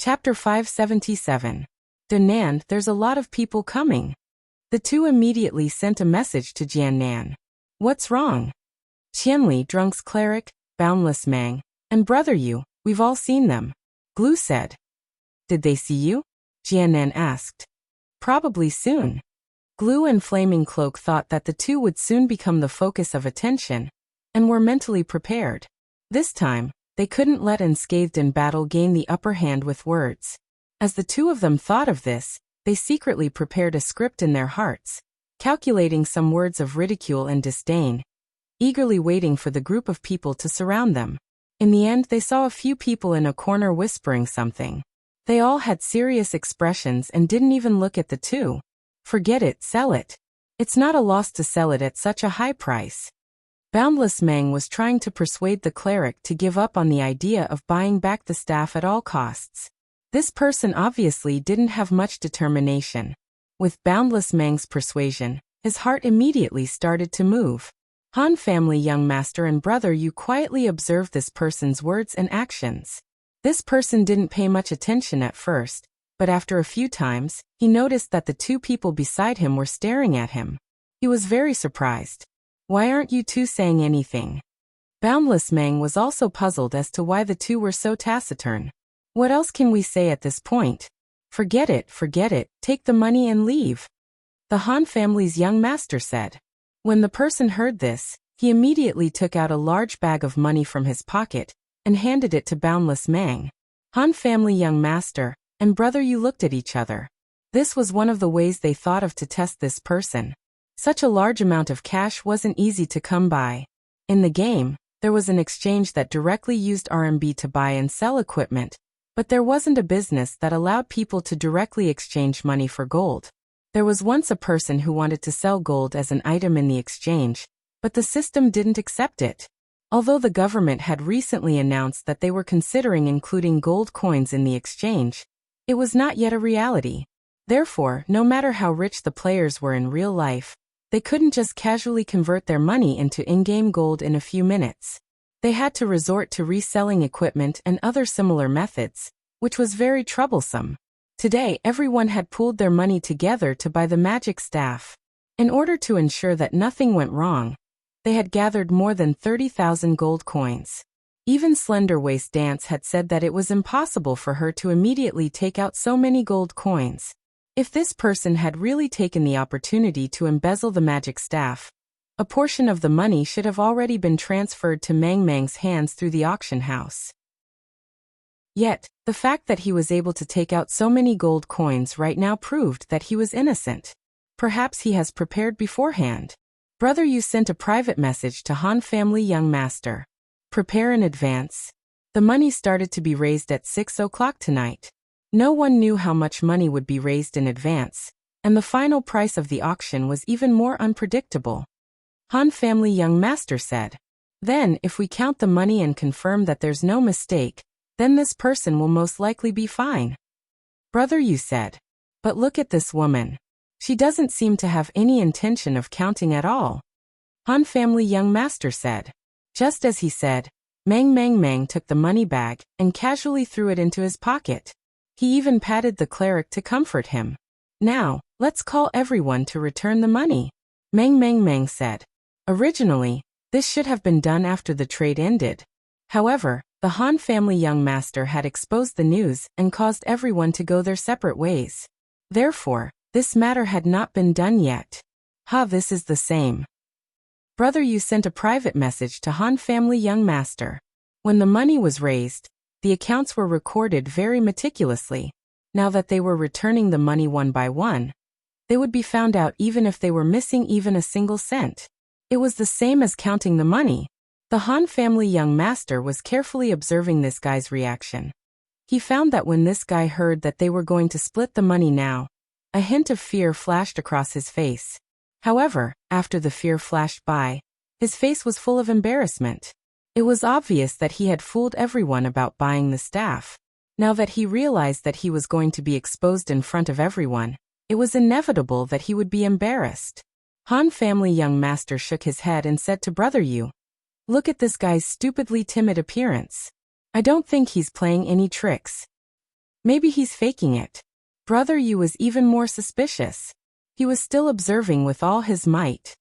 Chapter 577. Nan, there's a lot of people coming. The two immediately sent a message to Jian Nan. What's wrong? Qianli, Drunk's cleric, Boundless Mang, and Brother Yu, we've all seen them. Glue said. Did they see you? Jian Nan asked. Probably soon. Glue and Flaming Cloak thought that the two would soon become the focus of attention, and were mentally prepared. This time, they couldn't let Unscathed in battle gain the upper hand with words. As the two of them thought of this, they secretly prepared a script in their hearts, calculating some words of ridicule and disdain, eagerly waiting for the group of people to surround them. In the end, they saw a few people in a corner whispering something. They all had serious expressions and didn't even look at the two. Forget it, sell it. It's not a loss to sell it at such a high price. Boundless Mang was trying to persuade the cleric to give up on the idea of buying back the staff at all costs. This person obviously didn't have much determination. With Boundless Mang's persuasion, his heart immediately started to move. Han family young master and Brother Yu quietly observed this person's words and actions. This person didn't pay much attention at first, but after a few times, he noticed that the two people beside him were staring at him. He was very surprised. Why aren't you two saying anything? Boundless Mang was also puzzled as to why the two were so taciturn. What else can we say at this point? Forget it, take the money and leave. The Han family's young master said. When the person heard this, he immediately took out a large bag of money from his pocket and handed it to Boundless Mang. Han family young master and Brother Yu looked at each other. This was one of the ways they thought of to test this person. Such a large amount of cash wasn't easy to come by. In the game, there was an exchange that directly used RMB to buy and sell equipment, but there wasn't a business that allowed people to directly exchange money for gold. There was once a person who wanted to sell gold as an item in the exchange, but the system didn't accept it. Although the government had recently announced that they were considering including gold coins in the exchange, it was not yet a reality. Therefore, no matter how rich the players were in real life, they couldn't just casually convert their money into in-game gold in a few minutes. They had to resort to reselling equipment and other similar methods, which was very troublesome. Today, everyone had pooled their money together to buy the magic staff. In order to ensure that nothing went wrong, they had gathered more than 30,000 gold coins. Even Slender Waist Dance had said that it was impossible for her to immediately take out so many gold coins. If this person had really taken the opportunity to embezzle the magic staff, a portion of the money should have already been transferred to Mang Mang's hands through the auction house. Yet, the fact that he was able to take out so many gold coins right now proved that he was innocent. Perhaps he has prepared beforehand. Brother Yu sent a private message to Han family young master. Prepare in advance. The money started to be raised at 6 o'clock tonight. No one knew how much money would be raised in advance, and the final price of the auction was even more unpredictable. Han family young master said. Then, if we count the money and confirm that there's no mistake, then this person will most likely be fine. Brother Yu said. But look at this woman. She doesn't seem to have any intention of counting at all. Han family young master said. Just as he said, Mang took the money bag and casually threw it into his pocket. He even patted the cleric to comfort him. Now, let's call everyone to return the money. Mang said. Originally, this should have been done after the trade ended. However, the Han family young master had exposed the news and caused everyone to go their separate ways. Therefore, this matter had not been done yet. This is the same. Brother Yu sent a private message to Han family young master. When the money was raised, the accounts were recorded very meticulously. Now that they were returning the money one by one, they would be found out even if they were missing even a single cent. It was the same as counting the money. The Han family young master was carefully observing this guy's reaction. He found that when this guy heard that they were going to split the money now, a hint of fear flashed across his face. However, after the fear flashed by, his face was full of embarrassment. It was obvious that he had fooled everyone about buying the staff. Now that he realized that he was going to be exposed in front of everyone, it was inevitable that he would be embarrassed. Han family young master shook his head and said to Brother Yu, "Look at this guy's stupidly timid appearance. I don't think he's playing any tricks." Maybe he's faking it. Brother Yu was even more suspicious. He was still observing with all his might.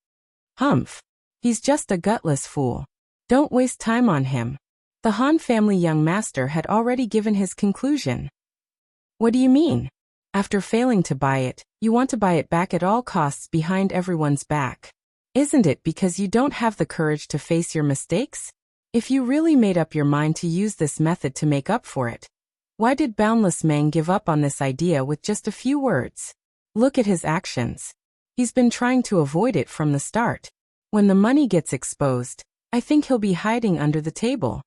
Humph. He's just a gutless fool. Don't waste time on him. The Han family young master had already given his conclusion. What do you mean? After failing to buy it, you want to buy it back at all costs behind everyone's back. Isn't it because you don't have the courage to face your mistakes? If you really made up your mind to use this method to make up for it, why did Boundless Mang give up on this idea with just a few words? Look at his actions. He's been trying to avoid it from the start. When the money gets exposed, I think he'll be hiding under the table.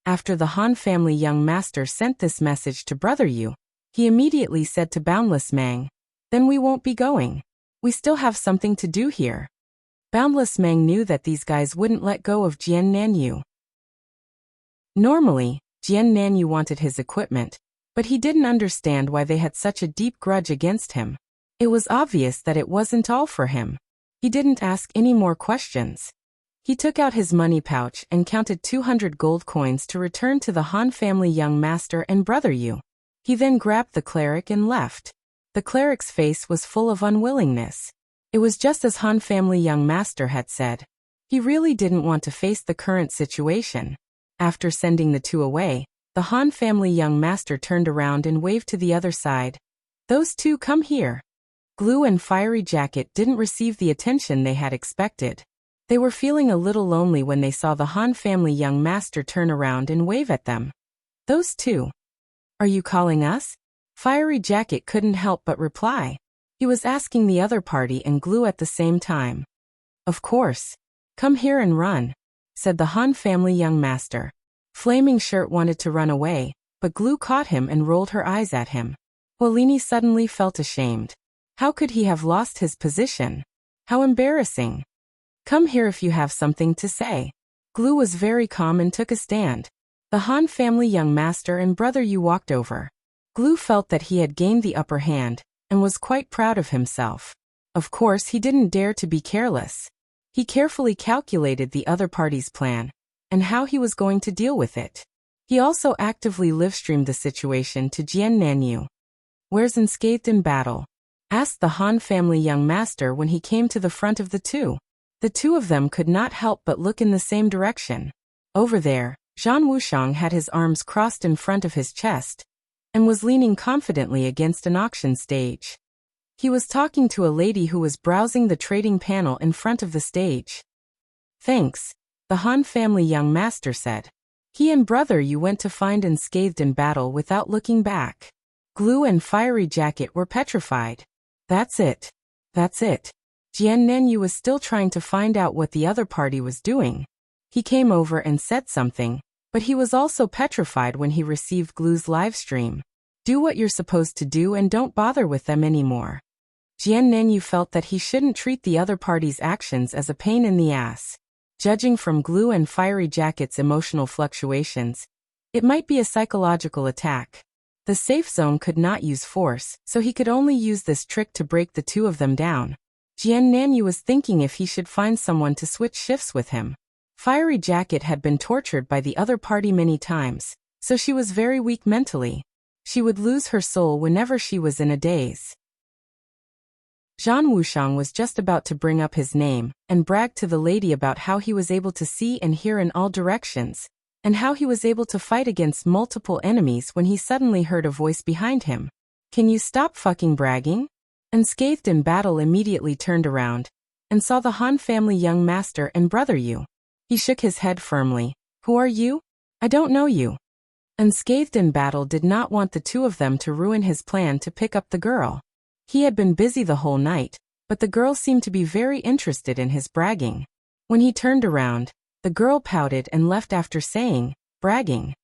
After the Han family young master sent this message to Brother Yu, he immediately said to Boundless Mang, "Then we won't be going. We still have something to do here." Boundless Mang knew that these guys wouldn't let go of Jian Nanyu. Normally, Jian Nanyu wanted his equipment, but he didn't understand why they had such a deep grudge against him. It was obvious that it wasn't all for him. He didn't ask any more questions. He took out his money pouch and counted 200 gold coins to return to the Han family young master and Brother Yu. He then grabbed the cleric and left. The cleric's face was full of unwillingness. It was just as Han family young master had said. He really didn't want to face the current situation. After sending the two away, the Han family young master turned around and waved to the other side. "Those two come here." Glue and Fiery Jacket didn't receive the attention they had expected. They were feeling a little lonely when they saw the Han family young master turn around and wave at them. "Those two. Are you calling us?" Fiery Jacket couldn't help but reply. He was asking the other party and Glue at the same time. "Of course. Come here and run," said the Han family young master. Flaming Shirt wanted to run away, but Glue caught him and rolled her eyes at him. Huolini suddenly felt ashamed. How could he have lost his position? How embarrassing. "Come here if you have something to say." Glue was very calm and took a stand. The Han family young master and Brother Yu walked over. Glue felt that he had gained the upper hand, and was quite proud of himself. Of course, he didn't dare to be careless. He carefully calculated the other party's plan, and how he was going to deal with it. He also actively live-streamed the situation to Jian Nanyu. "Where's Unscathed in Battle?" asked the Han family young master when he came to the front of the two. The two of them could not help but look in the same direction. Over there, Zhan Wuxiang had his arms crossed in front of his chest, and was leaning confidently against an auction stage. He was talking to a lady who was browsing the trading panel in front of the stage. "Thanks," the Han family young master said. He and Brother Yu went to find Unscathed in Battle without looking back. Glue and Fiery Jacket were petrified. That's it. That's it. Jian Nanyu was still trying to find out what the other party was doing. He came over and said something, but he was also petrified when he received Glue's livestream. "Do what you're supposed to do and don't bother with them anymore." Jian Nanyu felt that he shouldn't treat the other party's actions as a pain in the ass. Judging from Glue and Fiery Jacket's emotional fluctuations, it might be a psychological attack. The safe zone could not use force, so he could only use this trick to break the two of them down. Jian Nanyu was thinking if he should find someone to switch shifts with him. Fiery Jacket had been tortured by the other party many times, so she was very weak mentally. She would lose her soul whenever she was in a daze. Zhan Wuxiang was just about to bring up his name and brag to the lady about how he was able to see and hear in all directions, and how he was able to fight against multiple enemies when he suddenly heard a voice behind him. "Can you stop fucking bragging?" Unscathed in Battle immediately turned around and saw the Han family young master and Brother Yu. He shook his head firmly. "Who are you? I don't know you." Unscathed in Battle did not want the two of them to ruin his plan to pick up the girl. He had been busy the whole night, but the girl seemed to be very interested in his bragging. When he turned around, the girl pouted and left after saying, "Bragging."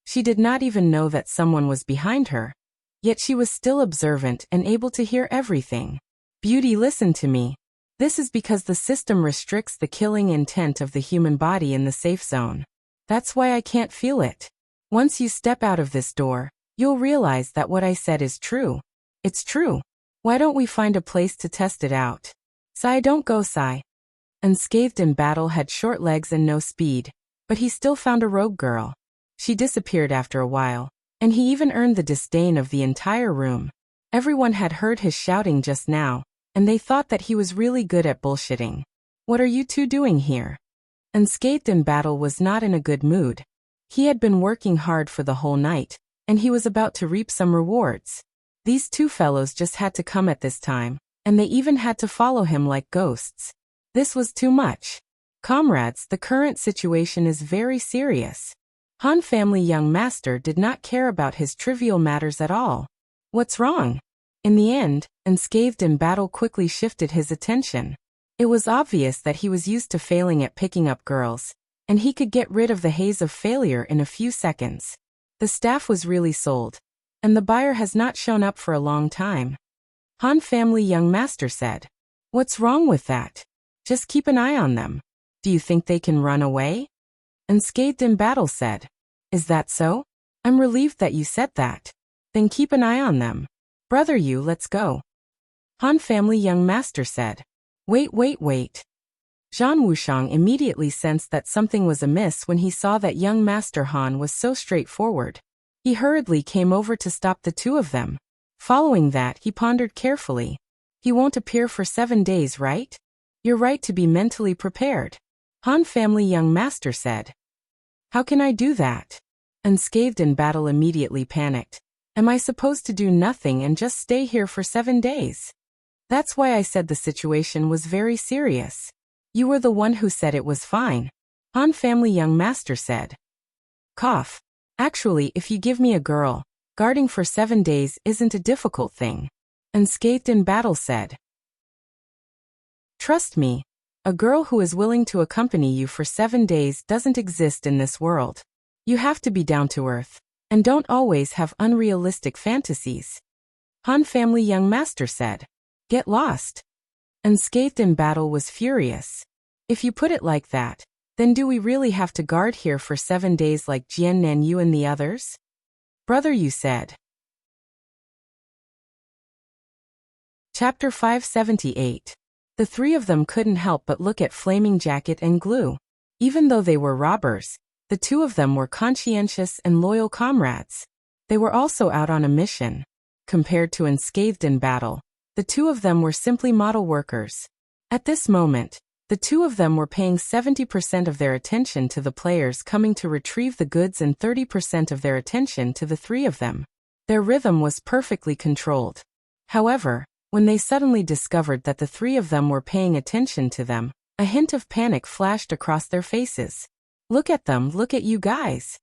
She did not even know that someone was behind her, yet she was still observant and able to hear everything. "Beauty, listen to me. This is because the system restricts the killing intent of the human body in the safe zone. That's why I can't feel it. Once you step out of this door, you'll realize that what I said is true. It's true. Why don't we find a place to test it out?" "Sai, don't go, Sai." Unscathed in Battle had short legs and no speed, but he still found a rogue girl. She disappeared after a while, And he even earned the disdain of the entire room. Everyone had heard his shouting just now, and they thought that he was really good at bullshitting. What are you two doing here? Unscathed in Battle was not in a good mood. He had been working hard for the whole night, and he was about to reap some rewards. These two fellows just had to come at this time, and they even had to follow him like ghosts. This was too much. Comrades, the current situation is very serious. Han family young master did not care about his trivial matters at all. What's wrong? In the end, Unscathed in Battle quickly shifted his attention. It was obvious that he was used to failing at picking up girls, and he could get rid of the haze of failure in a few seconds. The staff was really sold, and the buyer has not shown up for a long time. Han family young master said. What's wrong with that? Just keep an eye on them. Do you think they can run away? Unscathed in Battle said. Is that so? I'm relieved that you said that. Then keep an eye on them. Brother you, let's go. Han family young master said. Wait. Zhan Wuxiang immediately sensed that something was amiss when he saw that young Master Han was so straightforward. He hurriedly came over to stop the two of them. Following that, he pondered carefully. He won't appear for 7 days, right? You're right to be mentally prepared. Han family young master said. How can I do that? Unscathed in Battle immediately panicked. Am I supposed to do nothing and just stay here for 7 days? That's why I said the situation was very serious. You were the one who said it was fine. Han family young master said. Cough. Actually, if you give me a girl, guarding for 7 days isn't a difficult thing. Unscathed in Battle said. Trust me, a girl who is willing to accompany you for 7 days doesn't exist in this world. You have to be down to earth, and don't always have unrealistic fantasies. Han family young master said. Get lost. Unscathed in Battle was furious. If you put it like that, then do we really have to guard here for 7 days like Jiannan Yu and the others? Brother you said. Chapter 578. The three of them couldn't help but look at Flaming Jacket and Glue. Even though they were robbers, the two of them were conscientious and loyal comrades. They were also out on a mission. Compared to Unscathed in Battle, the two of them were simply model workers. At this moment, the two of them were paying 70% of their attention to the players coming to retrieve the goods and 30% of their attention to the three of them. Their rhythm was perfectly controlled. However, when they suddenly discovered that the three of them were paying attention to them, a hint of panic flashed across their faces. Look at them, look at you guys.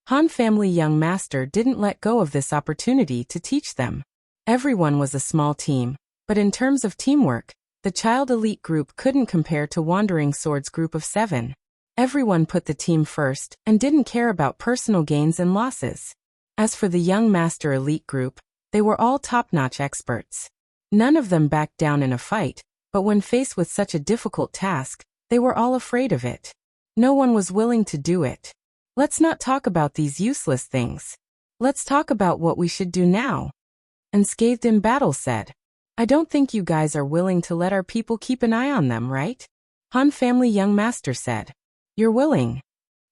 Han family young master didn't let go of this opportunity to teach them. Everyone was a small team, but in terms of teamwork, the child elite group couldn't compare to Wandering Sword's group of 7. Everyone put the team first and didn't care about personal gains and losses. As for the young master elite group, they were all top-notch experts. None of them backed down in a fight, but when faced with such a difficult task, they were all afraid of it. No one was willing to do it. Let's not talk about these useless things. Let's talk about what we should do now. Unscathed in Battle said. I don't think you guys are willing to let our people keep an eye on them, right? Han family young master said. You're willing.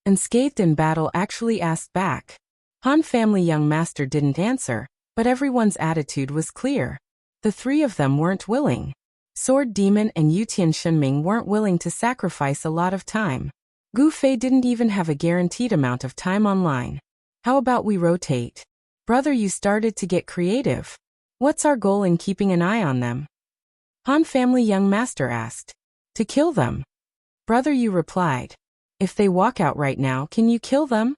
Unscathed in Battle actually asked back. Han family young master didn't answer, but everyone's attitude was clear. The three of them weren't willing. Sword Demon and Yutian Shunming weren't willing to sacrifice a lot of time. Gu Fei didn't even have a guaranteed amount of time online. How about we rotate? Brother, you started to get creative. What's our goal in keeping an eye on them? Han family young master asked. To kill them. Brother you replied. If they walk out right now, can you kill them?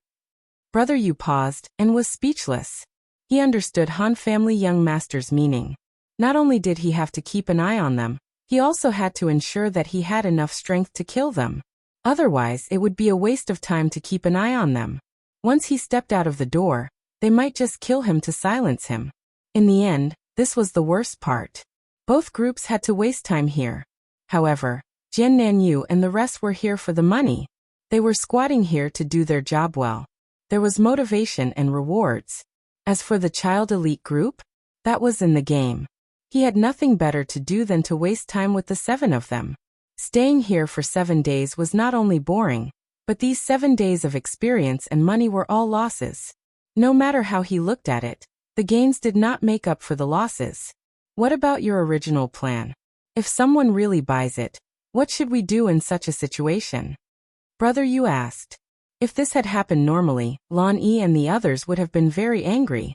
Brother you paused and was speechless. He understood Han family young master's meaning. Not only did he have to keep an eye on them, he also had to ensure that he had enough strength to kill them. Otherwise, it would be a waste of time to keep an eye on them. Once he stepped out of the door, they might just kill him to silence him. In the end, this was the worst part. Both groups had to waste time here. However, Jiannan Yu and the rest were here for the money. They were squatting here to do their job well. There was motivation and rewards. As for the child elite group, that was in the game. He had nothing better to do than to waste time with the 7 of them. Staying here for 7 days was not only boring, but these 7 days of experience and money were all losses. No matter how he looked at it, the gains did not make up for the losses. What about your original plan? If someone really buys it, what should we do in such a situation? Brother Yu asked. If this had happened normally, Lan Yi and the others would have been very angry.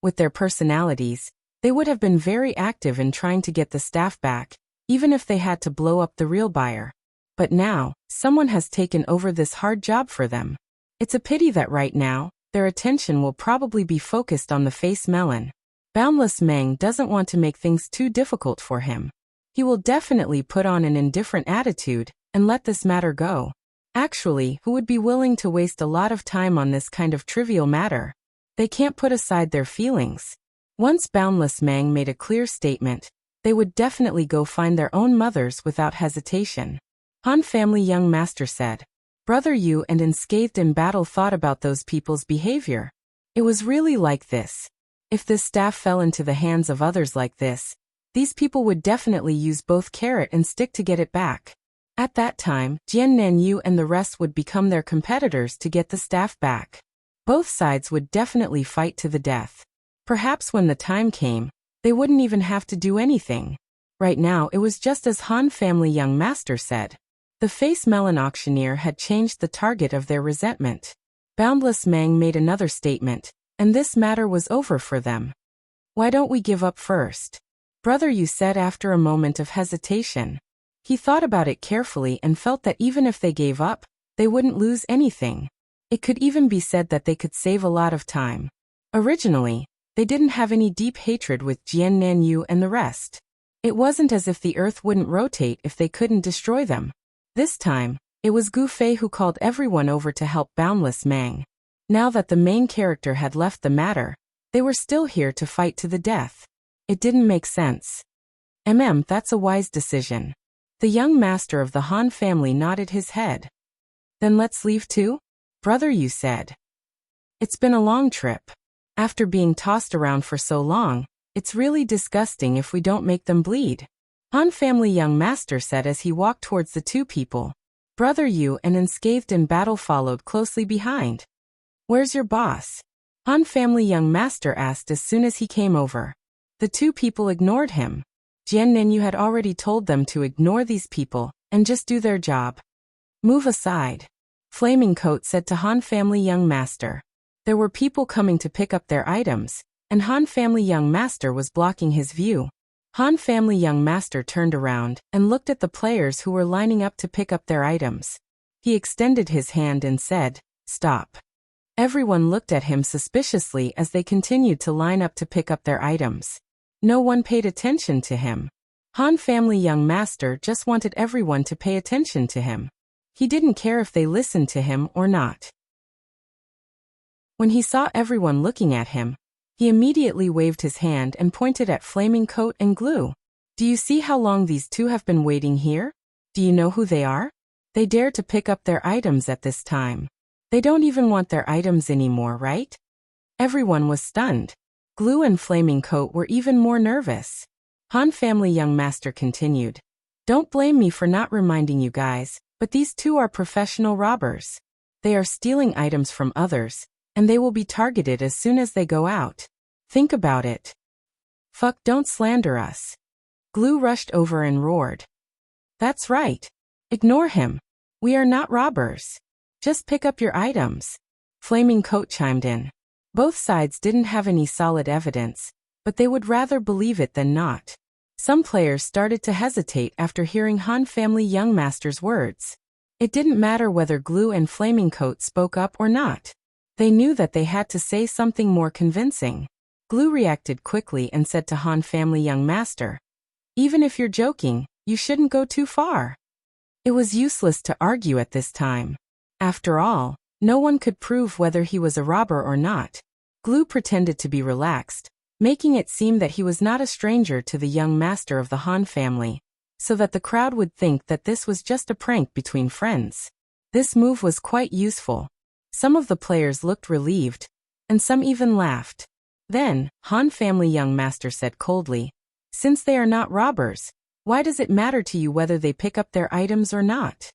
With their personalities, they would have been very active in trying to get the staff back, even if they had to blow up the real buyer. But now, someone has taken over this hard job for them. It's a pity that right now, their attention will probably be focused on the face melon. Boundless Mang doesn't want to make things too difficult for him. He will definitely put on an indifferent attitude and let this matter go. Actually, who would be willing to waste a lot of time on this kind of trivial matter? They can't put aside their feelings. Once Boundless Mang made a clear statement, they would definitely go find their own mothers without hesitation. Han family young master said. Brother Yu and Unscathed in Battle thought about those people's behavior. It was really like this. If this staff fell into the hands of others like this, these people would definitely use both carrot and stick to get it back. At that time, Jian Nanyu and the rest would become their competitors to get the staff back. Both sides would definitely fight to the death. Perhaps when the time came, they wouldn't even have to do anything. Right now it was just as Han family young master said. The face melon auctioneer had changed the target of their resentment. Boundless Mang made another statement, and this matter was over for them. Why don't we give up first? Brother Yu said after a moment of hesitation. He thought about it carefully and felt that even if they gave up, they wouldn't lose anything. It could even be said that they could save a lot of time. Originally, they didn't have any deep hatred with Jian Nanyu and the rest. It wasn't as if the earth wouldn't rotate if they couldn't destroy them. This time, it was Gu Fei who called everyone over to help Boundless Mang. Now that the main character had left the matter, they were still here to fight to the death. It didn't make sense. That's a wise decision. The young master of the Han family nodded his head. Then let's leave too? Brother Yu said. It's been a long trip. After being tossed around for so long, it's really disgusting if we don't make them bleed. Han family young master said as he walked towards the two people. Brother Yu and Unscathed in Battle followed closely behind. Where's your boss? Han family young master asked as soon as he came over. The two people ignored him. Jian Nanyu had already told them to ignore these people and just do their job. Move aside. Flaming Coat said to Han family young master. There were people coming to pick up their items, and Han family young master was blocking his view. Han family young master turned around and looked at the players who were lining up to pick up their items. He extended his hand and said, "Stop." Everyone looked at him suspiciously as they continued to line up to pick up their items. No one paid attention to him. Han family young master just wanted everyone to pay attention to him. He didn't care if they listened to him or not. When he saw everyone looking at him, he immediately waved his hand and pointed at Flaming Coat and Glue. Do you see how long these two have been waiting here? Do you know who they are? They dare to pick up their items at this time. They don't even want their items anymore, right? Everyone was stunned. Glue and Flaming Coat were even more nervous. Han family young master continued. Don't blame me for not reminding you guys, but these two are professional robbers. They are stealing items from others, and they will be targeted as soon as they go out. Think about it. Fuck, don't slander us. Glue rushed over and roared. That's right. Ignore him. We are not robbers. Just pick up your items. Flaming Coat chimed in. Both sides didn't have any solid evidence, but they would rather believe it than not. Some players started to hesitate after hearing Han family young master's words. It didn't matter whether Glue and Flaming Coat spoke up or not. They knew that they had to say something more convincing. Glue reacted quickly and said to Han family young master, "Even if you're joking, you shouldn't go too far." It was useless to argue at this time. After all, no one could prove whether he was a robber or not. Glue pretended to be relaxed, making it seem that he was not a stranger to the young master of the Han family, so that the crowd would think that this was just a prank between friends. This move was quite useful. Some of the players looked relieved, and some even laughed. Then, Han family young master said coldly, "Since they are not robbers, why does it matter to you whether they pick up their items or not?"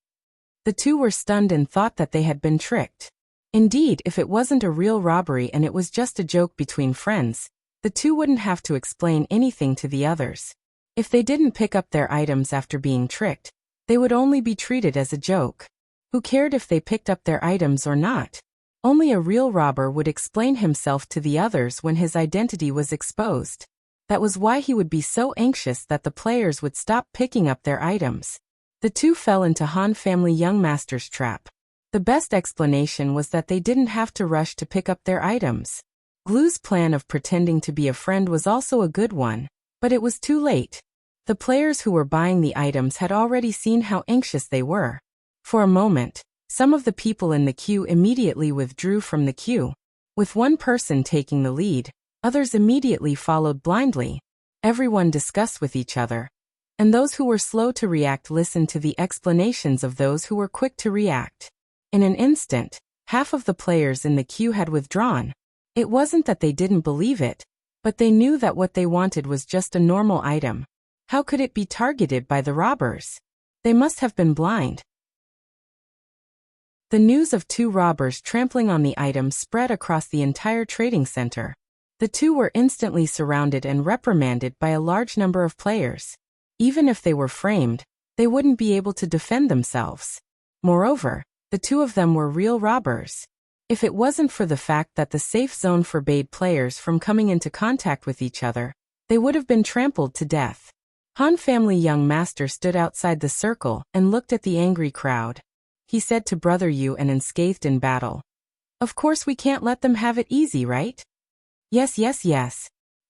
The two were stunned and thought that they had been tricked. Indeed, if it wasn't a real robbery and it was just a joke between friends, the two wouldn't have to explain anything to the others. If they didn't pick up their items after being tricked, they would only be treated as a joke. Who cared if they picked up their items or not? Only a real robber would explain himself to the others when his identity was exposed. That was why he would be so anxious that the players would stop picking up their items. The two fell into Han family young master's trap. The best explanation was that they didn't have to rush to pick up their items. Glue's plan of pretending to be a friend was also a good one, but it was too late. The players who were buying the items had already seen how anxious they were. For a moment, some of the people in the queue immediately withdrew from the queue. With one person taking the lead, others immediately followed blindly. Everyone discussed with each other, and those who were slow to react listened to the explanations of those who were quick to react. In an instant, half of the players in the queue had withdrawn. It wasn't that they didn't believe it, but they knew that what they wanted was just a normal item. How could it be targeted by the robbers? They must have been blind. The news of two robbers trampling on the items spread across the entire trading center. The two were instantly surrounded and reprimanded by a large number of players. Even if they were framed, they wouldn't be able to defend themselves. Moreover, the two of them were real robbers. If it wasn't for the fact that the safe zone forbade players from coming into contact with each other, they would have been trampled to death. Han family young master stood outside the circle and looked at the angry crowd. He said to Brother Yu and unscathed in battle. Of course we can't let them have it easy, right? Yes.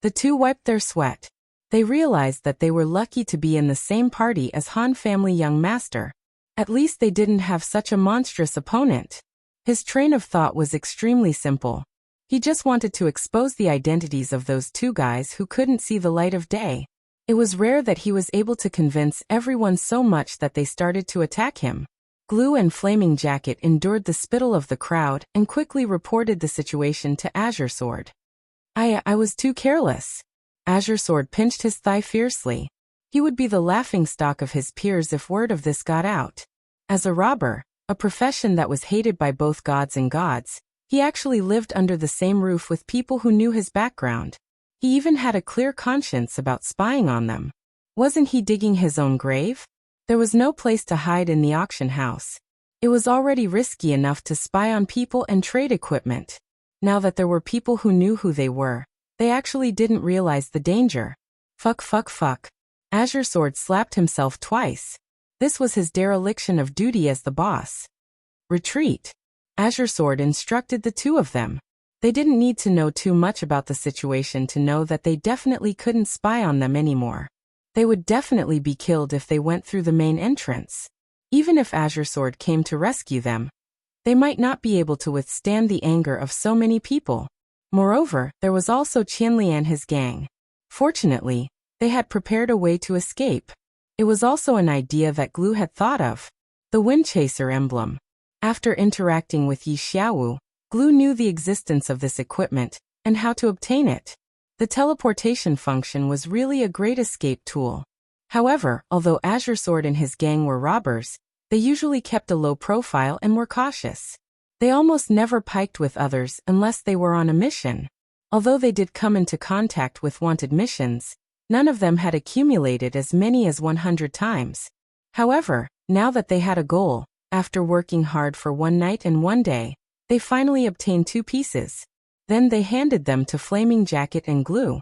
The two wiped their sweat. They realized that they were lucky to be in the same party as Han family young master. At least they didn't have such a monstrous opponent. His train of thought was extremely simple. He just wanted to expose the identities of those two guys who couldn't see the light of day. It was rare that he was able to convince everyone so much that they started to attack him. Glue and Flaming Jacket endured the spittle of the crowd and quickly reported the situation to Azure Sword. I was too careless. Azure Sword pinched his thigh fiercely. He would be the laughingstock of his peers if word of this got out. As a robber, a profession that was hated by both gods and gods, he actually lived under the same roof with people who knew his background. He even had a clear conscience about spying on them. Wasn't he digging his own grave? There was no place to hide in the auction house. It was already risky enough to spy on people and trade equipment. Now that there were people who knew who they were, they actually didn't realize the danger. Fuck. Azure Sword slapped himself twice. This was his dereliction of duty as the boss. Retreat. Azure Sword instructed the two of them. They didn't need to know too much about the situation to know that they definitely couldn't spy on them anymore. They would definitely be killed if they went through the main entrance. Even if Azure Sword came to rescue them, they might not be able to withstand the anger of so many people. Moreover, there was also Qianli and his gang. Fortunately, they had prepared a way to escape. It was also an idea that Glue had thought of. The Windchaser emblem. After interacting with Yi Xiaowu, Glue knew the existence of this equipment and how to obtain it. The teleportation function was really a great escape tool. However, although Azure Sword and his gang were robbers, they usually kept a low profile and were cautious. They almost never piked with others unless they were on a mission. Although they did come into contact with wanted missions, none of them had accumulated as many as 100 times. However, now that they had a goal, after working hard for one night and one day, they finally obtained 2 pieces. Then they handed them to Flaming Jacket and Glue.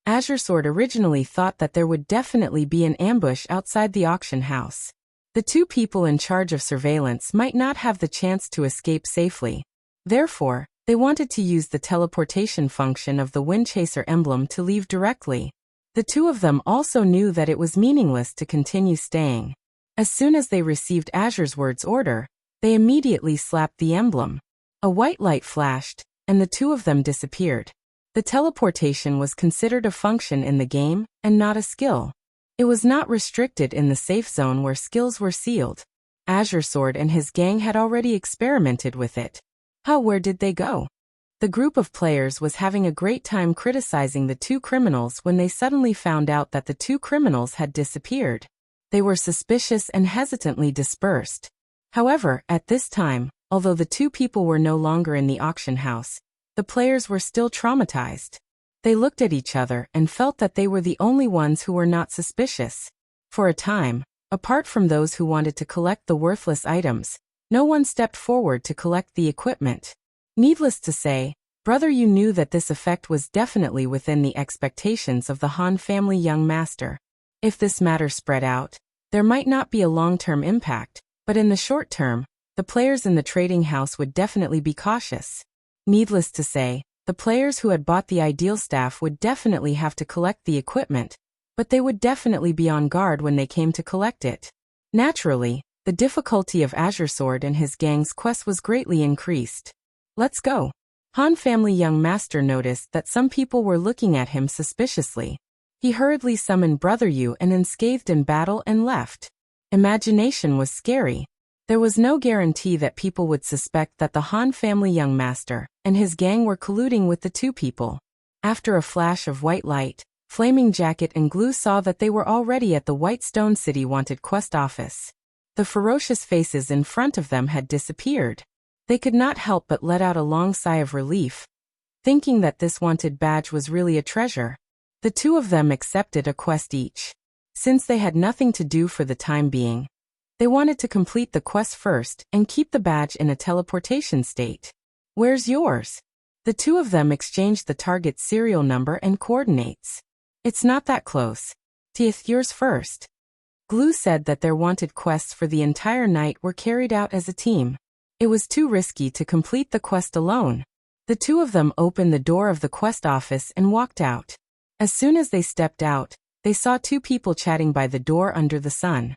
Azure Sword originally thought that there would definitely be an ambush outside the auction house. The 2 people in charge of surveillance might not have the chance to escape safely. Therefore, they wanted to use the teleportation function of the Windchaser emblem to leave directly. The 2 of them also knew that it was meaningless to continue staying. As soon as they received Azure Sword's order, they immediately slapped the emblem. A white light flashed, and the 2 of them disappeared. The teleportation was considered a function in the game, and not a skill. It was not restricted in the safe zone where skills were sealed. Azure Sword and his gang had already experimented with it. Where did they go? The group of players was having a great time criticizing the 2 criminals when they suddenly found out that the 2 criminals had disappeared. They were suspicious and hesitantly dispersed. However, at this time, Although the two people were no longer in the auction house, the players were still traumatized. They looked at each other and felt that they were the only ones who were not suspicious. For a time, apart from those who wanted to collect the worthless items, no one stepped forward to collect the equipment. Needless to say, brother, you knew that this effect was definitely within the expectations of the Han family young master. If this matter spread out, there might not be a long-term impact, but in the short term, the players in the trading house would definitely be cautious. Needless to say, the players who had bought the ideal staff would definitely have to collect the equipment, but they would definitely be on guard when they came to collect it. Naturally, the difficulty of Azure Sword and his gang's quest was greatly increased. Let's go. Han family young master noticed that some people were looking at him suspiciously. He hurriedly summoned Brother Yu and unscathed in battle and left. Imagination was scary. There was no guarantee that people would suspect that the Han family young master and his gang were colluding with the two people. After a flash of white light, Flaming Jacket and Glue saw that they were already at the White Stone City Wanted Quest office. The ferocious faces in front of them had disappeared. They could not help but let out a long sigh of relief, thinking that this wanted badge was really a treasure. The two of them accepted a quest each. Since they had nothing to do for the time being, they wanted to complete the quest first and keep the badge in a teleportation state. Where's yours? The two of them exchanged the target's serial number and coordinates. It's not that close. Teeth, yours first. Glue said that their wanted quests for the entire night were carried out as a team. It was too risky to complete the quest alone. The two of them opened the door of the quest office and walked out. As soon as they stepped out, they saw two people chatting by the door under the sun.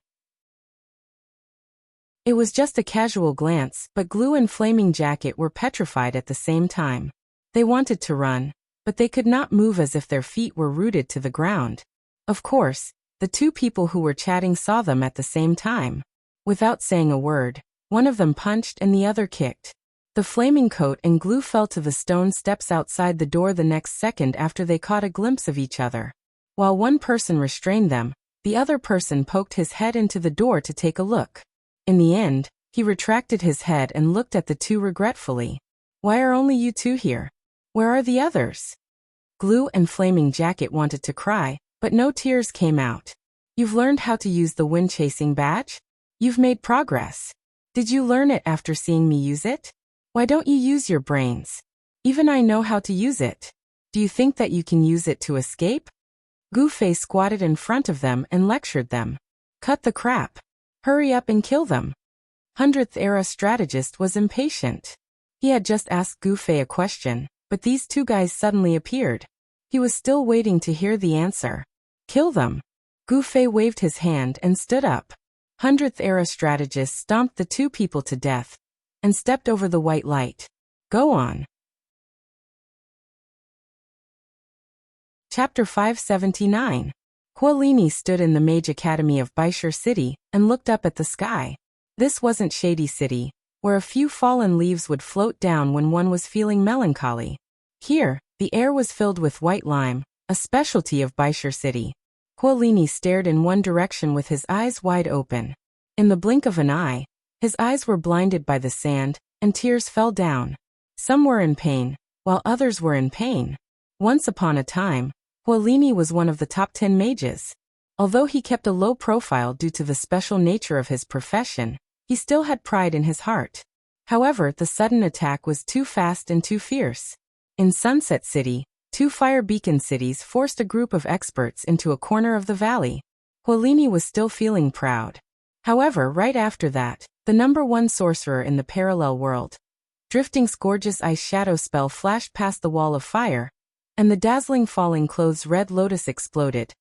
It was just a casual glance, but Glue and Flaming Jacket were petrified at the same time. They wanted to run, but they could not move as if their feet were rooted to the ground. Of course, the two people who were chatting saw them at the same time. Without saying a word, one of them punched and the other kicked. The flaming coat and Glue fell to the stone steps outside the door the next second after they caught a glimpse of each other. While one person restrained them, the other person poked his head into the door to take a look. In the end, he retracted his head and looked at the two regretfully. Why are only you two here? Where are the others? Glue and Flaming Jacket wanted to cry, but no tears came out. You've learned how to use the wind-chasing badge? You've made progress. Did you learn it after seeing me use it? Why don't you use your brains? Even I know how to use it. Do you think that you can use it to escape? Goofy squatted in front of them and lectured them. Cut the crap. Hurry up and kill them. 100th Era Strategist was impatient. He had just asked Goofy a question, but these two guys suddenly appeared. He was still waiting to hear the answer. Kill them. Goofy waved his hand and stood up. 100th Era Strategist stomped the two people to death and stepped over the white light. Go on. Chapter 579. Huolini stood in the Mage Academy of Baishur City and looked up at the sky. This wasn't Shady City, where a few fallen leaves would float down when one was feeling melancholy. Here, the air was filled with white lime, a specialty of Baishur City. Huolini stared in one direction with his eyes wide open. In the blink of an eye, his eyes were blinded by the sand, and tears fell down. Some were in pain, while others were in pain. Once upon a time, Huolini was one of the top 10 mages. Although he kept a low profile due to the special nature of his profession, he still had pride in his heart. However, the sudden attack was too fast and too fierce. In Sunset City, two fire beacon cities forced a group of experts into a corner of the valley. Huolini was still feeling proud. However, right after that, the #1 sorcerer in the parallel world, Drifting's gorgeous ice shadow spell flashed past the wall of fire, and the dazzling falling clothes red lotus exploded,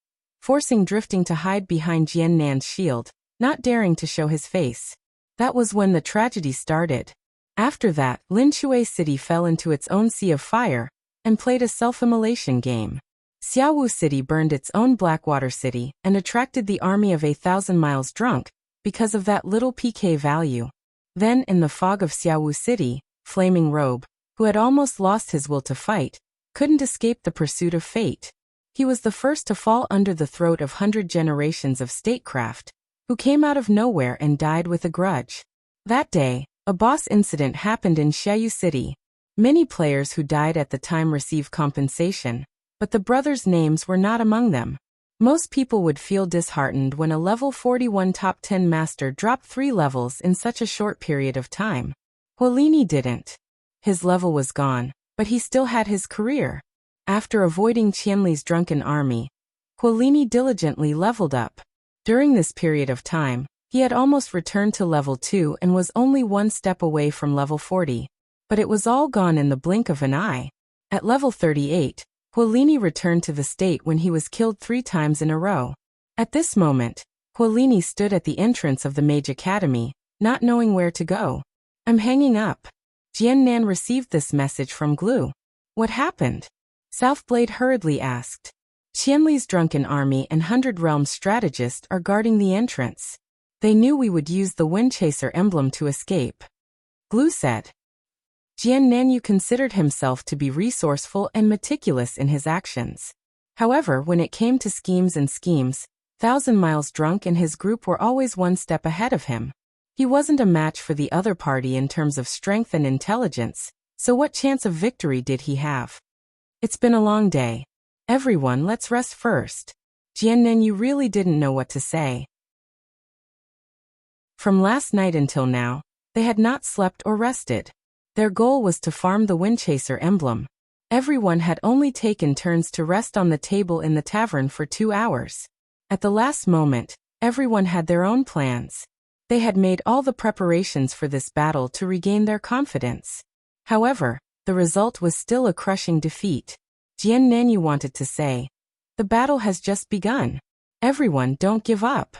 forcing Drifting to hide behind Jian Nan's shield, not daring to show his face. That was when the tragedy started. After that, Linshui City fell into its own sea of fire and played a self-immolation game. Xiaowu City burned its own Blackwater City and attracted the army of 1,000 miles drunk because of that little PK value. Then, in the fog of Xiaowu City, Flaming Robe, who had almost lost his will to fight, couldn't escape the pursuit of fate. He was the first to fall under the throat of 100 generations of statecraft, who came out of nowhere and died with a grudge. That day, A boss incident happened in Xiaoyu City. Many players who died at the time received compensation, but the brothers' names were not among them. Most people would feel disheartened when a level 41 top 10 master dropped 3 levels in such a short period of time. Huolini didn't. His level was gone, but he still had his career. After avoiding Qianli's drunken army, Huolini diligently leveled up. During this period of time, he had almost returned to level 2 and was only one step away from level 40. But it was all gone in the blink of an eye. At level 38, Huolini returned to the state when he was killed 3 times in a row. At this moment, Huolini stood at the entrance of the Mage Academy, not knowing where to go. "I'm hanging up." Jian Nan received this message from Glue. "What happened?" Southblade hurriedly asked. "Qianli's drunken army and 100 Realms strategist are guarding the entrance. They knew we would use the Windchaser emblem to escape," Glue said. Jian Nanyu considered himself to be resourceful and meticulous in his actions. However, when it came to schemes, Thousand Miles Drunk and his group were always one step ahead of him. He wasn't a match for the other party in terms of strength and intelligence, so what chance of victory did he have? "It's been a long day. Everyone, let's rest first." Jian Nanyu really didn't know what to say. From last night until now, they had not slept or rested. Their goal was to farm the Windchaser emblem. Everyone had only taken turns to rest on the table in the tavern for 2 hours. At the last moment, everyone had their own plans. They had made all the preparations for this battle to regain their confidence. However, the result was still a crushing defeat. Jian Nanyu wanted to say, "The battle has just begun. Everyone, don't give up."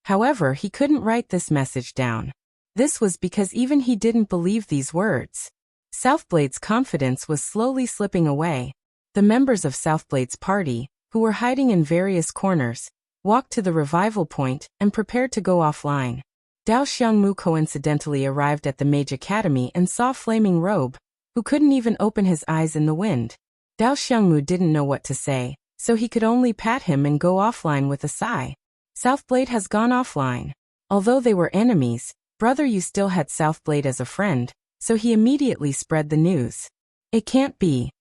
However, he couldn't write this message down. This was because even he didn't believe these words. Southblade's confidence was slowly slipping away. The members of Southblade's party, who were hiding in various corners, walked to the revival point and prepared to go offline. Dao Xiangmu coincidentally arrived at the Mage Academy and saw Flaming Robe, who couldn't even open his eyes in the wind. Dao Xiangmu didn't know what to say, so he could only pat him and go offline with a sigh. Southblade has gone offline. Although they were enemies, Brother Yu still had Southblade as a friend, so he immediately spread the news. "It can't be."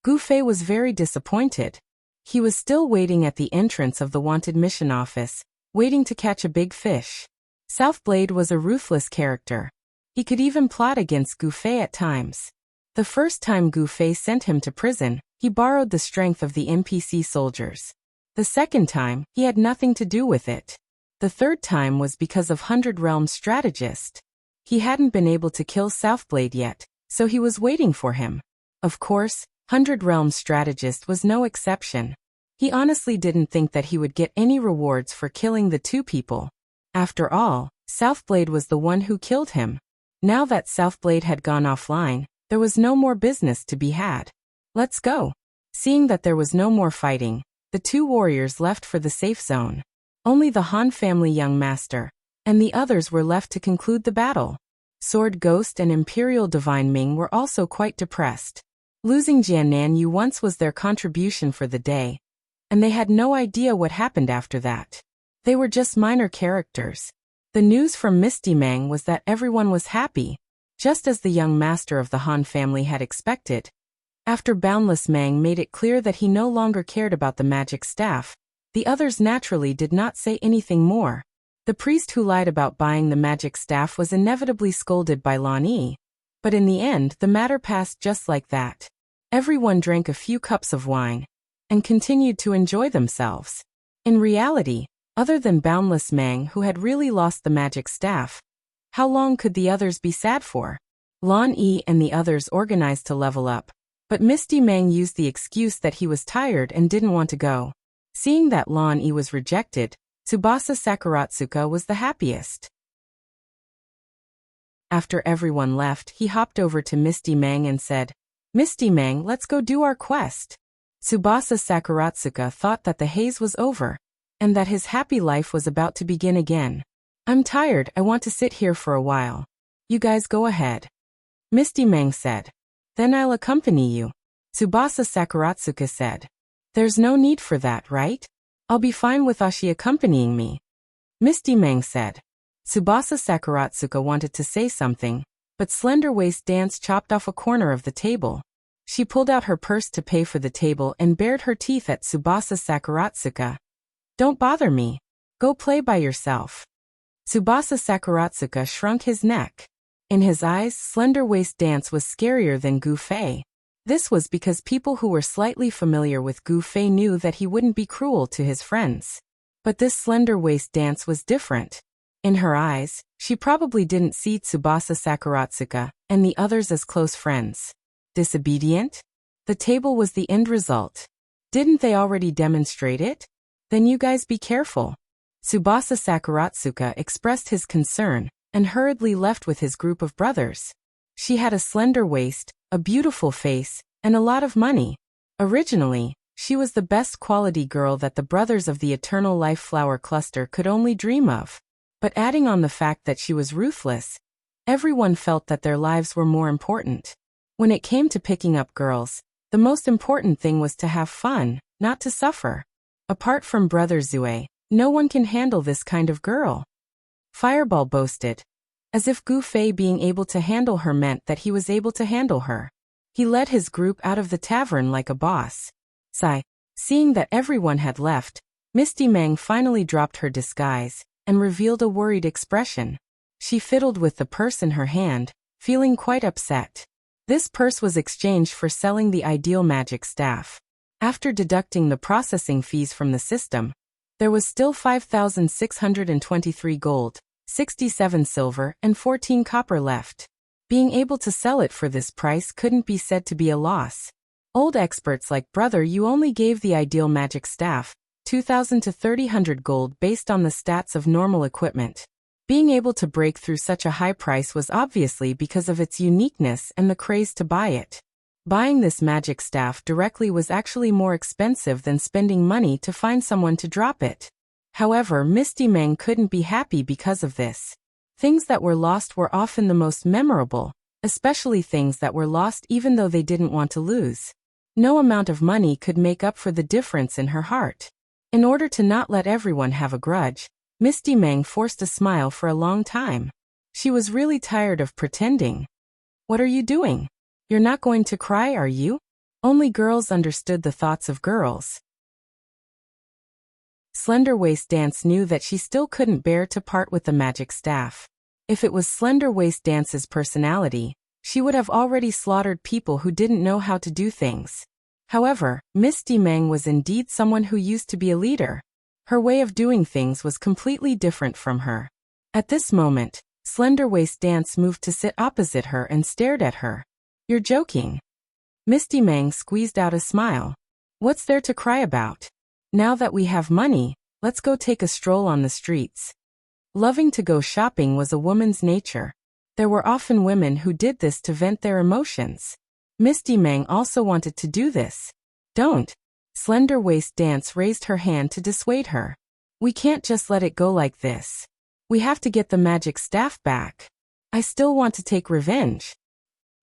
Gu Fei was very disappointed. He was still waiting at the entrance of the wanted mission office, waiting to catch a big fish. Southblade was a ruthless character. He could even plot against Gu Fei at times. The first time Gu Fei sent him to prison, he borrowed the strength of the NPC soldiers. The second time, he had nothing to do with it. The third time was because of 100 Realms strategist. He hadn't been able to kill Southblade yet, so he was waiting for him. Of course, 100 Realms strategist was no exception. He honestly didn't think that he would get any rewards for killing the 2 people. After all, Southblade was the one who killed him. Now that Southblade had gone offline, there was no more business to be had. "Let's go." Seeing that there was no more fighting, the 2 warriors left for the safe zone. Only the Han family young master and the others were left to conclude the battle. Sword Ghost and Imperial Divine Ming were also quite depressed. Losing Jian Nanyu once was their contribution for the day, and they had no idea what happened after that. They were just minor characters. The news from Misty Mang was that everyone was happy, just as the young master of the Han family had expected. After Boundless Mang made it clear that he no longer cared about the magic staff, the others naturally did not say anything more. The priest who lied about buying the magic staff was inevitably scolded by Lan Yi, but in the end the matter passed just like that. Everyone drank a few cups of wine and continued to enjoy themselves. In reality, other than Boundless Mang, who had really lost the magic staff, how long could the others be sad for? Lan Yi and the others organized to level up, but Misty Mang used the excuse that he was tired and didn't want to go. Seeing that Lan Yi was rejected, Tsubasa Sakuratsuka was the happiest. After everyone left, he hopped over to Misty Mang and said, "Misty Mang, let's go do our quest." Tsubasa Sakuratsuka thought that the haze was over, and that his happy life was about to begin again. "I'm tired, I want to sit here for a while. You guys go ahead," Misty Mang said. "Then I'll accompany you," Tsubasa Sakuratsuka said. "There's no need for that, right? I'll be fine with Ashi accompanying me," Misty Mang said. Tsubasa Sakuratsuka wanted to say something, but Slender Waist Dance chopped off a corner of the table. She pulled out her purse to pay for the table and bared her teeth at Tsubasa Sakuratsuka. "Don't bother me. Go play by yourself." Tsubasa Sakuratsuka shrunk his neck. In his eyes, Slender Waist Dance was scarier than Gu Fei. This was because people who were slightly familiar with Gu Fei knew that he wouldn't be cruel to his friends. But this Slender Waist Dance was different. In her eyes, she probably didn't see Tsubasa Sakuratsuka and the others as close friends. Disobedient? The table was the end result. Didn't they already demonstrate it? Then you guys be careful. Tsubasa Sakuratsuka expressed his concern and hurriedly left with his group of brothers. She had a slender waist, a beautiful face, and a lot of money. Originally, she was the best quality girl that the brothers of the Eternal Life Flower Cluster could only dream of. But adding on the fact that she was ruthless, everyone felt that their lives were more important. When it came to picking up girls, the most important thing was to have fun, not to suffer. Apart from Brother Zue, no one can handle this kind of girl. Fireball boasted, as if Gu Fei being able to handle her meant that he was able to handle her. He led his group out of the tavern like a boss. Seeing that everyone had left, Misty Mang finally dropped her disguise and revealed a worried expression. She fiddled with the purse in her hand, feeling quite upset. This purse was exchanged for selling the ideal magic staff. After deducting the processing fees from the system, there was still 5,623 gold, 67 silver, and 14 copper left. Being able to sell it for this price couldn't be said to be a loss. Old experts like Brother Yu only gave the ideal magic staff 2,000 to 3,000 gold based on the stats of normal equipment. Being able to break through such a high price was obviously because of its uniqueness and the craze to buy it. Buying this magic staff directly was actually more expensive than spending money to find someone to drop it. However, Misty Mang couldn't be happy because of this. Things that were lost were often the most memorable, especially things that were lost even though they didn't want to lose. No amount of money could make up for the difference in her heart. In order to not let everyone have a grudge, Misty Mang forced a smile for a long time. She was really tired of pretending. "What are you doing? You're not going to cry, are you?" Only girls understood the thoughts of girls. Slender Waist Dance knew that she still couldn't bear to part with the magic staff. If it was Slender Waist Dance's personality, she would have already slaughtered people who didn't know how to do things. However, Misty Mang was indeed someone who used to be a leader. Her way of doing things was completely different from her. At this moment, Slender Waist Dance moved to sit opposite her and stared at her. "You're joking." Misty Mang squeezed out a smile. "What's there to cry about? Now that we have money, let's go take a stroll on the streets." Loving to go shopping was a woman's nature. There were often women who did this to vent their emotions. Misty Mang also wanted to do this. "Don't." Slender Waist Dance raised her hand to dissuade her. "We can't just let it go like this. We have to get the magic staff back. I still want to take revenge.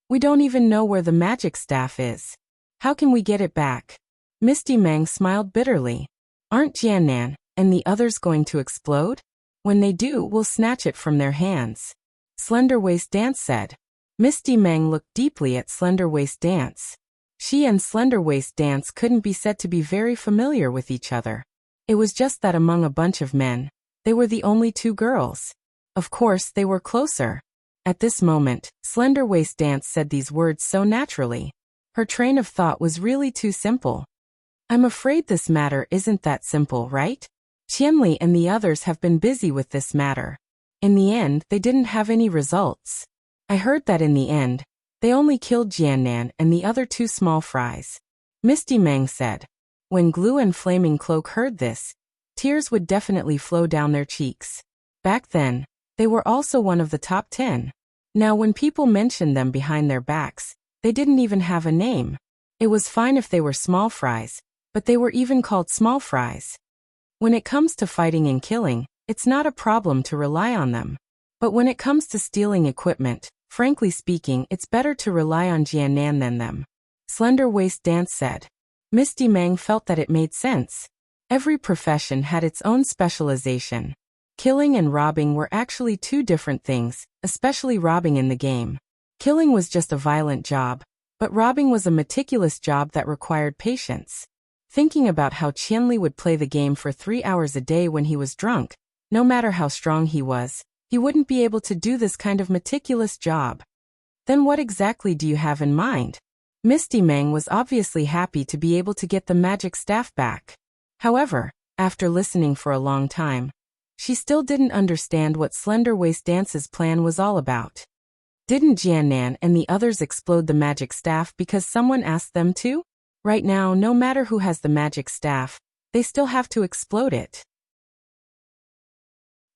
We don't even know where the magic staff is. How can we get it back?" Misty Mang smiled bitterly. "Aren't Jiannan and the others going to explode? When they do, we'll snatch it from their hands," Slender Waist Dance said. Misty Mang looked deeply at Slender Waist Dance. She and Slender Waist Dance couldn't be said to be very familiar with each other. It was just that among a bunch of men, they were the only two girls. Of course, they were closer. At this moment, Slender Waist Dance said these words so naturally. Her train of thought was really too simple. "I'm afraid this matter isn't that simple, right? Qianli and the others have been busy with this matter. In the end, they didn't have any results. I heard that in the end, they only killed Jiannan and the other two small fries," Misty Mang said. When Glue and Flaming Cloak heard this, tears would definitely flow down their cheeks. Back then, they were also one of the top 10. Now when people mentioned them behind their backs, they didn't even have a name. It was fine if they were small fries, but they were even called small fries. When it comes to fighting and killing, it's not a problem to rely on them. But when it comes to stealing equipment, frankly speaking, it's better to rely on Jiannan than them, Slender Waist Dance said. Misty Mang felt that it made sense. Every profession had its own specialization. Killing and robbing were actually two different things, especially robbing in the game. Killing was just a violent job, but robbing was a meticulous job that required patience. Thinking about how Qianli would play the game for 3 hours a day when he was drunk, no matter how strong he was, he wouldn't be able to do this kind of meticulous job. Then what exactly do you have in mind? Misty Meng was obviously happy to be able to get the magic staff back. However, after listening for a long time, she still didn't understand what Slender Waist Dance's plan was all about. Didn't Jiannan and the others explode the magic staff because someone asked them to? Right now, no matter who has the magic staff, they still have to explode it.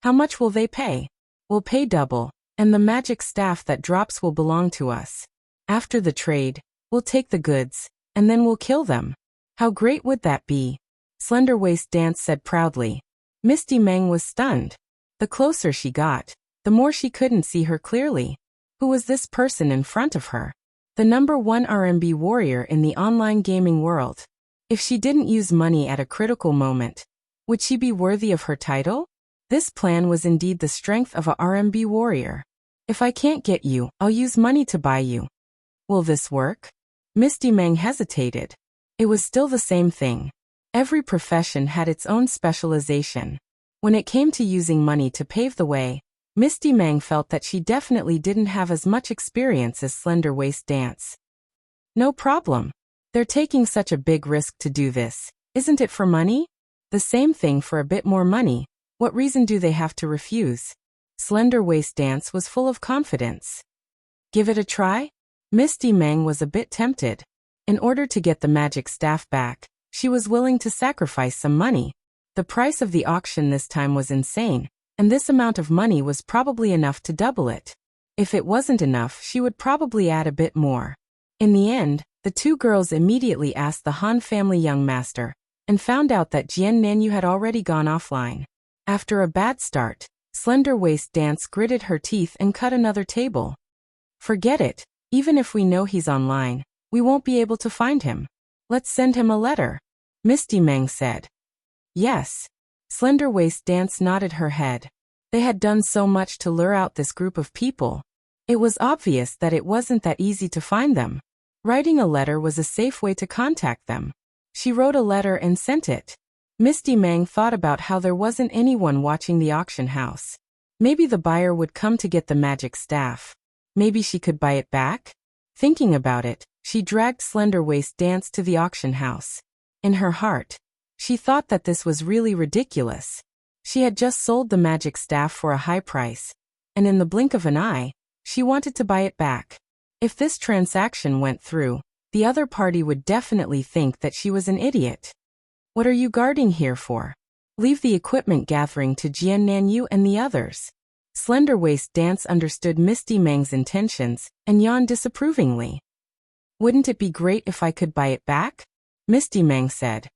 How much will they pay? We'll pay double, and the magic staff that drops will belong to us. After the trade, we'll take the goods, and then we'll kill them. How great would that be? Slender Waist Dance said proudly. Misty Meng was stunned. The closer she got, the more she couldn't see her clearly. Who was this person in front of her? The #1 RMB warrior in the online gaming world. If she didn't use money at a critical moment, would she be worthy of her title? This plan was indeed the strength of a RMB warrior. If I can't get you, I'll use money to buy you. Will this work? Misty Meng hesitated. It was still the same thing. Every profession had its own specialization. When it came to using money to pave the way, Misty Meng felt that she definitely didn't have as much experience as Slender Waist Dance. No problem. They're taking such a big risk to do this, isn't it for money? The same thing for a bit more money. What reason do they have to refuse? Slender Waist Dance was full of confidence. Give it a try? Misty Meng was a bit tempted. In order to get the magic staff back, she was willing to sacrifice some money. The price of the auction this time was insane, and this amount of money was probably enough to double it. If it wasn't enough, she would probably add a bit more. In the end, the two girls immediately asked the Han family young master, and found out that Jian Nanyu had already gone offline. After a bad start, Slender Waist Dance gritted her teeth and cut another table. Forget it, even if we know he's online, we won't be able to find him. Let's send him a letter, Misty Meng said. Yes. Slender Waist Dance nodded her head. They had done so much to lure out this group of people. It was obvious that it wasn't that easy to find them. Writing a letter was a safe way to contact them. She wrote a letter and sent it. Misty Meng thought about how there wasn't anyone watching the auction house. Maybe the buyer would come to get the magic staff. Maybe she could buy it back? Thinking about it, she dragged Slender Waist Dance to the auction house. In her heart, she thought that this was really ridiculous. She had just sold the magic staff for a high price, and in the blink of an eye, she wanted to buy it back. If this transaction went through, the other party would definitely think that she was an idiot. What are you guarding here for? Leave the equipment gathering to Jian Nanyu and the others. Slender Waist Dance understood Misty Meng's intentions and yawned disapprovingly. Wouldn't it be great if I could buy it back? Misty Meng said.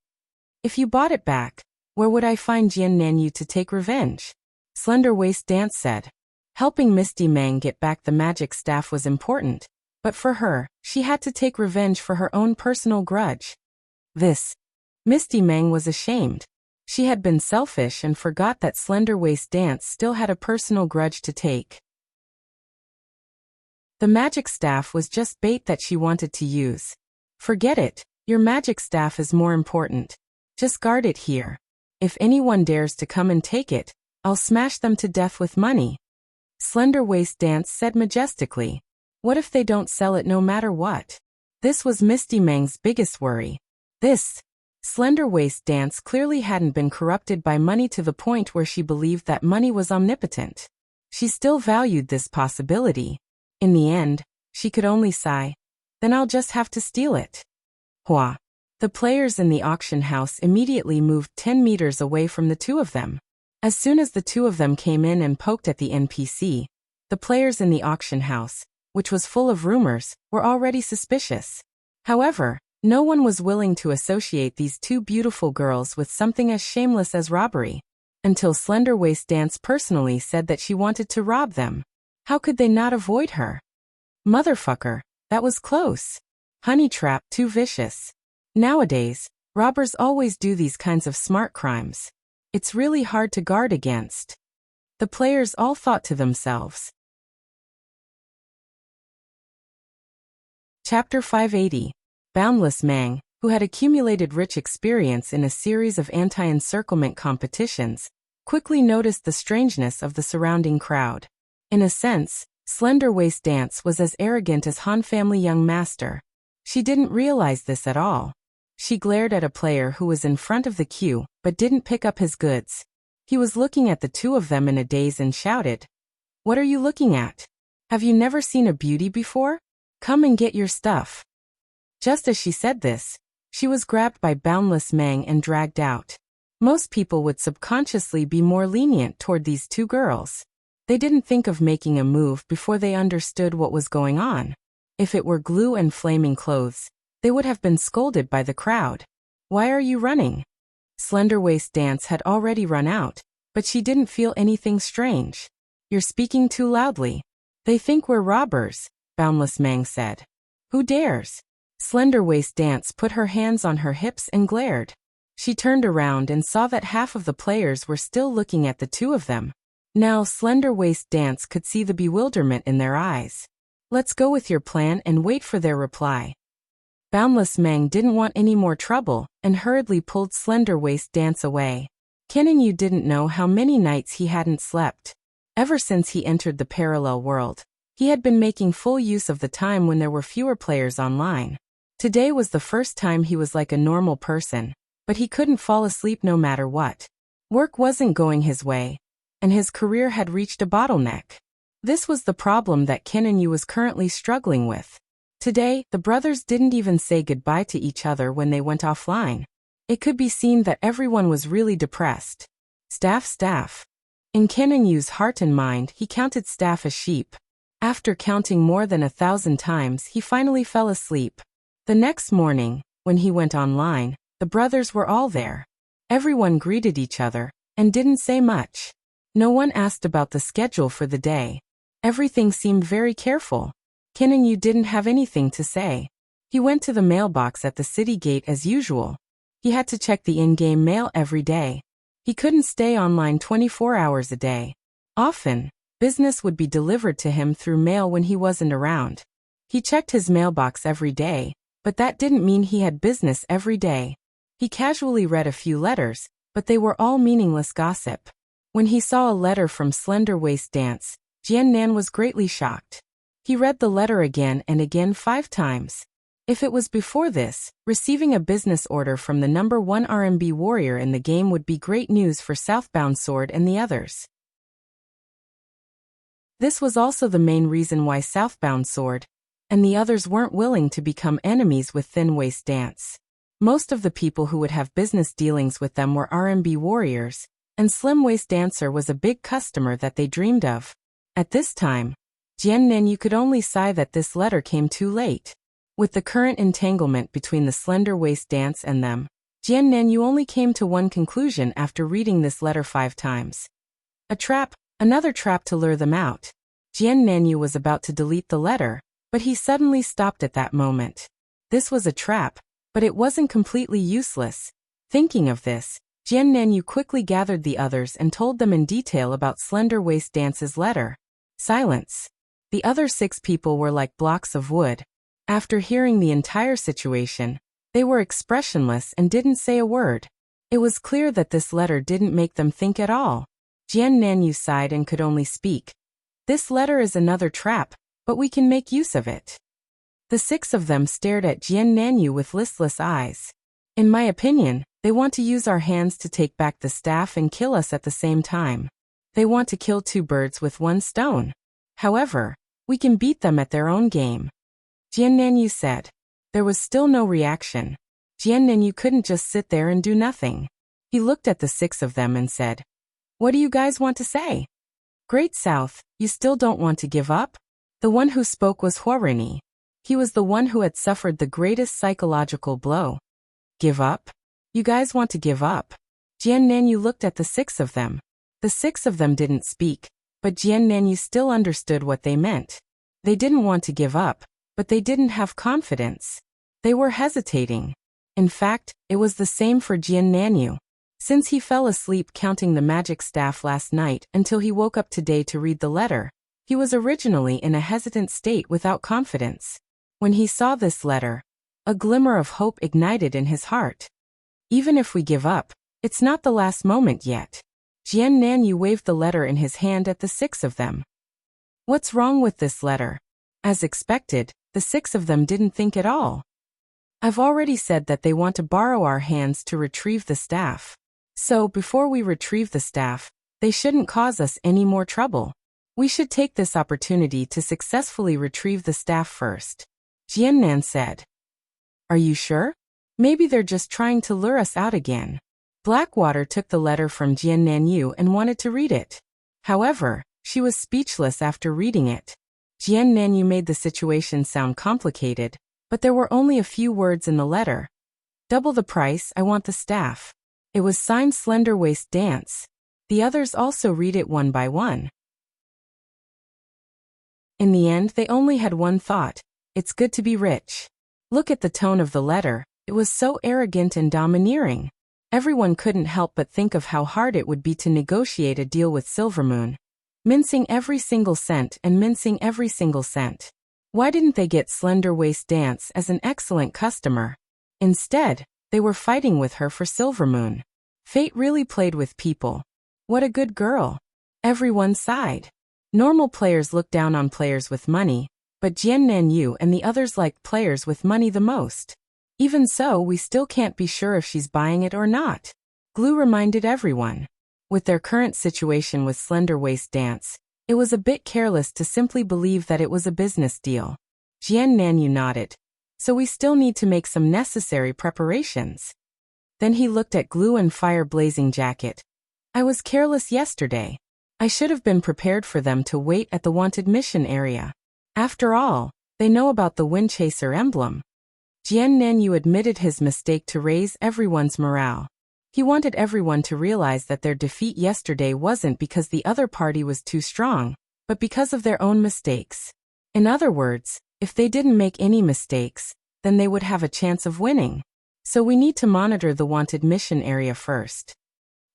If you bought it back, where would I find Jian Nanyu to take revenge? Slender Waist Dance said. Helping Misty Meng get back the magic staff was important, but for her, she had to take revenge for her own personal grudge. Misty Meng was ashamed. She had been selfish and forgot that Slender Waist Dance still had a personal grudge to take. The magic staff was just bait that she wanted to use. Forget it, your magic staff is more important. Just guard it here. If anyone dares to come and take it, I'll smash them to death with money. Slender Waist Dance said majestically. What if they don't sell it no matter what? This was Misty Meng's biggest worry. Slender Waist Dance clearly hadn't been corrupted by money to the point where she believed that money was omnipotent. She still valued this possibility. In the end, she could only sigh. Then I'll just have to steal it. Hua. The players in the auction house immediately moved 10 meters away from the two of them. As soon as the two of them came in and poked at the NPC, the players in the auction house, which was full of rumors, were already suspicious. However, no one was willing to associate these two beautiful girls with something as shameless as robbery, until Slender Waist Dance personally said that she wanted to rob them. How could they not avoid her? Motherfucker, that was close. Honey trap, too vicious. Nowadays, robbers always do these kinds of smart crimes. It's really hard to guard against. The players all thought to themselves. Chapter 580. Boundless Mang, who had accumulated rich experience in a series of anti-encirclement competitions, quickly noticed the strangeness of the surrounding crowd. In a sense, Slender Waist Dance was as arrogant as Han family young master. She didn't realize this at all. She glared at a player who was in front of the queue, but didn't pick up his goods. He was looking at the two of them in a daze and shouted, "What are you looking at? Have you never seen a beauty before? Come and get your stuff." Just as she said this, she was grabbed by Boundless Mang and dragged out. Most people would subconsciously be more lenient toward these two girls. They didn't think of making a move before they understood what was going on. If it were glue and flaming clothes, they would have been scolded by the crowd. "Why are you running?" Slender Waist Dance had already run out, but she didn't feel anything strange. "You're speaking too loudly. They think we're robbers," Boundless Mang said. "Who dares?" Slender Waist Dance put her hands on her hips and glared. She turned around and saw that half of the players were still looking at the two of them. Now Slender Waist Dance could see the bewilderment in their eyes. "Let's go with your plan and wait for their reply." Boundless Mang didn't want any more trouble and hurriedly pulled Slender Waist Dance away. Yu didn't know how many nights he hadn't slept. Ever since he entered the parallel world, he had been making full use of the time when there were fewer players online. Today was the first time he was like a normal person, but he couldn't fall asleep no matter what. Work wasn't going his way, and his career had reached a bottleneck. This was the problem that Yu was currently struggling with. Today, the brothers didn't even say goodbye to each other when they went offline. It could be seen that everyone was really depressed. Staff. In Yu's heart and mind, he counted staff as sheep. After counting more than 1,000 times, he finally fell asleep. The next morning, when he went online, the brothers were all there. Everyone greeted each other and didn't say much. No one asked about the schedule for the day. Everything seemed very careful. Yu didn't have anything to say. He went to the mailbox at the city gate as usual. He had to check the in-game mail every day. He couldn't stay online 24 hours a day. Often, business would be delivered to him through mail when he wasn't around. He checked his mailbox every day, but that didn't mean he had business every day. He casually read a few letters, but they were all meaningless gossip. When he saw a letter from Slender Waist Dance, Nan was greatly shocked. He read the letter again and again 5 times. If it was before this, receiving a business order from the number 1 RMB warrior in the game would be great news for Southbound Sword and the others. This was also the main reason why Southbound Sword and the others weren't willing to become enemies with Thin Waist Dance. Most of the people who would have business dealings with them were RMB warriors, and Slim Waist Dancer was a big customer that they dreamed of. At this time, Yu could only sigh that this letter came too late. With the current entanglement between the Slender Waist Dance and them, Yu only came to one conclusion after reading this letter 5 times. A trap, another trap to lure them out. Yu was about to delete the letter, but he suddenly stopped at that moment. This was a trap, but it wasn't completely useless. Thinking of this, Yu quickly gathered the others and told them in detail about Slender Waist Dance's letter. Silence. The other 6 people were like blocks of wood. After hearing the entire situation, they were expressionless and didn't say a word. It was clear that this letter didn't make them think at all. Yu sighed and could only speak. "This letter is another trap, but we can make use of it." The 6 of them stared at Yu with listless eyes. "In my opinion, they want to use our hands to take back the staff and kill us at the same time. They want to kill 2 birds with 1 stone. However, we can beat them at their own game." Yu said. There was still no reaction. Yu couldn't just sit there and do nothing. He looked at the 6 of them and said, "What do you guys want to say?" "Great South, you still don't want to give up?" The one who spoke was Huarini. He was the one who had suffered the greatest psychological blow. "Give up? You guys want to give up?" Yu looked at the 6 of them. The 6 of them didn't speak, but Yu still understood what they meant. They didn't want to give up, but they didn't have confidence. They were hesitating. In fact, it was the same for Yu. Since he fell asleep counting the magic staff last night until he woke up today to read the letter, he was originally in a hesitant state without confidence. When he saw this letter, a glimmer of hope ignited in his heart. Even if we give up, it's not the last moment yet. Jian Nanyu waved the letter in his hand at the 6 of them. What's wrong with this letter? As expected, the 6 of them didn't think at all. I've already said that they want to borrow our hands to retrieve the staff. So, before we retrieve the staff, they shouldn't cause us any more trouble. We should take this opportunity to successfully retrieve the staff first. Jian Nan said. Are you sure? Maybe they're just trying to lure us out again. Blackwater took the letter from Jian Nanyu and wanted to read it. However, she was speechless after reading it. Jian Nanyu made the situation sound complicated, but there were only a few words in the letter. Double the price, I want the staff. It was signed Slender Waist Dance. The others also read it one by one. In the end, they only had one thought. It's good to be rich. Look at the tone of the letter. It was so arrogant and domineering. Everyone couldn't help but think of how hard it would be to negotiate a deal with Silvermoon. Mincing every single cent and mincing every single cent. Why didn't they get Slender Waist Dance as an excellent customer? Instead, they were fighting with her for Silvermoon. Fate really played with people. What a good girl. Everyone sighed. Normal players look down on players with money, but Jian Nanyu and the others liked players with money the most. Even so, we still can't be sure if she's buying it or not. Glue reminded everyone. With their current situation with Slender Waist Dance, it was a bit careless to simply believe that it was a business deal. Jian Nanyu nodded. So we still need to make some necessary preparations. Then he looked at Glue and Fire Blazing Jacket. I was careless yesterday. I should have been prepared for them to wait at the wanted mission area. After all, they know about the Windchaser emblem. Jian Nanyu admitted his mistake to raise everyone's morale. He wanted everyone to realize that their defeat yesterday wasn't because the other party was too strong, but because of their own mistakes. In other words, if they didn't make any mistakes, then they would have a chance of winning. So we need to monitor the wanted mission area first.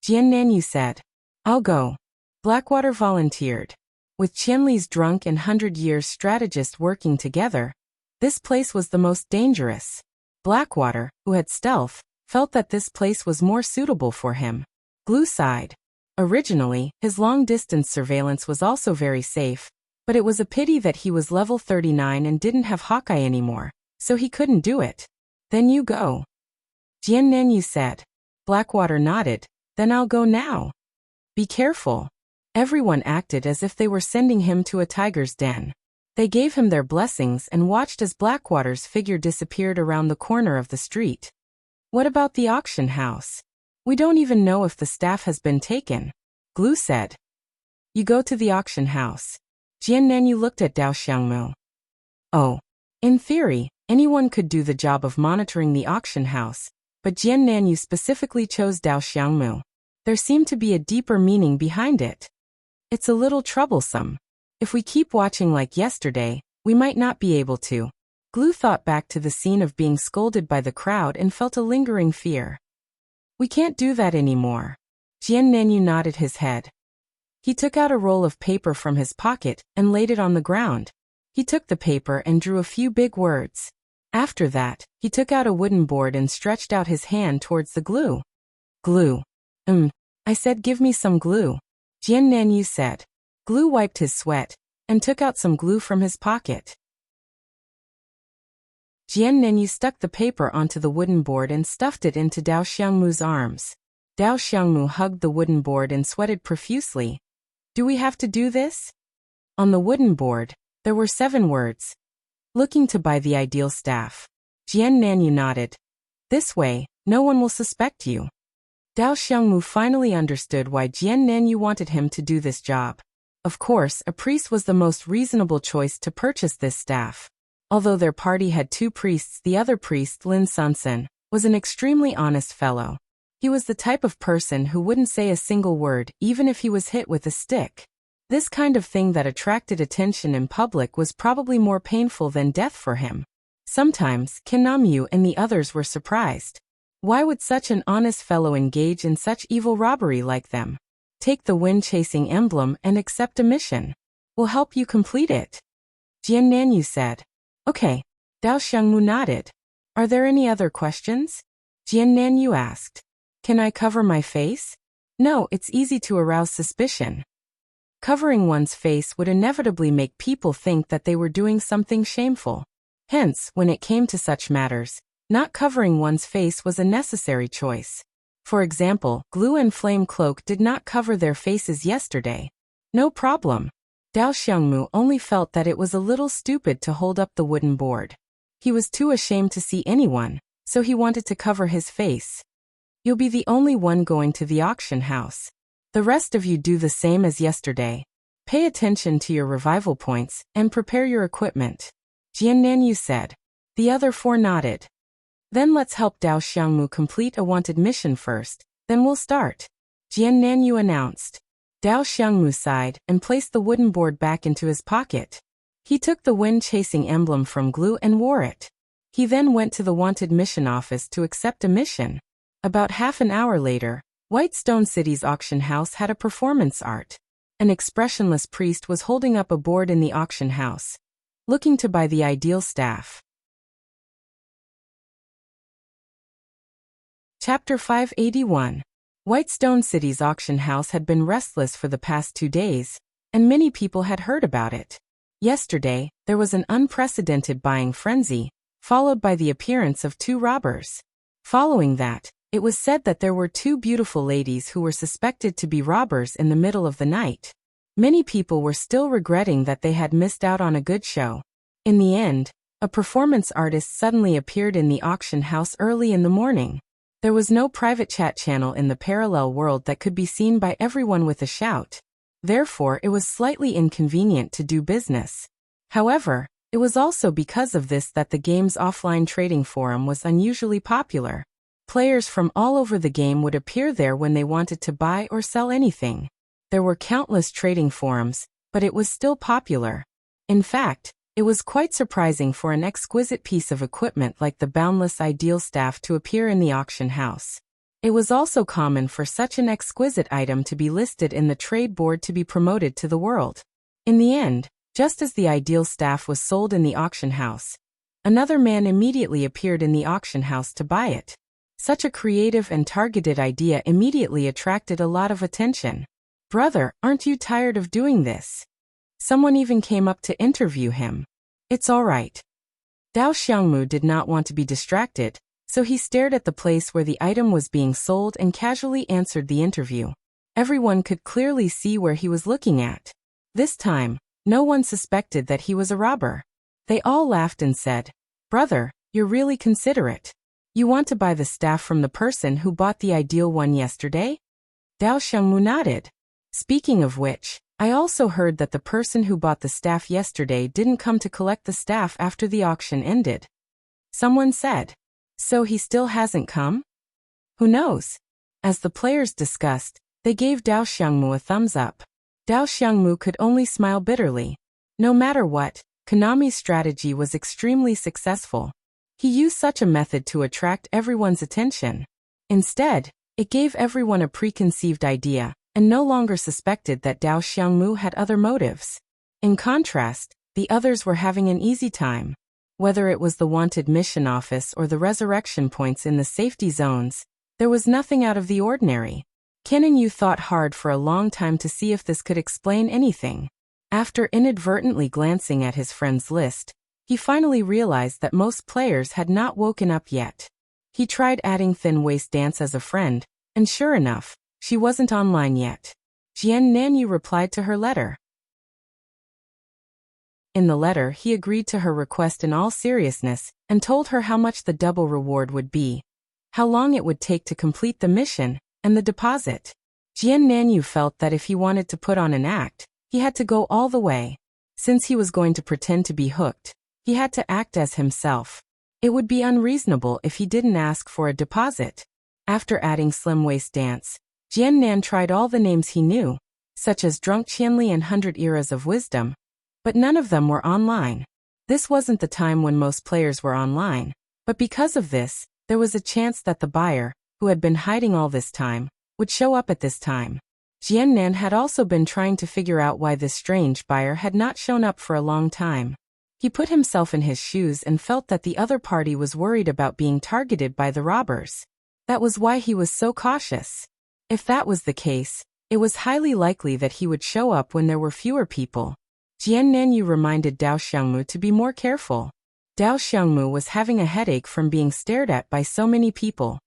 Jian Nanyu said. I'll go. Blackwater volunteered. With Qianli's drunk and 100-years strategist working together, this place was the most dangerous. Blackwater, who had stealth, felt that this place was more suitable for him. Glue sighed. Originally, his long-distance surveillance was also very safe, but it was a pity that he was level 39 and didn't have Hawkeye anymore, so he couldn't do it. Then you go. Jian Nanyu said. Blackwater nodded. Then I'll go now. Be careful. Everyone acted as if they were sending him to a tiger's den. They gave him their blessings and watched as Blackwater's figure disappeared around the corner of the street. What about the auction house? We don't even know if the staff has been taken. Glue said. You go to the auction house. Jian Nanyu looked at Dao Xiangmu. Oh. In theory, anyone could do the job of monitoring the auction house, but Jian Nanyu specifically chose Dao Xiangmu. There seemed to be a deeper meaning behind it. It's a little troublesome. If we keep watching like yesterday, we might not be able to. Glue thought back to the scene of being scolded by the crowd and felt a lingering fear. We can't do that anymore. Jian Nanyu nodded his head. He took out a roll of paper from his pocket and laid it on the ground. He took the paper and drew a few big words. After that, he took out a wooden board and stretched out his hand towards the glue. Glue. I said give me some glue. Jian Nanyu said. Glue wiped his sweat and took out some glue from his pocket. Jian Nanyu stuck the paper onto the wooden board and stuffed it into Dao Xiangmu's arms. Dao Xiangmu hugged the wooden board and sweated profusely. Do we have to do this? On the wooden board, there were 7 words. Looking to buy the ideal staff. Jian Nanyu nodded. This way, no one will suspect you. Dao Xiangmu finally understood why Jian Nanyu wanted him to do this job. Of course, a priest was the most reasonable choice to purchase this staff. Although their party had 2 priests, the other priest, Lin Sunsen, was an extremely honest fellow. He was the type of person who wouldn't say a single word, even if he was hit with a stick. This kind of thing that attracted attention in public was probably more painful than death for him. Sometimes, Kinamyu and the others were surprised. Why would such an honest fellow engage in such evil robbery like them? Take the wind-chasing emblem and accept a mission. We'll help you complete it. Jian Nanyu said. Okay. Dao Xiangmu nodded. Are there any other questions? Jian Nanyu asked. Can I cover my face? No, it's easy to arouse suspicion. Covering one's face would inevitably make people think that they were doing something shameful. Hence, when it came to such matters, not covering one's face was a necessary choice. For example, Glue and Flame Cloak did not cover their faces yesterday. No problem. Dao Xiangmu only felt that it was a little stupid to hold up the wooden board. He was too ashamed to see anyone, so he wanted to cover his face. You'll be the only one going to the auction house. The rest of you do the same as yesterday. Pay attention to your revival points and prepare your equipment. Jian Nanyu said. The other four nodded. Then let's help Dao Xiangmu complete a wanted mission first, then we'll start. Jian Nanyu announced. Dao Xiangmu sighed and placed the wooden board back into his pocket. He took the wind-chasing emblem from Glue and wore it. He then went to the wanted mission office to accept a mission. About half an hour later, Whitestone City's auction house had a performance art. An expressionless priest was holding up a board in the auction house, looking to buy the ideal staff. Chapter 581. Whitestone City's auction house had been restless for the past 2 days, and many people had heard about it. Yesterday, there was an unprecedented buying frenzy, followed by the appearance of 2 robbers. Following that, it was said that there were 2 beautiful ladies who were suspected to be robbers in the middle of the night. Many people were still regretting that they had missed out on a good show. In the end, a performance artist suddenly appeared in the auction house early in the morning. There was no private chat channel in the parallel world that could be seen by everyone with a shout. Therefore, it was slightly inconvenient to do business. However, it was also because of this that the game's offline trading forum was unusually popular. Players from all over the game would appear there when they wanted to buy or sell anything. There were countless trading forums, but it was still popular. In fact, it was quite surprising for an exquisite piece of equipment like the Boundless Ideal Staff to appear in the auction house. It was also common for such an exquisite item to be listed in the trade board to be promoted to the world. In the end, just as the Ideal Staff was sold in the auction house, another man immediately appeared in the auction house to buy it. Such a creative and targeted idea immediately attracted a lot of attention. Brother, aren't you tired of doing this? Someone even came up to interview him. It's all right. Dao Xiangmu did not want to be distracted, so he stared at the place where the item was being sold and casually answered the interview. Everyone could clearly see where he was looking at. This time, no one suspected that he was a robber. They all laughed and said, Brother, you're really considerate. You want to buy the staff from the person who bought the ideal one yesterday? Dao Xiangmu nodded. Speaking of which, I also heard that the person who bought the staff yesterday didn't come to collect the staff after the auction ended. Someone said. So he still hasn't come? Who knows? As the players discussed, they gave Dao Xiangmu a thumbs up. Dao Xiangmu could only smile bitterly. No matter what, Konami's strategy was extremely successful. He used such a method to attract everyone's attention. Instead, it gave everyone a preconceived idea, and no longer suspected that Dao Xiangmu had other motives. In contrast, the others were having an easy time. Whether it was the wanted mission office or the resurrection points in the safety zones, there was nothing out of the ordinary. Ken and Yu thought hard for a long time to see if this could explain anything. After inadvertently glancing at his friends' list, he finally realized that most players had not woken up yet. He tried adding Thin Waist Dance as a friend, and sure enough, she wasn't online yet. Jian Nanyu replied to her letter. In the letter, he agreed to her request in all seriousness, and told her how much the double reward would be, how long it would take to complete the mission, and the deposit. Jian Nanyu felt that if he wanted to put on an act, he had to go all the way. Since he was going to pretend to be hooked, he had to act as himself. It would be unreasonable if he didn't ask for a deposit. After adding Slim Waist Dance, Jian Nan tried all the names he knew, such as Drunk Qianli and 100 Eras of Wisdom, but none of them were online. This wasn't the time when most players were online, but because of this, There was a chance that the buyer, who had been hiding all this time, would show up at this time. Jiannan had also been trying to figure out why this strange buyer had not shown up for a long time. He put himself in his shoes and felt that the other party was worried about being targeted by the robbers. That was why he was so cautious. If that was the case, it was highly likely that he would show up when there were fewer people. Jian Nanyu reminded Dao Xiangmu to be more careful. Dao Xiangmu was having a headache from being stared at by so many people.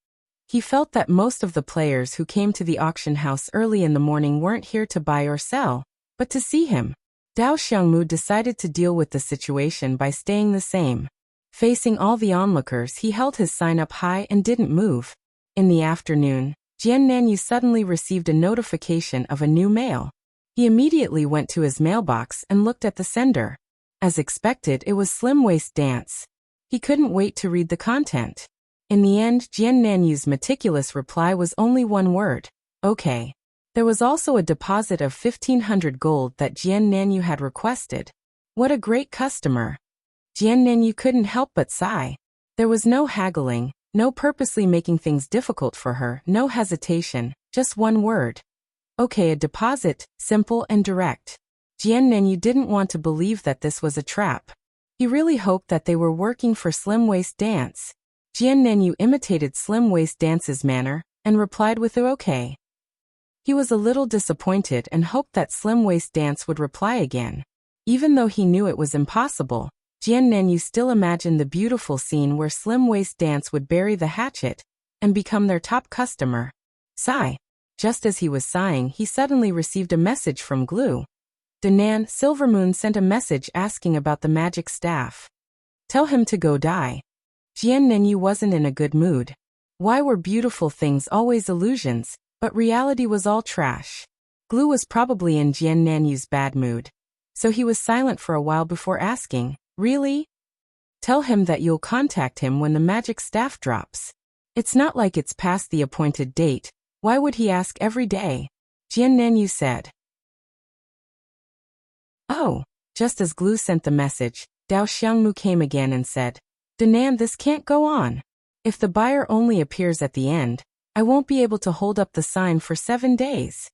He felt that most of the players who came to the auction house early in the morning weren't here to buy or sell, but to see him. Dao Xiangmu decided to deal with the situation by staying the same. Facing all the onlookers, he held his sign up high and didn't move. In the afternoon, Jian Nanyu suddenly received a notification of a new mail. He immediately went to his mailbox and looked at the sender. As expected, it was Slim Waist Dance. He couldn't wait to read the content. In the end, Jian Nanyu's meticulous reply was only one word: okay. There was also a deposit of 1,500 gold that Jian Nanyu had requested. What a great customer. Jian Nanyu couldn't help but sigh. There was no haggling, no purposely making things difficult for her, no hesitation, just one word. Okay, a deposit, simple and direct. Jian Nanyu didn't want to believe that this was a trap. He really hoped that they were working for Slim Waist Dance. Jian Nanyu imitated Slim Waist Dance's manner and replied with a okay. He was a little disappointed and hoped that Slim Waist Dance would reply again. Even though he knew it was impossible, Jian Nanyu still imagined the beautiful scene where Slim Waist Dance would bury the hatchet and become their top customer. Sigh. Just as he was sighing, he suddenly received a message from Glue. Danan, Silvermoon sent a message asking about the magic staff. Tell him to go die. Jian Nanyu wasn't in a good mood. Why were beautiful things always illusions, but reality was all trash? Glue was probably in Jian Nanyu's bad mood. So he was silent for a while before asking, really? Tell him that you'll contact him when the magic staff drops. It's not like it's past the appointed date. Why would he ask every day? Jian Nanyu said. Oh, just as Glue sent the message, Dao Xiangmu came again and said, Danan, this can't go on. If the buyer only appears at the end, I won't be able to hold up the sign for 7 days.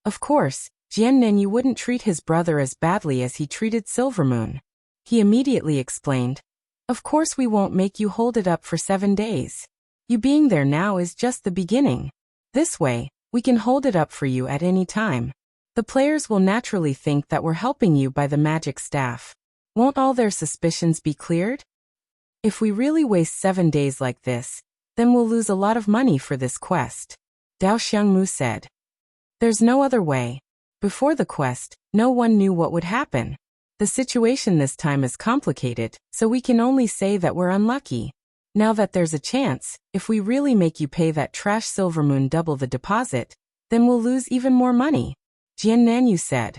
Of course, Jian Nanyu wouldn't treat his brother as badly as he treated Silvermoon. He immediately explained, of course we won't make you hold it up for 7 days. You being there now is just the beginning. This way, we can hold it up for you at any time. The players will naturally think that we're helping you by the magic staff. Won't all their suspicions be cleared? If we really waste 7 days like this, then we'll lose a lot of money for this quest. Dao Xiangmu said. There's no other way. Before the quest, no one knew what would happen. The situation this time is complicated, so we can only say that we're unlucky. Now that there's a chance, if we really make you pay that trash Silvermoon double the deposit, then we'll lose even more money. Jian Nanyu said.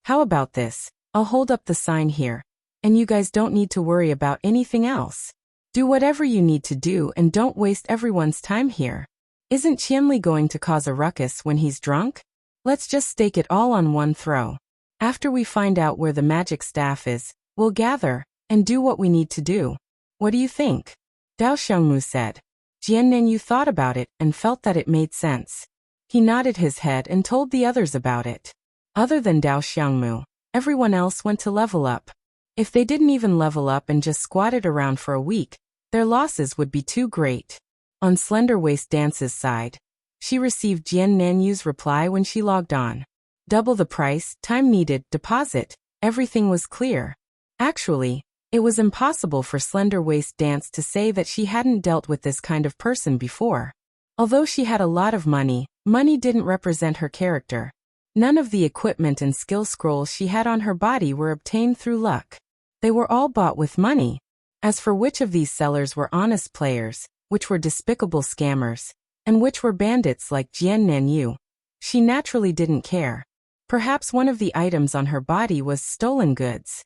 How about this? I'll hold up the sign here, and you guys don't need to worry about anything else. Do whatever you need to do and don't waste everyone's time here. Isn't Qianli going to cause a ruckus when he's drunk? Let's just stake it all on one throw. After we find out where the magic staff is, we'll gather and do what we need to do. What do you think? Dao Xiangmu said. Jian Nanyu thought about it and felt that it made sense. He nodded his head and told the others about it. Other than Dao Xiangmu, everyone else went to level up. If they didn't even level up and just squatted around for a week, their losses would be too great. On Slender Waist Dance's side, she received Jian Nanyu's reply when she logged on. Double the price, time needed, deposit, everything was clear. Actually, it was impossible for Slender Waist Dance to say that she hadn't dealt with this kind of person before. Although she had a lot of money, money didn't represent her character. None of the equipment and skill scrolls she had on her body were obtained through luck. They were all bought with money. As for which of these sellers were honest players, which were despicable scammers, and which were bandits like Jian Nanyu, she naturally didn't care. Perhaps one of the items on her body was stolen goods.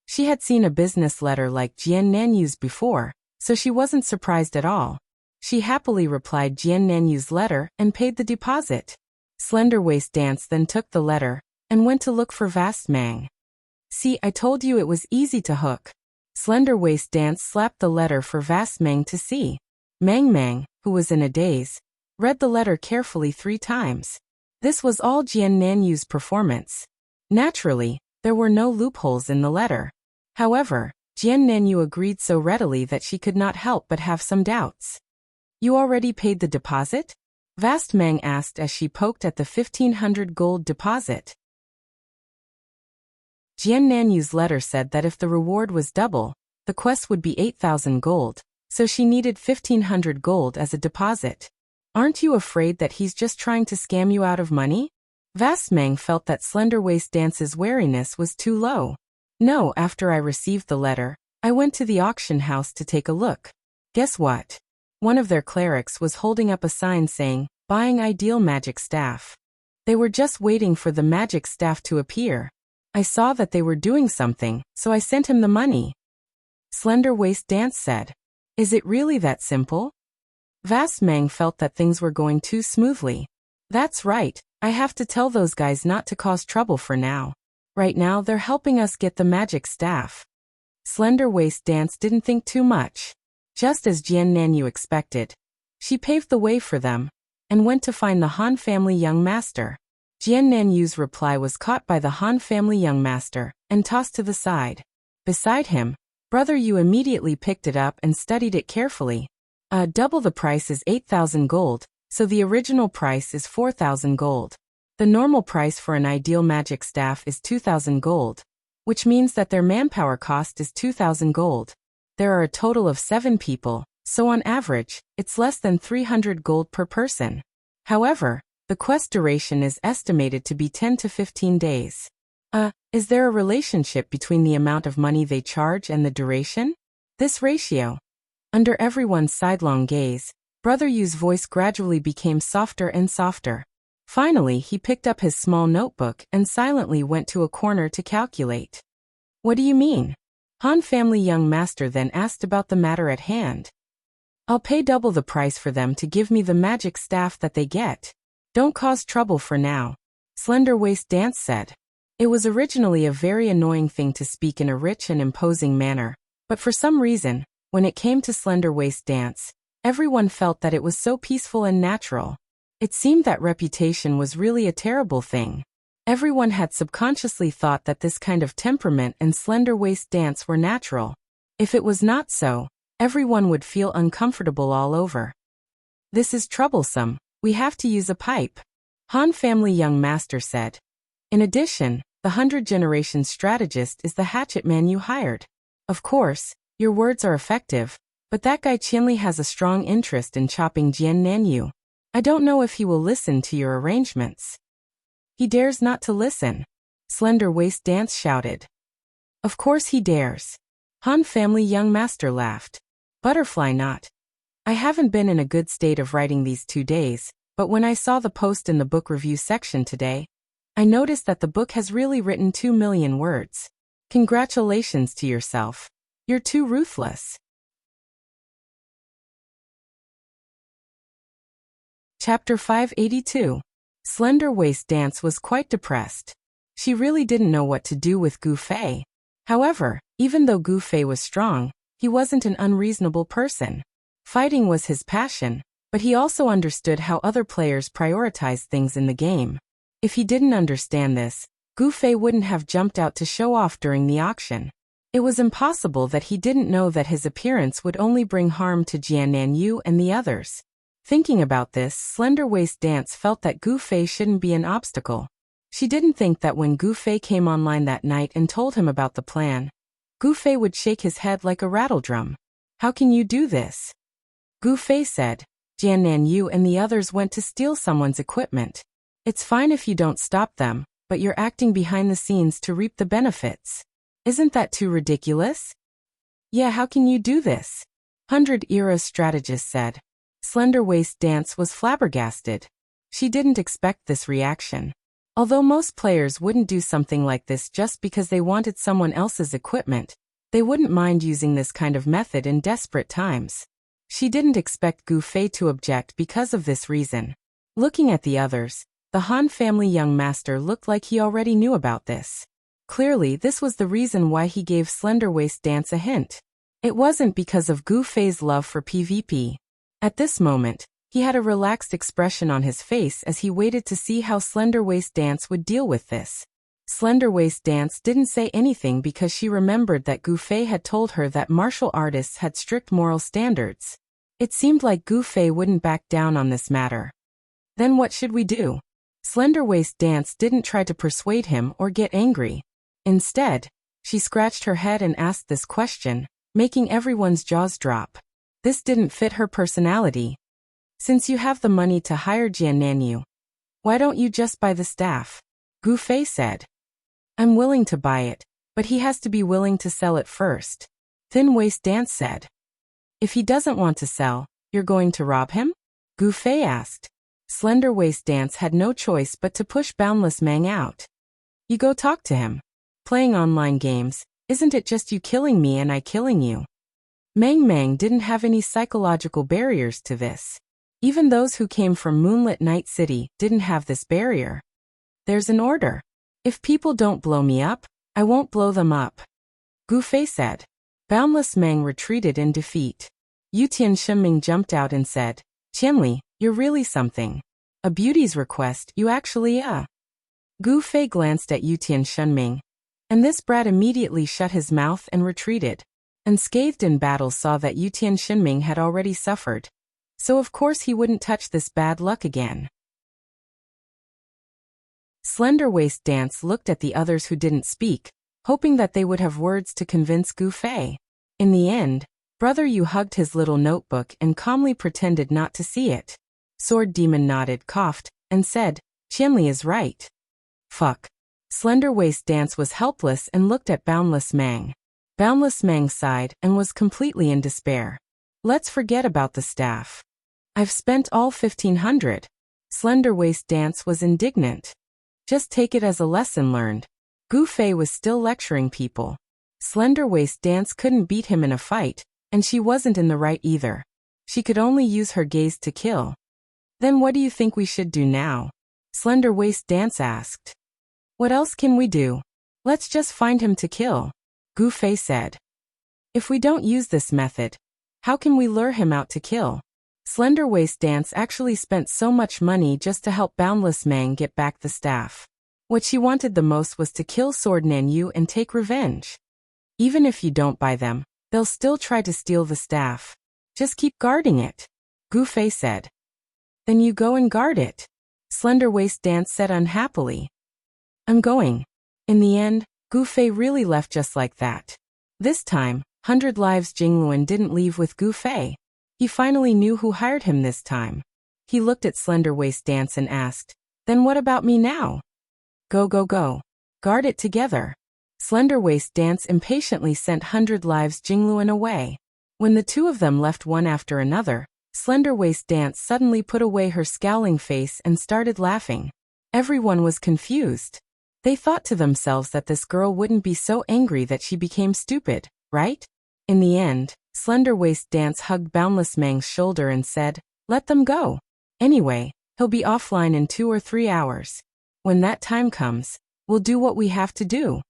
She had seen a business letter like Jian Nanyu's before, so she wasn't surprised at all. She happily replied Jian Nanyu's letter and paid the deposit. Slender Waist Dance then took the letter and went to look for Battlemage. See, I told you it was easy to hook. Slender Waist Dance slapped the letter for Battlemage to see. Mang Mang, who was in a daze, read the letter carefully 3 times. This was all Jian Nanyu's performance. Naturally, there were no loopholes in the letter. However, Jian Nanyu agreed so readily that she could not help but have some doubts. You already paid the deposit? Vast Mang asked as she poked at the 1,500 gold deposit. Jian Nanyu's letter said that if the reward was double, the quest would be 8,000 gold, so she needed 1,500 gold as a deposit. Aren't you afraid that he's just trying to scam you out of money? Vast Mang felt that Slender Waist Dance's wariness was too low. No, after I received the letter, I went to the auction house to take a look. Guess what? One of their clerics was holding up a sign saying, "Buying ideal magic staff." They were just waiting for the magic staff to appear. I saw that they were doing something, so I sent him the money. Slender Waist Dance said. Is it really that simple? Vast Mang felt that things were going too smoothly. That's right, I have to tell those guys not to cause trouble for now. Right now they're helping us get the magic staff. Slender Waist Dance didn't think too much. Just as Jian Nanyu expected, she paved the way for them, and went to find the Han family young master. Jian Nanyu's reply was caught by the Han family young master, and tossed to the side. Beside him, Brother Yu immediately picked it up and studied it carefully. Double the price is 8,000 gold, so the original price is 4,000 gold. The normal price for an ideal magic staff is 2,000 gold, which means that their manpower cost is 2,000 gold. There are a total of 7 people, so on average, it's less than 300 gold per person. However, the quest duration is estimated to be 10 to 15 days. Is there a relationship between the amount of money they charge and the duration? This ratio. Under everyone's sidelong gaze, Brother Yu's voice gradually became softer and softer. Finally, he picked up his small notebook and silently went to a corner to calculate. What do you mean? Han family young master then asked about the matter at hand. I'll pay double the price for them to give me the magic staff that they get. Don't cause trouble for now, Slender Waist Dance said. It was originally a very annoying thing to speak in a rich and imposing manner, but for some reason, when it came to Slender Waist Dance, everyone felt that it was so peaceful and natural. It seemed that reputation was really a terrible thing. Everyone had subconsciously thought that this kind of temperament and Slender Waist Dance were natural. If it was not so, everyone would feel uncomfortable all over. This is troublesome, we have to use a pipe, Han family young master said. In addition, the 100 generation strategist is the hatchet man you hired. Of course, your words are effective, but that guy Qianli has a strong interest in chopping Jian Nanyu. I don't know if he will listen to your arrangements. He dares not to listen, Slender Waist Dance shouted. Of course he dares. Han family young master laughed. Butterfly knot. I haven't been in a good state of writing these 2 days, but when I saw the post in the book review section today, I noticed that the book has really written 2 million words. Congratulations to yourself. You're too ruthless. Chapter 582. Slender Waist Dance was quite depressed. She really didn't know what to do with Gu Fei. However, even though Gu Fei was strong, he wasn't an unreasonable person. Fighting was his passion, but he also understood how other players prioritize things in the game. If he didn't understand this, Gu Fei wouldn't have jumped out to show off during the auction. It was impossible that he didn't know that his appearance would only bring harm to Jian Nanyu and the others. Thinking about this, Slender Waist Dance felt that Gu Fei shouldn't be an obstacle. She didn't think that when Gu Fei came online that night and told him about the plan, Gu Fei would shake his head like a rattledrum. How can you do this? Gu Fei said. Jian Nanyu and the others went to steal someone's equipment. It's fine if you don't stop them, but you're acting behind the scenes to reap the benefits. Isn't that too ridiculous? Yeah, how can you do this? 100-era strategist said. Slender Waist Dance was flabbergasted. She didn't expect this reaction. Although most players wouldn't do something like this just because they wanted someone else's equipment, they wouldn't mind using this kind of method in desperate times. She didn't expect Gu Fei to object because of this reason. Looking at the others, the Han family young master looked like he already knew about this. Clearly, this was the reason why he gave Slender Waist Dance a hint. It wasn't because of Gu Fei's love for PvP. At this moment, he had a relaxed expression on his face as he waited to see how Slender Waist Dance would deal with this. Slender Waist Dance didn't say anything because she remembered that Gu Fei had told her that martial artists had strict moral standards. It seemed like Gu Fei wouldn't back down on this matter. Then what should we do? Slender Waist Dance didn't try to persuade him or get angry. Instead, she scratched her head and asked this question, making everyone's jaws drop. This didn't fit her personality. Since you have the money to hire Jian Nanyu, why don't you just buy the staff? Gu Fei said. I'm willing to buy it, but he has to be willing to sell it first. Thin Waist Dance said. If he doesn't want to sell, you're going to rob him? Gu Fei asked. Slender Waist Dance had no choice but to push Boundless Mang out. You go talk to him. Playing online games, isn't it just you killing me and I killing you? Mang didn't have any psychological barriers to this. Even those who came from Moonlit Night City didn't have this barrier. There's an order. If people don't blow me up, I won't blow them up. Gu Fei said. Boundless Mang retreated in defeat. Yutian Shenming jumped out and said, Qianli, you're really something. A beauty's request, you actually Gu Fei glanced at Yutian Shenming, and this brat immediately shut his mouth and retreated. Unscathed in battle saw that Yutian Shenming had already suffered. So of course he wouldn't touch this bad luck again. Slender Waist Dance looked at the others who didn't speak, hoping that they would have words to convince Gu Fei. In the end, Brother Yu hugged his little notebook and calmly pretended not to see it. Sword Demon nodded, coughed, and said, Qianli is right. Fuck. Slender Waist Dance was helpless and looked at Boundless Mang. Boundless Mang sighed and was completely in despair. Let's forget about the staff. I've spent all 1,500. Slender Waist Dance was indignant. Just take it as a lesson learned. Gu Fei was still lecturing people. Slender Waist Dance couldn't beat him in a fight, and she wasn't in the right either. She could only use her gaze to kill. Then what do you think we should do now? Slender Waist Dance asked. What else can we do? Let's just find him to kill. Gu Fei said. If we don't use this method, how can we lure him out to kill? Slender Waist Dance actually spent so much money just to help Boundless Mang get back the staff. What she wanted the most was to kill Sword Nanyu and take revenge. Even if you don't buy them, they'll still try to steal the staff. Just keep guarding it. Gu Fei said. Then you go and guard it. Slender Waist Dance said unhappily. I'm going. In the end, Gu Fei really left just like that. This time, 100 Lives Jingluan didn't leave with Gu Fei. He finally knew who hired him this time. He looked at Slender Waist Dance and asked, Then what about me now? Go. Guard it together. Slender Waist Dance impatiently sent 100 Lives Jingluan away. When the two of them left one after another, Slender Waist Dance suddenly put away her scowling face and started laughing. Everyone was confused. They thought to themselves that this girl wouldn't be so angry that she became stupid, right? In the end, Slender Waist Dance hugged Boundless Mang's shoulder and said, Let them go. Anyway, he'll be offline in 2 or 3 hours. When that time comes, we'll do what we have to do.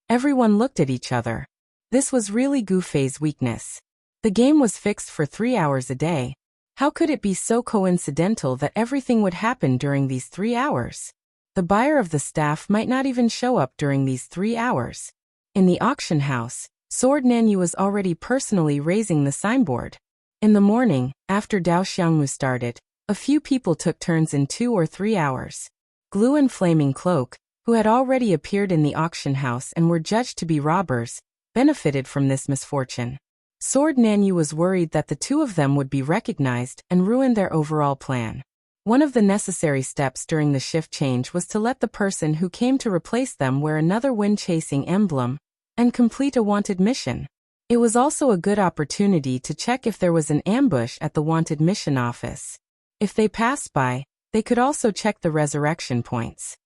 Everyone looked at each other. This was really Gu Fei's weakness. The game was fixed for 3 hours a day. How could it be so coincidental that everything would happen during these 3 hours? The buyer of the staff might not even show up during these 3 hours. In the auction house, Sword Nanyu was already personally raising the signboard. In the morning, after Dao Xiangmu started, a few people took turns in 2 or 3 hours. Glue and Flaming Cloak, who had already appeared in the auction house and were judged to be robbers, benefited from this misfortune. Sword Nanyu was worried that the two of them would be recognized and ruin their overall plan. One of the necessary steps during the shift change was to let the person who came to replace them wear another wind-chasing emblem and complete a wanted mission. It was also a good opportunity to check if there was an ambush at the wanted mission office. If they passed by, they could also check the resurrection points.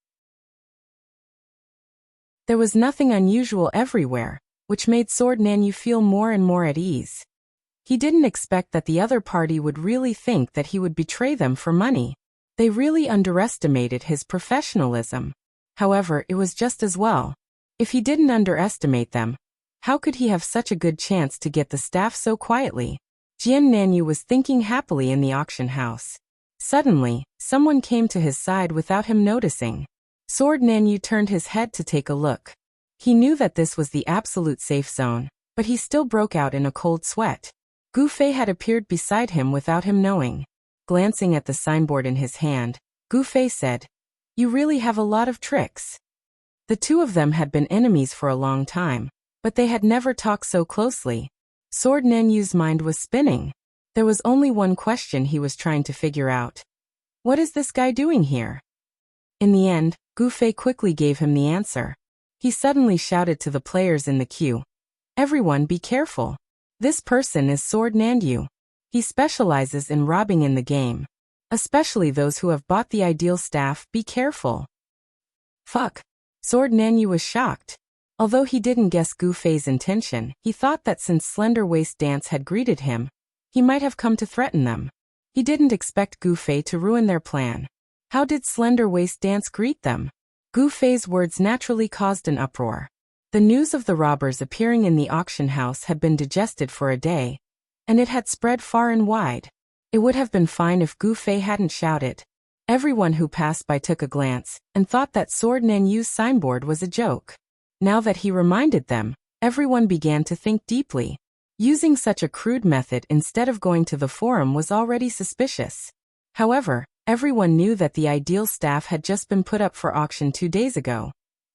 There was nothing unusual everywhere, which made Sword Nanyu feel more and more at ease. He didn't expect that the other party would really think that he would betray them for money. They really underestimated his professionalism. However, it was just as well. If he didn't underestimate them, how could he have such a good chance to get the staff so quietly? Jian Nanyu was thinking happily in the auction house. Suddenly, someone came to his side without him noticing. Sword Nanyu turned his head to take a look. He knew that this was the absolute safe zone, but he still broke out in a cold sweat. Gu Fei had appeared beside him without him knowing. Glancing at the signboard in his hand, Gu Fei said, "You really have a lot of tricks." The two of them had been enemies for a long time, but they had never talked so closely. Sword Nanyu's mind was spinning. There was only one question he was trying to figure out. What is this guy doing here? In the end, Gu Fei quickly gave him the answer. He suddenly shouted to the players in the queue, "Everyone be careful. This person is Sword Nanyu. He specializes in robbing in the game. Especially those who have bought the ideal staff, be careful." Fuck. Sword Nanyu was shocked. Although he didn't guess Gu Fei's intention, he thought that since Slender Waist Dance had greeted him, he might have come to threaten them. He didn't expect Gu Fei to ruin their plan. How did Slender Waist Dance greet them? Gu Fei's words naturally caused an uproar. The news of the robbers appearing in the auction house had been digested for a day, and it had spread far and wide. It would have been fine if Gu Fei hadn't shouted. Everyone who passed by took a glance, and thought that Sword Nanyu's signboard was a joke. Now that he reminded them, everyone began to think deeply. Using such a crude method instead of going to the forum was already suspicious. However, everyone knew that the ideal staff had just been put up for auction 2 days ago,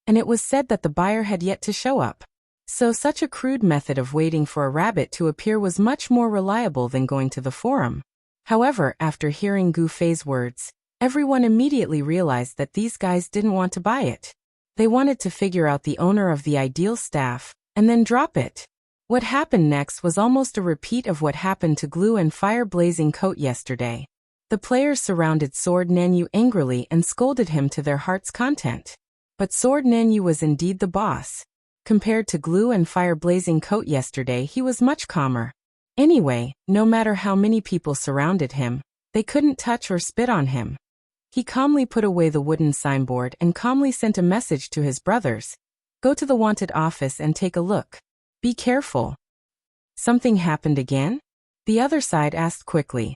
and it was said that the buyer had yet to show up. So such a crude method of waiting for a rabbit to appear was much more reliable than going to the forum. However, after hearing Gu Fei's words, everyone immediately realized that these guys didn't want to buy it. They wanted to figure out the owner of the ideal staff, and then drop it. What happened next was almost a repeat of what happened to Glue and Fire Blazing Coat yesterday. The players surrounded Sword Nanyu angrily and scolded him to their heart's content. But Sword Nanyu was indeed the boss. Compared to Glue and Fire Blazing Coat yesterday, he was much calmer. Anyway, no matter how many people surrounded him, they couldn't touch or spit on him. He calmly put away the wooden signboard and calmly sent a message to his brothers. "Go to the wanted office and take a look. Be careful." Something happened again? The other side asked quickly.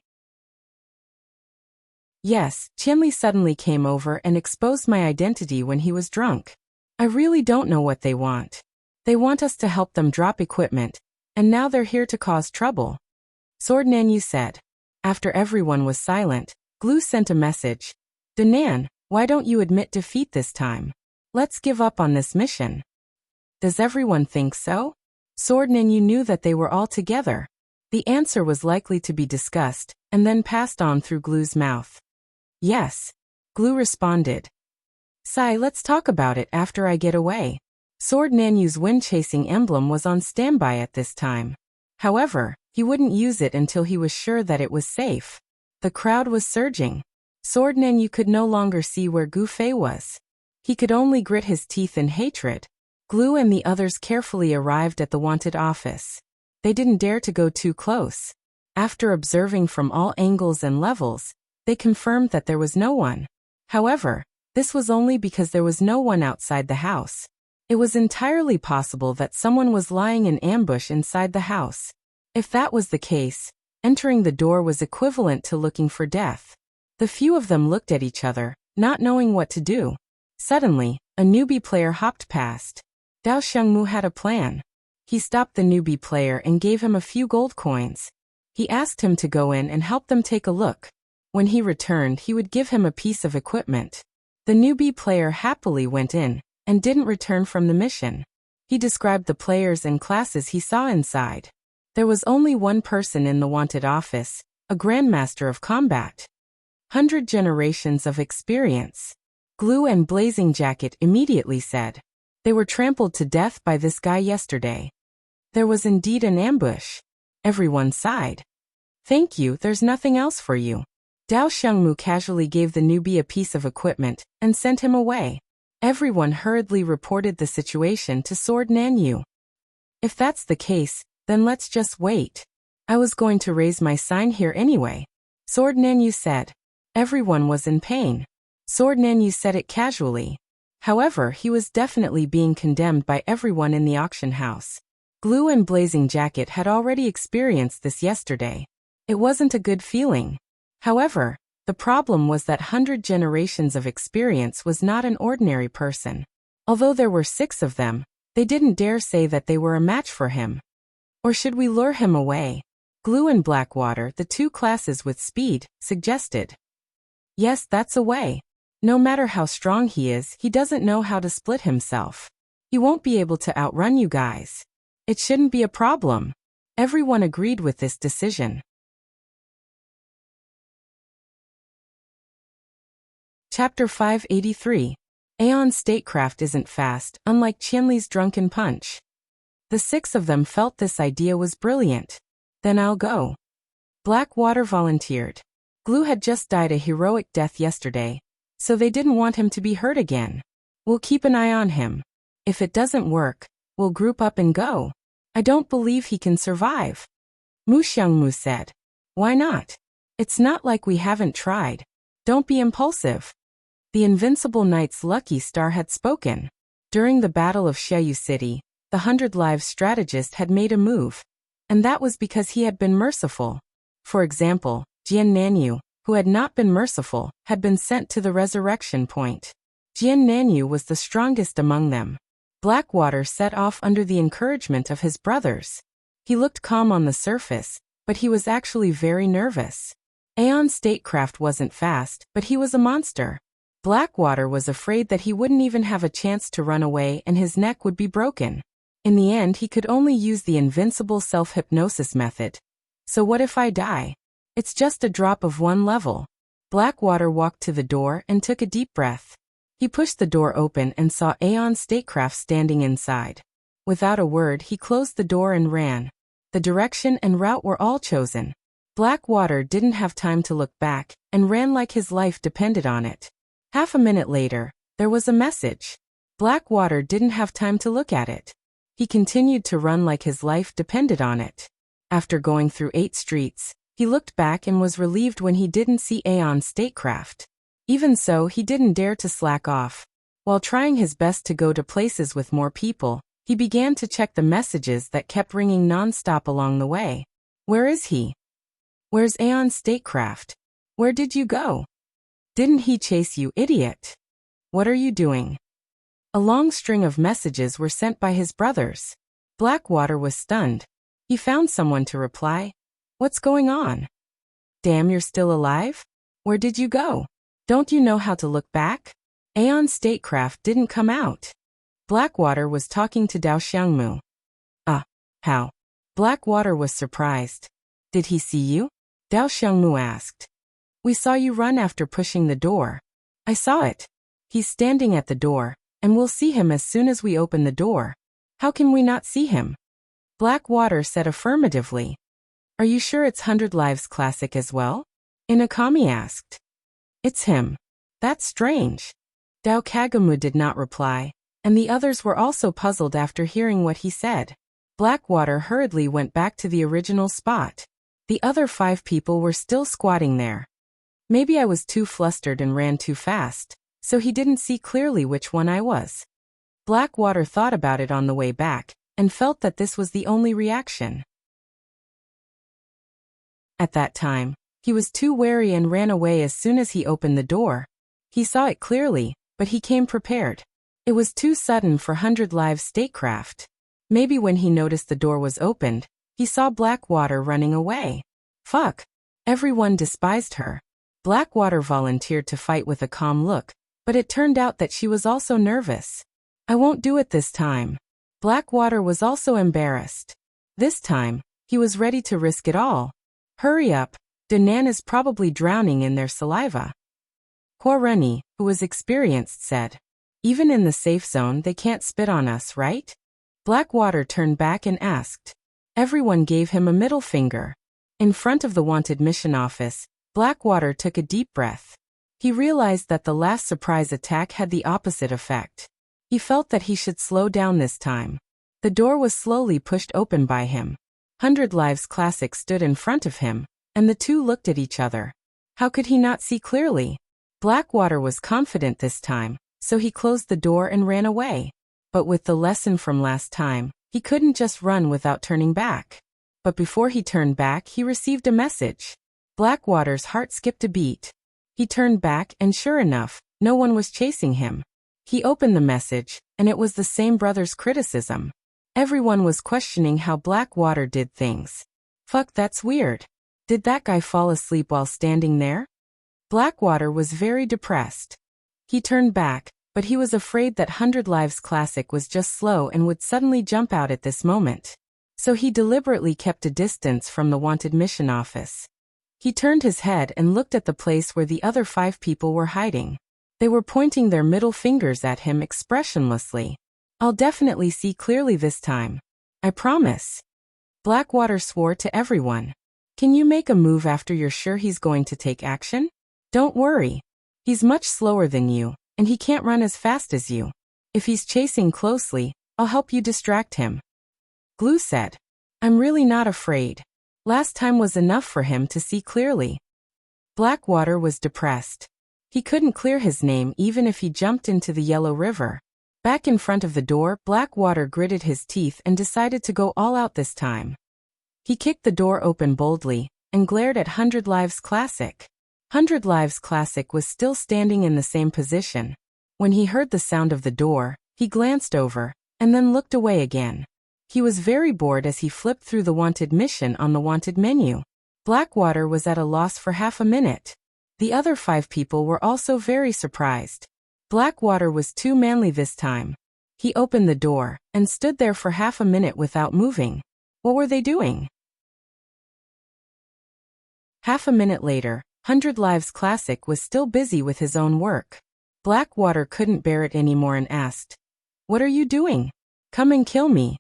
Yes, Qianli suddenly came over and exposed my identity when he was drunk. I really don't know what they want. They want us to help them drop equipment, and now they're here to cause trouble. Sword Nanyu said. After everyone was silent, Glue sent a message. "Danan, why don't you admit defeat this time? Let's give up on this mission." Does everyone think so? Sword Nanyu knew that they were all together. The answer was likely to be discussed, and then passed on through Glue's mouth. Yes. Glue responded. "Sai, let's talk about it after I get away." Sword Nanyu's wind-chasing emblem was on standby at this time. However, he wouldn't use it until he was sure that it was safe. The crowd was surging. Sword Nanyu could no longer see where Gu Fei was. He could only grit his teeth in hatred. Glue and the others carefully arrived at the wanted office. They didn't dare to go too close. After observing from all angles and levels, they confirmed that there was no one. However, this was only because there was no one outside the house. It was entirely possible that someone was lying in ambush inside the house. If that was the case, entering the door was equivalent to looking for death. The few of them looked at each other, not knowing what to do. Suddenly, a newbie player hopped past. Dao Xiangmu had a plan. He stopped the newbie player and gave him a few gold coins. He asked him to go in and help them take a look. When he returned, he would give him a piece of equipment. The newbie player happily went in, and didn't return from the mission. He described the players and classes he saw inside. There was only one person in the wanted office, a grandmaster of combat. 100 generations of experience. Glue and Blazing Jacket immediately said. They were trampled to death by this guy yesterday. There was indeed an ambush. Everyone sighed. "Thank you, there's nothing else for you." Dao Xiangmu casually gave the newbie a piece of equipment, and sent him away. Everyone hurriedly reported the situation to Sword Nanyu. "If that's the case, then let's just wait. I was going to raise my sign here anyway," Sword Nanyu said. Everyone was in pain. Sword Nanyu said it casually. However, he was definitely being condemned by everyone in the auction house. Glue and Blazing Jacket had already experienced this yesterday. It wasn't a good feeling. However, the problem was that 100 generations of experience was not an ordinary person. Although there were 6 of them, they didn't dare say that they were a match for him. Or should we lure him away? Glue and Blackwater, the 2 classes with speed, suggested. Yes, that's a way. No matter how strong he is, he doesn't know how to split himself. He won't be able to outrun you guys. It shouldn't be a problem. Everyone agreed with this decision. Chapter 583. Aeon's statecraft isn't fast, unlike Qianli's drunken punch. The 6 of them felt this idea was brilliant. Then I'll go. Blackwater volunteered. Glue had just died a heroic death yesterday, so they didn't want him to be hurt again. We'll keep an eye on him. If it doesn't work, we'll group up and go. I don't believe he can survive. Mu Xiangmu said. Why not? It's not like we haven't tried. Don't be impulsive. The Invincible Knight's lucky star had spoken. During the Battle of Xiaoyu City, the 100 Lives strategist had made a move. And that was because he had been merciful. For example, Jian Nanyu, who had not been merciful, had been sent to the resurrection point. Jian Nanyu was the strongest among them. Blackwater set off under the encouragement of his brothers. He looked calm on the surface, but he was actually very nervous. Aeon's statecraft wasn't fast, but he was a monster. Blackwater was afraid that he wouldn't even have a chance to run away and his neck would be broken. In the end, he could only use the invincible self-hypnosis method. So what if I die? It's just a drop of 1 level. Blackwater walked to the door and took a deep breath. He pushed the door open and saw Aeon's statecraft standing inside. Without a word, he closed the door and ran. The direction and route were all chosen. Blackwater didn't have time to look back and ran like his life depended on it. Half a minute later, there was a message. Blackwater didn't have time to look at it. He continued to run like his life depended on it. After going through 8 streets, he looked back and was relieved when he didn't see Aeon's statecraft. Even so, he didn't dare to slack off. While trying his best to go to places with more people, he began to check the messages that kept ringing non-stop along the way. Where is he? Where's Aeon's statecraft? Where did you go? Didn't he chase you, idiot? What are you doing? A long string of messages were sent by his brothers. Blackwater was stunned. He found someone to reply. What's going on? Damn, you're still alive? Where did you go? Don't you know how to look back? Aeon's statecraft didn't come out. Blackwater was talking to Dao Xiangmu. How? Blackwater was surprised. Did he see you? Dao Xiangmu asked. We saw you run after pushing the door. I saw it. He's standing at the door, and we'll see him as soon as we open the door. How can we not see him? Blackwater said affirmatively. Are you sure it's 100 Lives Classic as well? Inakami asked. It's him. That's strange. Dao Kagamu did not reply, and the others were also puzzled after hearing what he said. Blackwater hurriedly went back to the original spot. The other 5 people were still squatting there. Maybe I was too flustered and ran too fast, so he didn't see clearly which one I was. Blackwater thought about it on the way back, and felt that this was the only reaction. At that time, he was too wary and ran away as soon as he opened the door. He saw it clearly, but he came prepared. It was too sudden for 100 Lives statecraft. Maybe when he noticed the door was opened, he saw Blackwater running away. Fuck. Everyone despised her. Blackwater volunteered to fight with a calm look, but it turned out that she was also nervous. I won't do it this time. Blackwater was also embarrassed. This time, he was ready to risk it all. Hurry up. Danan is probably drowning in their saliva. Koreni, who was experienced, said. Even in the safe zone they can't spit on us, right? Blackwater turned back and asked. Everyone gave him a middle finger. In front of the wanted mission office, Blackwater took a deep breath. He realized that the last surprise attack had the opposite effect. He felt that he should slow down this time. The door was slowly pushed open by him. 100 Lives Classic stood in front of him, and the two looked at each other. How could he not see clearly? Blackwater was confident this time, so he closed the door and ran away. But with the lesson from last time, He couldn't just run without turning back. But before he turned back, he received a message. Blackwater's heart skipped a beat. He turned back and sure enough, no one was chasing him. He opened the message, and it was the same brother's criticism. Everyone was questioning how Blackwater did things. Fuck, that's weird. Did that guy fall asleep while standing there? Blackwater was very depressed. He turned back, but he was afraid that 100 Lives Classic was just slow and would suddenly jump out at this moment. So he deliberately kept a distance from the wanted mission office. He turned his head and looked at the place where the other 5 people were hiding. They were pointing their middle fingers at him expressionlessly. I'll definitely see clearly this time. I promise. Blackwater swore to everyone. Can you make a move after you're sure he's going to take action? Don't worry. He's much slower than you, and he can't run as fast as you. If he's chasing closely, I'll help you distract him. Glue said. I'm really not afraid. Last time was enough for him to see clearly. Blackwater was depressed. He couldn't clear his name even if he jumped into the Yellow River. Back in front of the door, Blackwater gritted his teeth and decided to go all out this time. He kicked the door open boldly and glared at 100 Lives Classic. 100 Lives Classic was still standing in the same position. When he heard the sound of the door, he glanced over and then looked away again. He was very bored as he flipped through the wanted mission on the wanted menu. Blackwater was at a loss for half a minute. The other 5 people were also very surprised. Blackwater was too manly this time. He opened the door and stood there for half a minute without moving. What were they doing? Half a minute later, 100 Lives Classic was still busy with his own work. Blackwater couldn't bear it anymore and asked, "What are you doing? Come and kill me."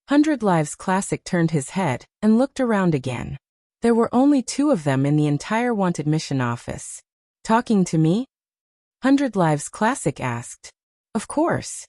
100 Lives Classic turned his head and looked around again. There were only 2 of them in the entire wanted mission office. Talking to me? 100 Lives Classic asked. Of course.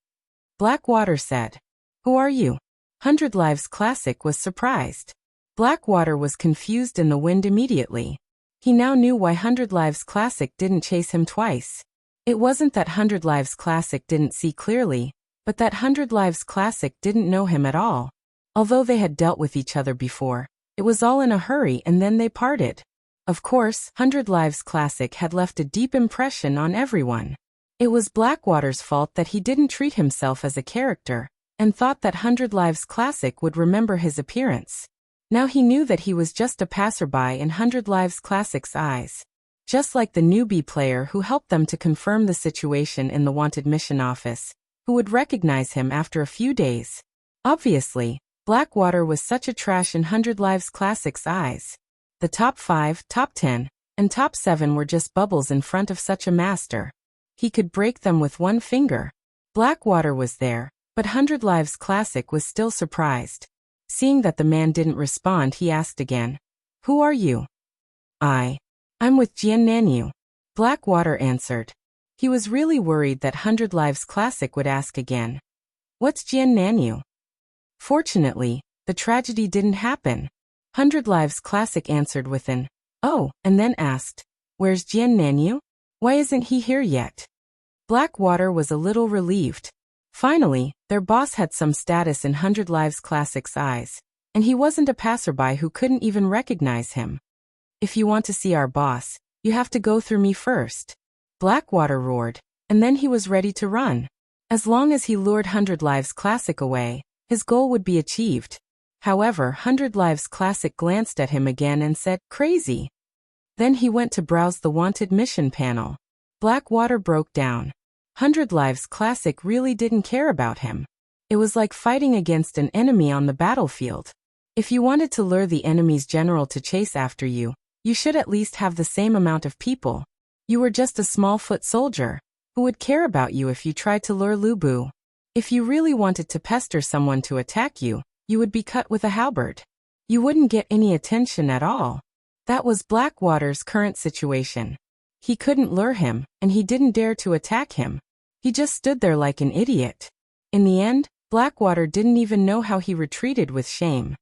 Blackwater said. Who are you? 100 Lives Classic was surprised. Blackwater was confused in the wind immediately. He now knew why 100 Lives Classic didn't chase him twice. It wasn't that 100 Lives Classic didn't see clearly, but that 100 Lives Classic didn't know him at all. Although they had dealt with each other before, it was all in a hurry and then they parted. Of course, 100 Lives Classic had left a deep impression on everyone. It was Blackwater's fault that he didn't treat himself as a character, and thought that 100 Lives Classic would remember his appearance. Now he knew that he was just a passerby in 100 Lives Classic's eyes. Just like the newbie player who helped them to confirm the situation in the wanted mission office, who would recognize him after a few days. Obviously, Blackwater was such a trash in 100 Lives Classic's eyes. The top 5, top 10, and top 7 were just bubbles in front of such a master. He could break them with one finger. Blackwater was there, but 100 Lives Classic was still surprised. Seeing that the man didn't respond, he asked again, "Who are you?" I'm with Jian Nanyu," Blackwater answered. He was really worried that 100 Lives Classic would ask again. "What's Jian Nanyu?" Fortunately, the tragedy didn't happen. 100 Lives Classic answered with an, "Oh," and then asked, "Where's Jian Nanyu? Why isn't he here yet?" Blackwater was a little relieved. Finally, their boss had some status in 100 Lives Classic's eyes, and he wasn't a passerby who couldn't even recognize him. "If you want to see our boss, you have to go through me first," Blackwater roared, and then he was ready to run. As long as he lured 100 Lives Classic away, his goal would be achieved. However, 100 Lives Classic glanced at him again and said, "Crazy." Then he went to browse the wanted mission panel. Blackwater broke down. 100 Lives Classic really didn't care about him. It was like fighting against an enemy on the battlefield. If you wanted to lure the enemy's general to chase after you, you should at least have the same amount of people. You were just a small foot soldier. Who would care about you if you tried to lure Lu Bu? If you really wanted to pester someone to attack you, you would be cut with a halberd. You wouldn't get any attention at all. That was Blackwater's current situation. He couldn't lure him, and he didn't dare to attack him. He just stood there like an idiot. In the end, Blackwater didn't even know how he retreated with shame.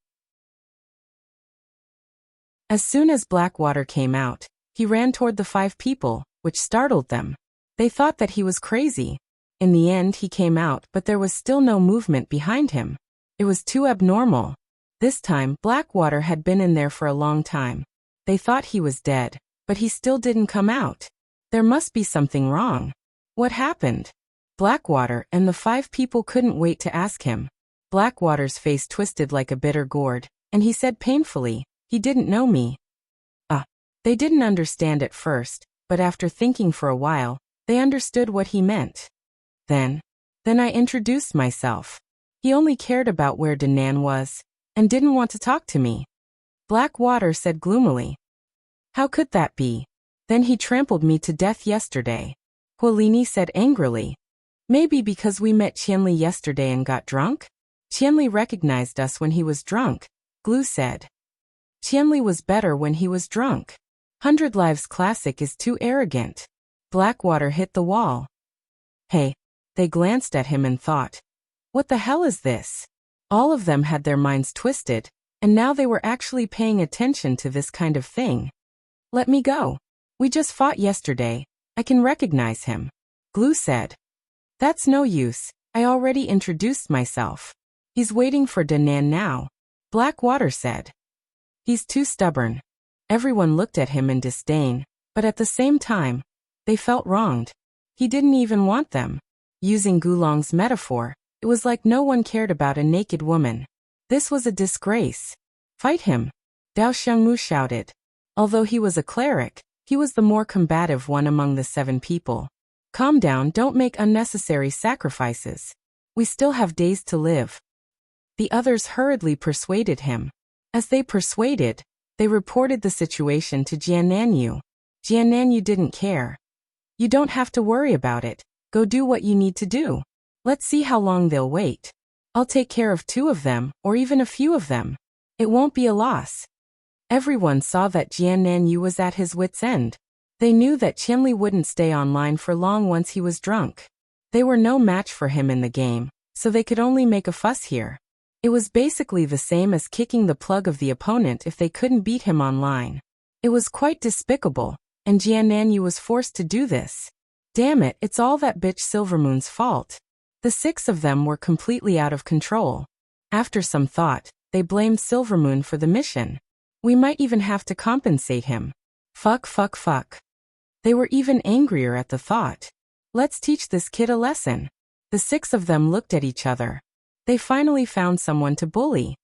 As soon as Blackwater came out, he ran toward the 5 people, which startled them. They thought that he was crazy. In the end, he came out, but there was still no movement behind him. It was too abnormal. This time, Blackwater had been in there for a long time. They thought he was dead, but he still didn't come out. There must be something wrong. What happened? Blackwater and the 5 people couldn't wait to ask him. Blackwater's face twisted like a bitter gourd, and he said painfully, "He didn't know me." They didn't understand at first, but after thinking for a while, they understood what he meant. Then I introduced myself. He only cared about where Danan was, and didn't want to talk to me. Blackwater said gloomily. How could that be? Then he trampled me to death yesterday. Huolini said angrily. Maybe because we met Qianli yesterday and got drunk? Qianli recognized us when he was drunk, Glue said. Qianli was better when he was drunk. 100 Lives Classic is too arrogant. Blackwater hit the wall. Hey. They glanced at him and thought, what the hell is this? All of them had their minds twisted, and now they were actually paying attention to this kind of thing. Let me go. We just fought yesterday. I can recognize him, Glue said. That's no use. I already introduced myself. He's waiting for Danan now, Blackwater said. He's too stubborn. Everyone looked at him in disdain, but at the same time, they felt wronged. He didn't even want them. Using Gulong's metaphor, it was like no one cared about a naked woman. This was a disgrace. Fight him, Dao Xiangmu shouted. Although he was a cleric, he was the more combative one among the 7 people. Calm down, don't make unnecessary sacrifices. We still have days to live. The others hurriedly persuaded him. As they persuaded, they reported the situation to Jiannanyu. Jiannanyu didn't care. You don't have to worry about it. Go do what you need to do. Let's see how long they'll wait. I'll take care of 2 of them, or even a few of them. It won't be a loss. Everyone saw that Jiannanyu was at his wit's end. They knew that Qianli wouldn't stay online for long once he was drunk. They were no match for him in the game, so they could only make a fuss here. It was basically the same as kicking the plug of the opponent if they couldn't beat him online. It was quite despicable, and Jiannanyu was forced to do this. Damn it, it's all that bitch Silvermoon's fault. The 6 of them were completely out of control. After some thought, they blamed Silvermoon for the mission. We might even have to compensate him. Fuck. They were even angrier at the thought. Let's teach this kid a lesson. The 6 of them looked at each other. They finally found someone to bully.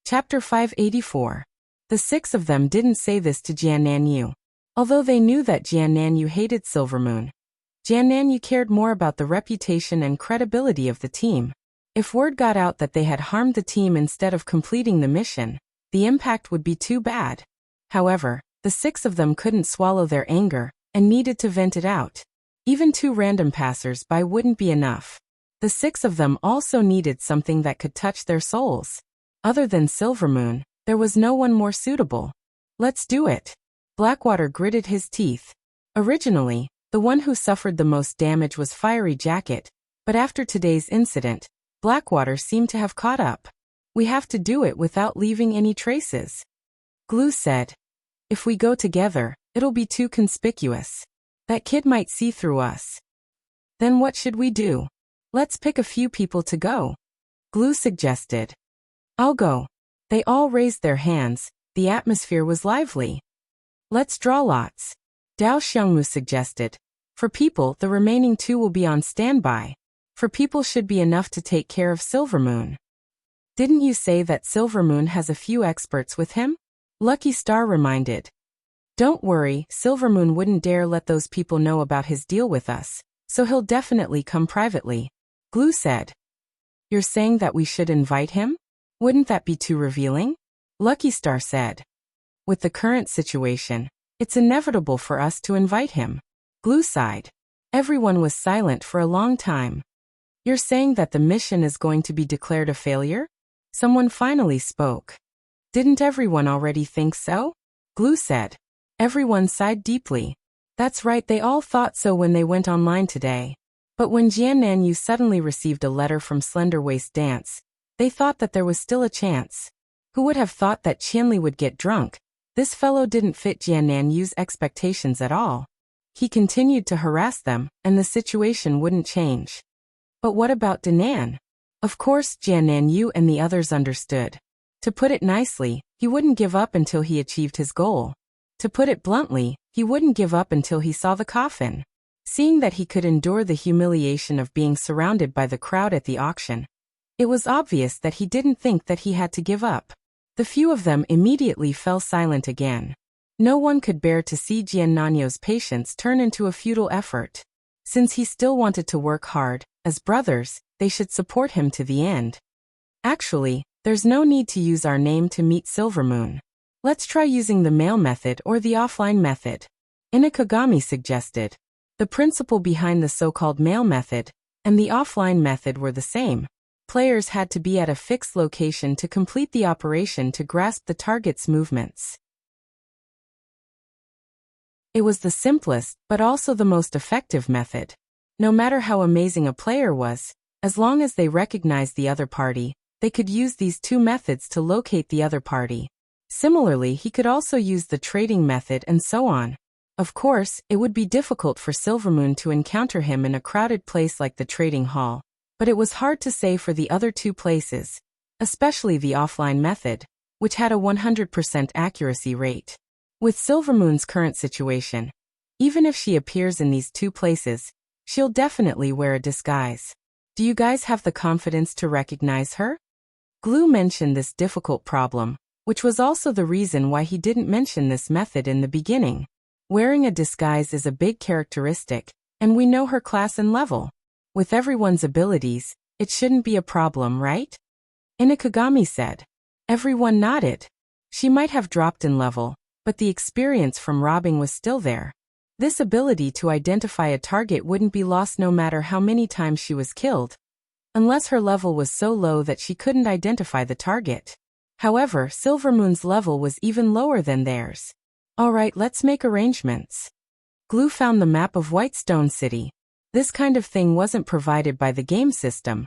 Chapter 584. The 6 of them didn't say this to Jiannanyu. Although they knew that Jiannanyu hated Silvermoon, Jiannanyu cared more about the reputation and credibility of the team. If word got out that they had harmed the team instead of completing the mission, the impact would be too bad. However, the 6 of them couldn't swallow their anger and needed to vent it out. Even 2 random passers-by wouldn't be enough. The 6 of them also needed something that could touch their souls. Other than Silvermoon, there was no one more suitable. Let's do it. Blackwater gritted his teeth. Originally, the one who suffered the most damage was Fiery Jacket, but after today's incident, Blackwater seemed to have caught up. We have to do it without leaving any traces. Glue said. If we go together, it'll be too conspicuous. That kid might see through us. Then what should we do? Let's pick a few people to go. Glue suggested. I'll go. They all raised their hands. The atmosphere was lively. Let's draw lots. Dao Xiangmu suggested. For people, the remaining 2 will be on standby. For people should be enough to take care of Silvermoon. Didn't you say that Silvermoon has a few experts with him? Lucky Star reminded. Don't worry, Silvermoon wouldn't dare let those people know about his deal with us, so he'll definitely come privately. Glue said. You're saying that we should invite him? Wouldn't that be too revealing? Lucky Star said. With the current situation, it's inevitable for us to invite him. Glue sighed. Everyone was silent for a long time. You're saying that the mission is going to be declared a failure? Someone finally spoke. Didn't everyone already think so? Glue said. Everyone sighed deeply. That's right, they all thought so when they went online today. But when Jiannanyu suddenly received a letter from Slenderwaist Dance, they thought that there was still a chance. Who would have thought that Qianli would get drunk? This fellow didn't fit Jiannanyu's expectations at all. He continued to harass them, and the situation wouldn't change. But what about Danan? Of course, Jiannan Yu and the others understood. To put it nicely, he wouldn't give up until he achieved his goal. To put it bluntly, he wouldn't give up until he saw the coffin. Seeing that he could endure the humiliation of being surrounded by the crowd at the auction, it was obvious that he didn't think that he had to give up. The few of them immediately fell silent again. No one could bear to see Jian Nanyo's patience turn into a futile effort. Since he still wanted to work hard, as brothers, they should support him to the end. Actually, there's no need to use our name to meet Silvermoon. Let's try using the mail method or the offline method. Inokagami suggested. The principle behind the so-called mail method and the offline method were the same. Players had to be at a fixed location to complete the operation to grasp the target's movements. It was the simplest, but also the most effective method. No matter how amazing a player was, as long as they recognized the other party, they could use these two methods to locate the other party. Similarly, he could also use the trading method and so on. Of course, it would be difficult for Silvermoon to encounter him in a crowded place like the trading hall, but it was hard to say for the other two places, especially the offline method, which had a 100% accuracy rate. With Silvermoon's current situation, even if she appears in these two places, she'll definitely wear a disguise. Do you guys have the confidence to recognize her? Glue mentioned this difficult problem, which was also the reason why he didn't mention this method in the beginning. Wearing a disguise is a big characteristic, and we know her class and level. With everyone's abilities, it shouldn't be a problem, right? Inokagami said. Everyone nodded. She might have dropped in level, but the experience from robbing was still there. This ability to identify a target wouldn't be lost no matter how many times she was killed, unless her level was so low that she couldn't identify the target. However, Silvermoon's level was even lower than theirs. Alright, let's make arrangements. Glue found the map of Whitestone City. This kind of thing wasn't provided by the game system,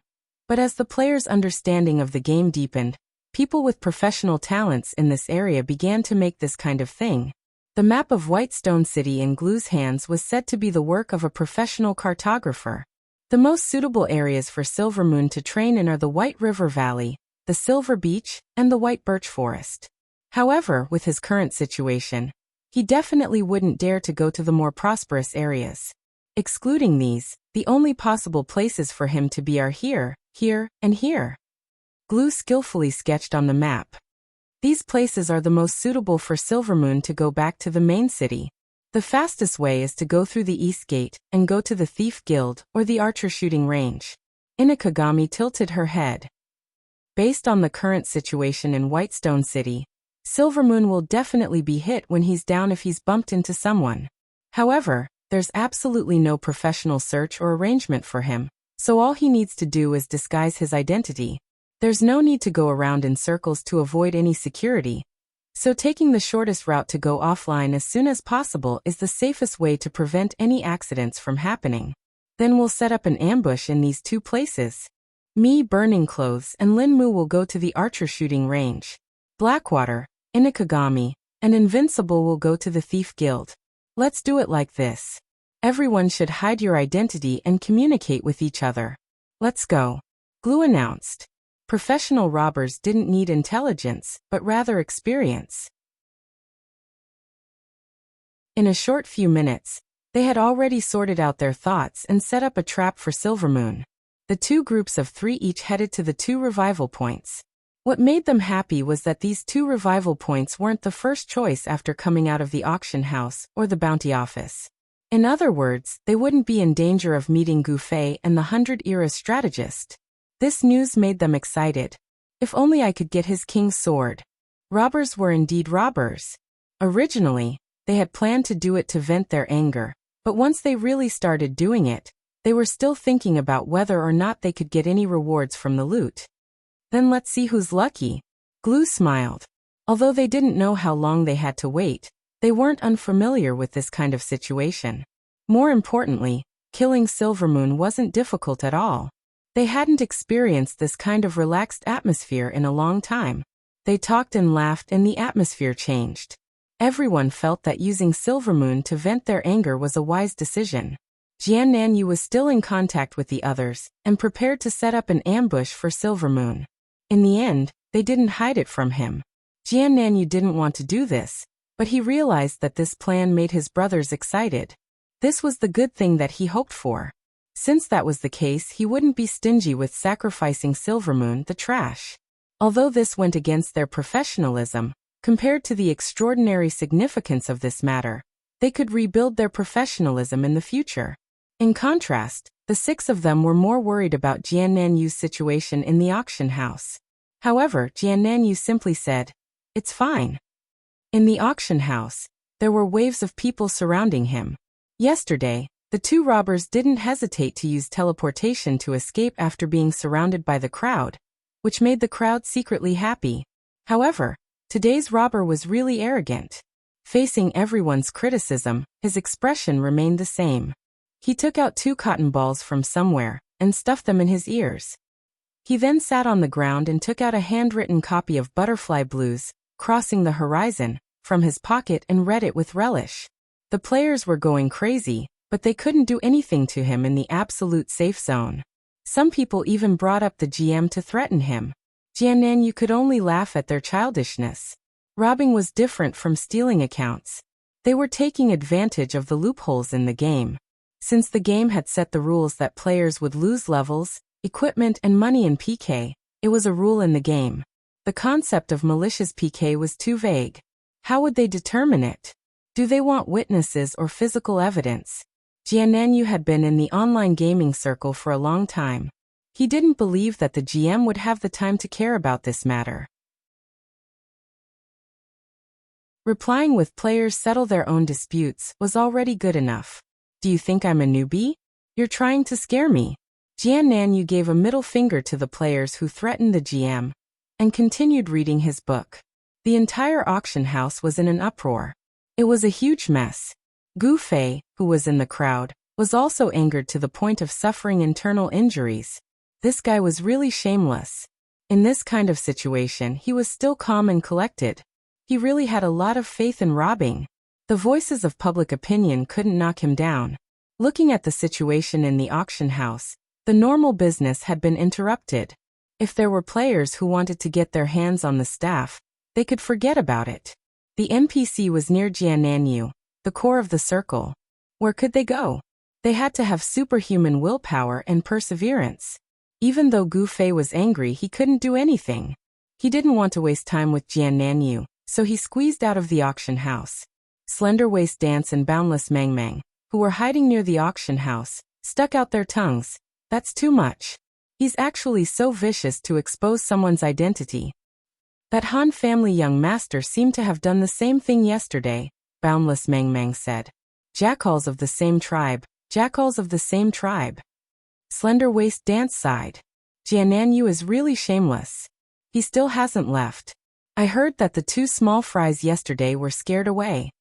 but as the player's understanding of the game deepened, people with professional talents in this area began to make this kind of thing. The map of Whitestone City in Glue's hands was said to be the work of a professional cartographer. The most suitable areas for Silvermoon to train in are the White River Valley, the Silver Beach, and the White Birch Forest. However, with his current situation, he definitely wouldn't dare to go to the more prosperous areas. Excluding these, the only possible places for him to be are here, here, and here. Glue skillfully sketched on the map. These places are the most suitable for Silvermoon to go back to the main city. The fastest way is to go through the East Gate and go to the Thief Guild or the Archer Shooting Range. Inokagami tilted her head. Based on the current situation in Whitestone City, Silvermoon will definitely be hit when he's down if he's bumped into someone. However, there's absolutely no professional search or arrangement for him, so all he needs to do is disguise his identity. There's no need to go around in circles to avoid any security, so taking the shortest route to go offline as soon as possible is the safest way to prevent any accidents from happening. Then we'll set up an ambush in these two places. Me, Burning Clothes, and Lin Mu will go to the Archer Shooting Range. Blackwater, Inokagami, and Invincible will go to the Thief Guild. Let's do it like this. Everyone should hide your identity and communicate with each other. Let's go. Glue announced. Professional robbers didn't need intelligence, but rather experience. In a short few minutes, they had already sorted out their thoughts and set up a trap for Silvermoon. The two groups of 3 each headed to the 2 revival points. What made them happy was that these 2 revival points weren't the first choice after coming out of the auction house or the bounty office. In other words, they wouldn't be in danger of meeting Gu Fei and the 100-era strategist. This news made them excited. If only I could get his king's sword. Robbers were indeed robbers. Originally, they had planned to do it to vent their anger, but once they really started doing it, they were still thinking about whether or not they could get any rewards from the loot. Then let's see who's lucky. Glue smiled. Although they didn't know how long they had to wait, they weren't unfamiliar with this kind of situation. More importantly, killing Silvermoon wasn't difficult at all. They hadn't experienced this kind of relaxed atmosphere in a long time. They talked and laughed and the atmosphere changed. Everyone felt that using Silvermoon to vent their anger was a wise decision. Jian Nanyu was still in contact with the others, and prepared to set up an ambush for Silvermoon. In the end, they didn't hide it from him. Jian Nanyu didn't want to do this, but he realized that this plan made his brothers excited. This was the good thing that he hoped for. Since that was the case, he wouldn't be stingy with sacrificing Silvermoon, the trash. Although this went against their professionalism, compared to the extraordinary significance of this matter, they could rebuild their professionalism in the future. In contrast, the 6 of them were more worried about Jian Nanyu's situation in the auction house. However, Jian Nanyu simply said, "It's fine." In the auction house, there were waves of people surrounding him. Yesterday, the 2 robbers didn't hesitate to use teleportation to escape after being surrounded by the crowd, which made the crowd secretly happy. However, today's robber was really arrogant. Facing everyone's criticism, his expression remained the same. He took out 2 cotton balls from somewhere and stuffed them in his ears. He then sat on the ground and took out a handwritten copy of Butterfly Blues, Crossing the Horizon, from his pocket and read it with relish. The players were going crazy, but they couldn't do anything to him in the absolute safe zone. Some people even brought up the GM to threaten him. Jian Nanyu could only laugh at their childishness. Robbing was different from stealing accounts. They were taking advantage of the loopholes in the game. Since the game had set the rules that players would lose levels, equipment and money in PK, it was a rule in the game. The concept of malicious PK was too vague. How would they determine it? Do they want witnesses or physical evidence? Jian Nanyu had been in the online gaming circle for a long time. He didn't believe that the GM would have the time to care about this matter. Replying with players settle their own disputes was already good enough. Do you think I'm a newbie? You're trying to scare me. Jian Nanyu gave a middle finger to the players who threatened the GM, and continued reading his book. The entire auction house was in an uproar. It was a huge mess. Gu Fei, who was in the crowd, was also angered to the point of suffering internal injuries. This guy was really shameless. In this kind of situation, he was still calm and collected. He really had a lot of faith in robbing. The voices of public opinion couldn't knock him down. Looking at the situation in the auction house, the normal business had been interrupted. If there were players who wanted to get their hands on the staff, they could forget about it. The NPC was near Jian Nanyu, the core of the circle. Where could they go? They had to have superhuman willpower and perseverance. Even though Gu Fei was angry, he couldn't do anything. He didn't want to waste time with Jian Nanyu, so he squeezed out of the auction house. Slender Waist Dance and Boundless Mang Mang, who were hiding near the auction house, stuck out their tongues. That's too much. He's actually so vicious to expose someone's identity. That Han family young master seemed to have done the same thing yesterday, Boundless Mang Mang said. Jackals of the same tribe, jackals of the same tribe. Slender Waist Dance sighed. Jian Nanyu is really shameless. He still hasn't left. I heard that the 2 small fries yesterday were scared away.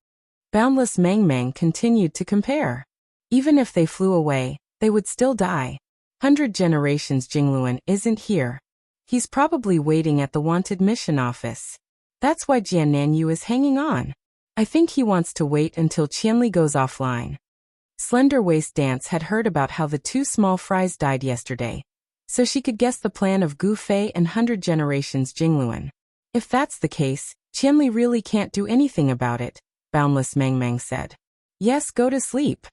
Boundless Mang Mang continued to compare. Even if they flew away, they would still die. 100 Generations Jingluan isn't here. He's probably waiting at the wanted mission office. That's why Jian Nanyu is hanging on. I think he wants to wait until Qianli goes offline. Slender Waist Dance had heard about how the 2 small fries died yesterday, so she could guess the plan of Gu Fei and 100 Generations Jingluan. If that's the case, Qianli really can't do anything about it, Boundless Mang Mang said. Yes, go to sleep.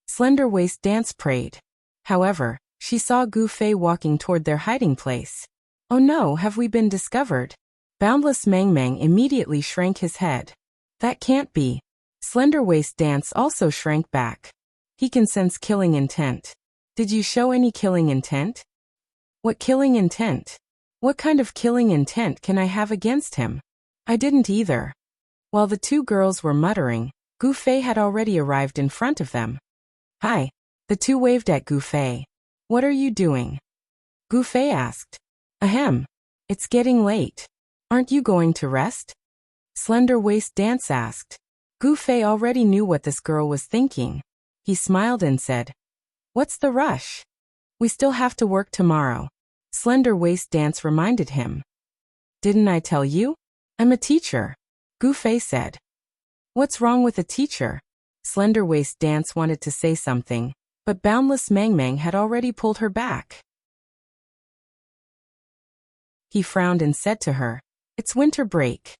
Slender Waist Dance prayed. However, she saw Gu Fei walking toward their hiding place. Oh no, have we been discovered? Boundless Mang Mang immediately shrank his head. That can't be. Slender Waist Dance also shrank back. He can sense killing intent. Did you show any killing intent? What killing intent? What kind of killing intent can I have against him? I didn't either. While the 2 girls were muttering, Gu Fei had already arrived in front of them. Hi. The 2 waved at Gu Fei. What are you doing? Gu Fei asked. Ahem. It's getting late. Aren't you going to rest? Slender Waist Dance asked. Gu Fei already knew what this girl was thinking. He smiled and said, What's the rush? We still have to work tomorrow. Slender Waist Dance reminded him. Didn't I tell you? I'm a teacher, Gu Fei said. What's wrong with a teacher? Slender Waist Dance wanted to say something, but Boundless Mang Mang had already pulled her back. He frowned and said to her, "It's winter break."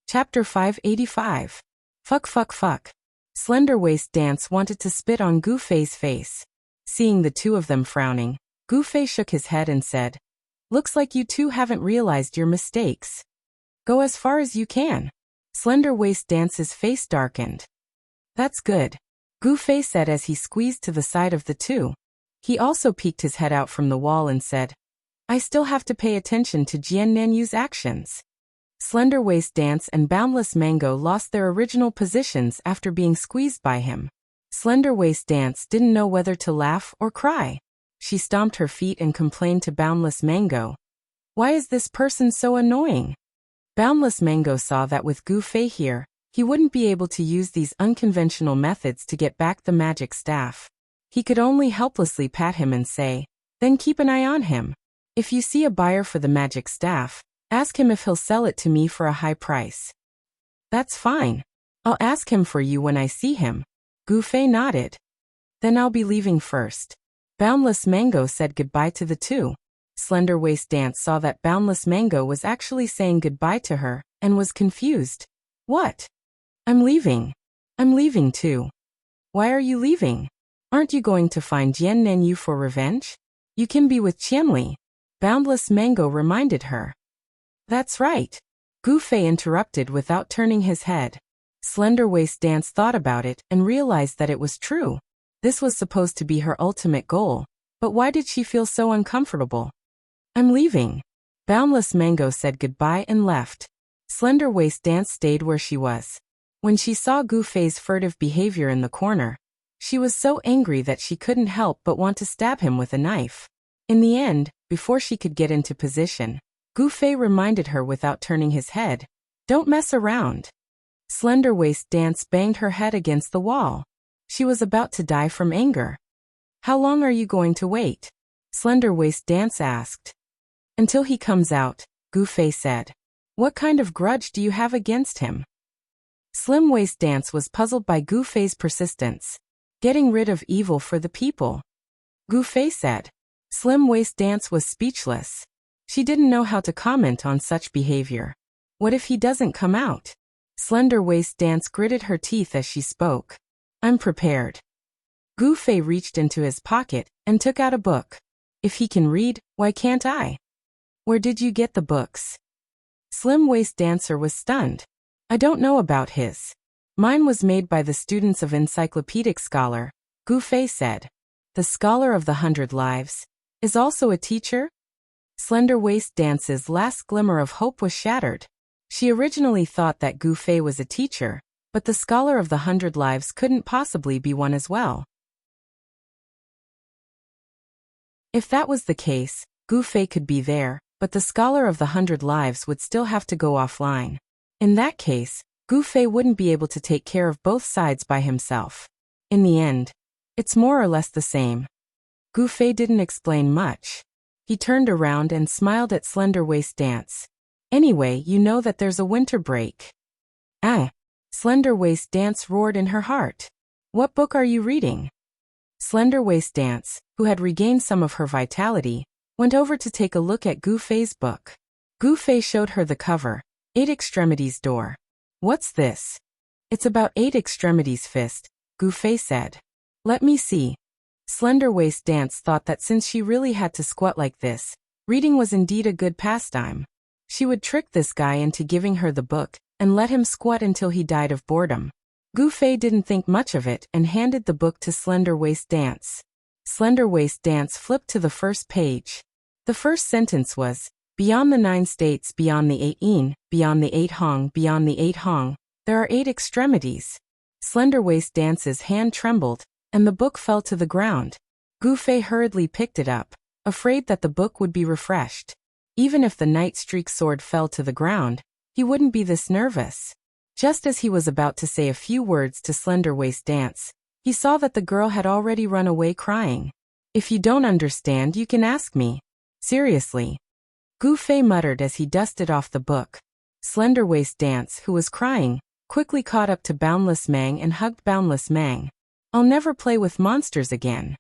Chapter 585. Fuck fuck fuck. Slender Waist Dance wanted to spit on Gu Fei's face. Seeing the two of them frowning, Gu Fei shook his head and said, "Looks like you two haven't realized your mistakes. Go as far as you can." Slender Waist Dance's face darkened. "That's good," Gu Fei said as he squeezed to the side of the two. He also peeked his head out from the wall and said, "I still have to pay attention to Jian Nanyu's actions." Slender Waist Dance and Boundless Mango lost their original positions after being squeezed by him. Slender Waist Dance didn't know whether to laugh or cry. She stomped her feet and complained to Boundless Mango, "Why is this person so annoying?" Boundless Mango saw that with Gu Fei here, he wouldn't be able to use these unconventional methods to get back the magic staff. He could only helplessly pat him and say, "Then keep an eye on him. If you see a buyer for the magic staff, ask him if he'll sell it to me for a high price." "That's fine. I'll ask him for you when I see him." Gu Fei nodded. "Then I'll be leaving first." Boundless Mango said goodbye to the two. Slender Waist Dance saw that Boundless Mango was actually saying goodbye to her, and was confused. "What? I'm leaving. I'm leaving too." "Why are you leaving? Aren't you going to find Jian Nanyu for revenge? You can be with Qianli," Boundless Mango reminded her. "That's right," Gu Fei interrupted without turning his head. Slender Waist Dance thought about it and realized that it was true. This was supposed to be her ultimate goal, but why did she feel so uncomfortable? "I'm leaving." Boundless Mango said goodbye and left. Slender Waist Dance stayed where she was. When she saw Gu Fei's furtive behavior in the corner, she was so angry that she couldn't help but want to stab him with a knife. In the end, before she could get into position, Gu Fei reminded her without turning his head, "Don't mess around." Slender Waist Dance banged her head against the wall. She was about to die from anger. "How long are you going to wait?" Slender Waist Dance asked. "Until he comes out," Gu Fei said. "What kind of grudge do you have against him?" Slim Waist Dance was puzzled by Gu Fei's persistence. "Getting rid of evil for the people," Gu Fei said. Slim Waist Dance was speechless. She didn't know how to comment on such behavior. What if he doesn't come out? Slender Waist Dance gritted her teeth as she spoke. "I'm prepared." Gu Fei reached into his pocket and took out a book. "If he can read, why can't I?" "Where did you get the books?" Slim Waist Dancer was stunned. "I don't know about his. Mine was made by the students of Encyclopedic Scholar," Gu Fei said. "The Scholar of the 100 Lives is also a teacher?" Slender Waist Dance's last glimmer of hope was shattered. She originally thought that Gu Fei was a teacher, but the Scholar of the 100 Lives couldn't possibly be one as well. If that was the case, Gu Fei could be there, but the Scholar of the 100 Lives would still have to go offline. In that case, Gu Fei wouldn't be able to take care of both sides by himself. In the end, it's more or less the same. Gu Fei didn't explain much. He turned around and smiled at Slender Waist Dance. "Anyway, you know that there's a winter break." "Ah!" Slender Waist Dance roared in her heart. "What book are you reading?" Slender Waist Dance, who had regained some of her vitality, went over to take a look at Gu Fei's book. Gu Fei showed her the cover, 8 Extremities Door. "What's this?" "It's about 8 Extremities Fist," Gu Fei said. "Let me see." Slender Waist Dance thought that since she really had to squat like this, reading was indeed a good pastime. She would trick this guy into giving her the book, and let him squat until he died of boredom. Gu Fei didn't think much of it and handed the book to Slender Waist Dance. Slender Waist Dance flipped to the first page. The first sentence was, "Beyond the 9 states, beyond the 8 yin, beyond the 8 hong, beyond the 8 hong, there are 8 extremities." Slender Waist Dance's hand trembled, and the book fell to the ground. Gu Fei hurriedly picked it up, afraid that the book would be refreshed. Even if the Night Streak sword fell to the ground, he wouldn't be this nervous. Just as he was about to say a few words to Slender Waist Dance, he saw that the girl had already run away crying. "If you don't understand, you can ask me. Seriously." Gu Fei muttered as he dusted off the book. Slender-Waist Dance, who was crying, quickly caught up to Boundless Mang and hugged Boundless Mang. I'll never play with monsters again.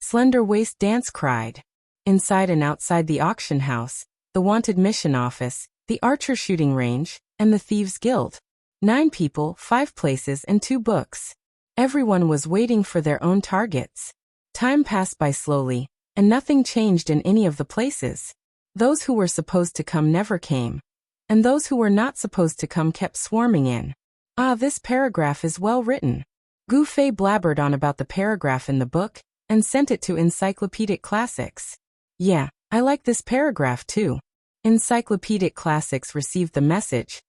Slender-Waist Dance cried. Inside and outside the auction house, the Wanted Mission office, the archer shooting range, and the Thieves' Guild. 9 people, 5 places and 2 books. Everyone was waiting for their own targets. Time passed by slowly, and nothing changed in any of the places. Those who were supposed to come never came, and those who were not supposed to come kept swarming in. Ah, this paragraph is well written. Gu Fei blabbered on about the paragraph in the book, and sent it to Encyclopedic Classics. Yeah, I like this paragraph too. Encyclopedic Classics received the message,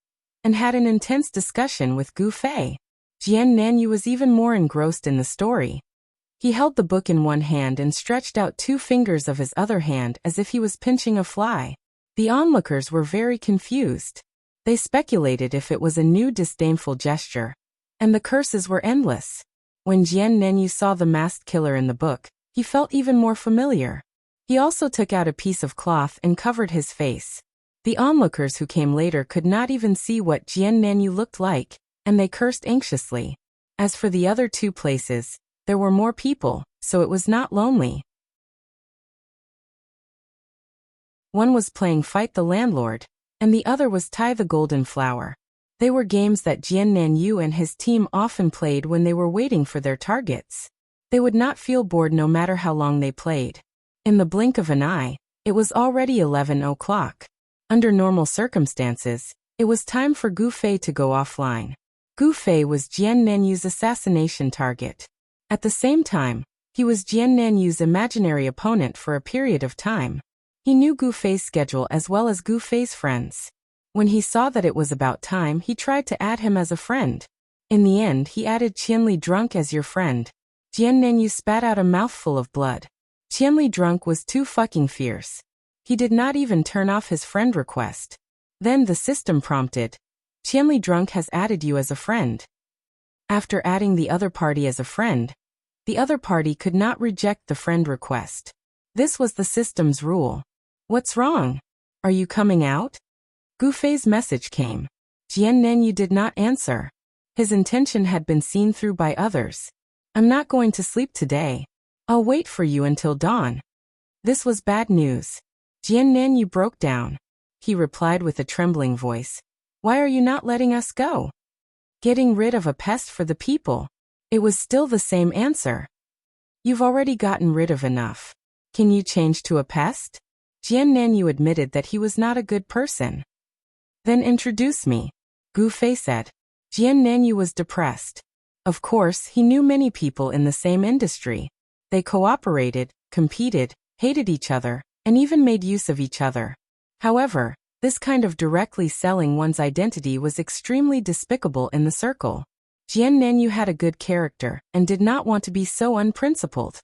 and had an intense discussion with Gu Fei. Jian Nanyu was even more engrossed in the story. He held the book in one hand and stretched out 2 fingers of his other hand as if he was pinching a fly. The onlookers were very confused. They speculated if it was a new disdainful gesture. And the curses were endless. When Jian Nanyu saw the masked killer in the book, he felt even more familiar. He also took out a piece of cloth and covered his face. The onlookers who came later could not even see what Jian Nanyu looked like, and they cursed anxiously. As for the other 2 places, there were more people, so it was not lonely. One was playing Fight the Landlord, and the other was Tie the Golden Flower. They were games that Jian Nanyu and his team often played when they were waiting for their targets. They would not feel bored no matter how long they played. In the blink of an eye, it was already 11 o'clock. Under normal circumstances, it was time for Gu Fei to go offline. Gu Fei was Jian Nanyu's assassination target. At the same time, he was Jian Nanyu's imaginary opponent for a period of time. He knew Gu Fei's schedule as well as Gu Fei's friends. When he saw that it was about time, he tried to add him as a friend. In the end, he added Qianli Drunk as your friend. Jian Nanyu spat out a mouthful of blood. Qianli Drunk was too fucking fierce. He did not even turn off his friend request. Then the system prompted, Qianli Drunk has added you as a friend. After adding the other party as a friend, the other party could not reject the friend request. This was the system's rule. What's wrong? Are you coming out? Gu Fei's message came. Jian Nanyu did not answer. His intention had been seen through by others. I'm not going to sleep today. I'll wait for you until dawn. This was bad news. Jian Nanyu broke down. He replied with a trembling voice. Why are you not letting us go? Getting rid of a pest for the people. It was still the same answer. You've already gotten rid of enough. Can you change to a pest? Jian Nanyu admitted that he was not a good person. Then introduce me, Gu Fei said. Jian Nanyu was depressed. Of course, he knew many people in the same industry. They cooperated, competed, hated each other, and even made use of each other. However, this kind of directly selling one's identity was extremely despicable in the circle. Jian Nanyu had a good character and did not want to be so unprincipled.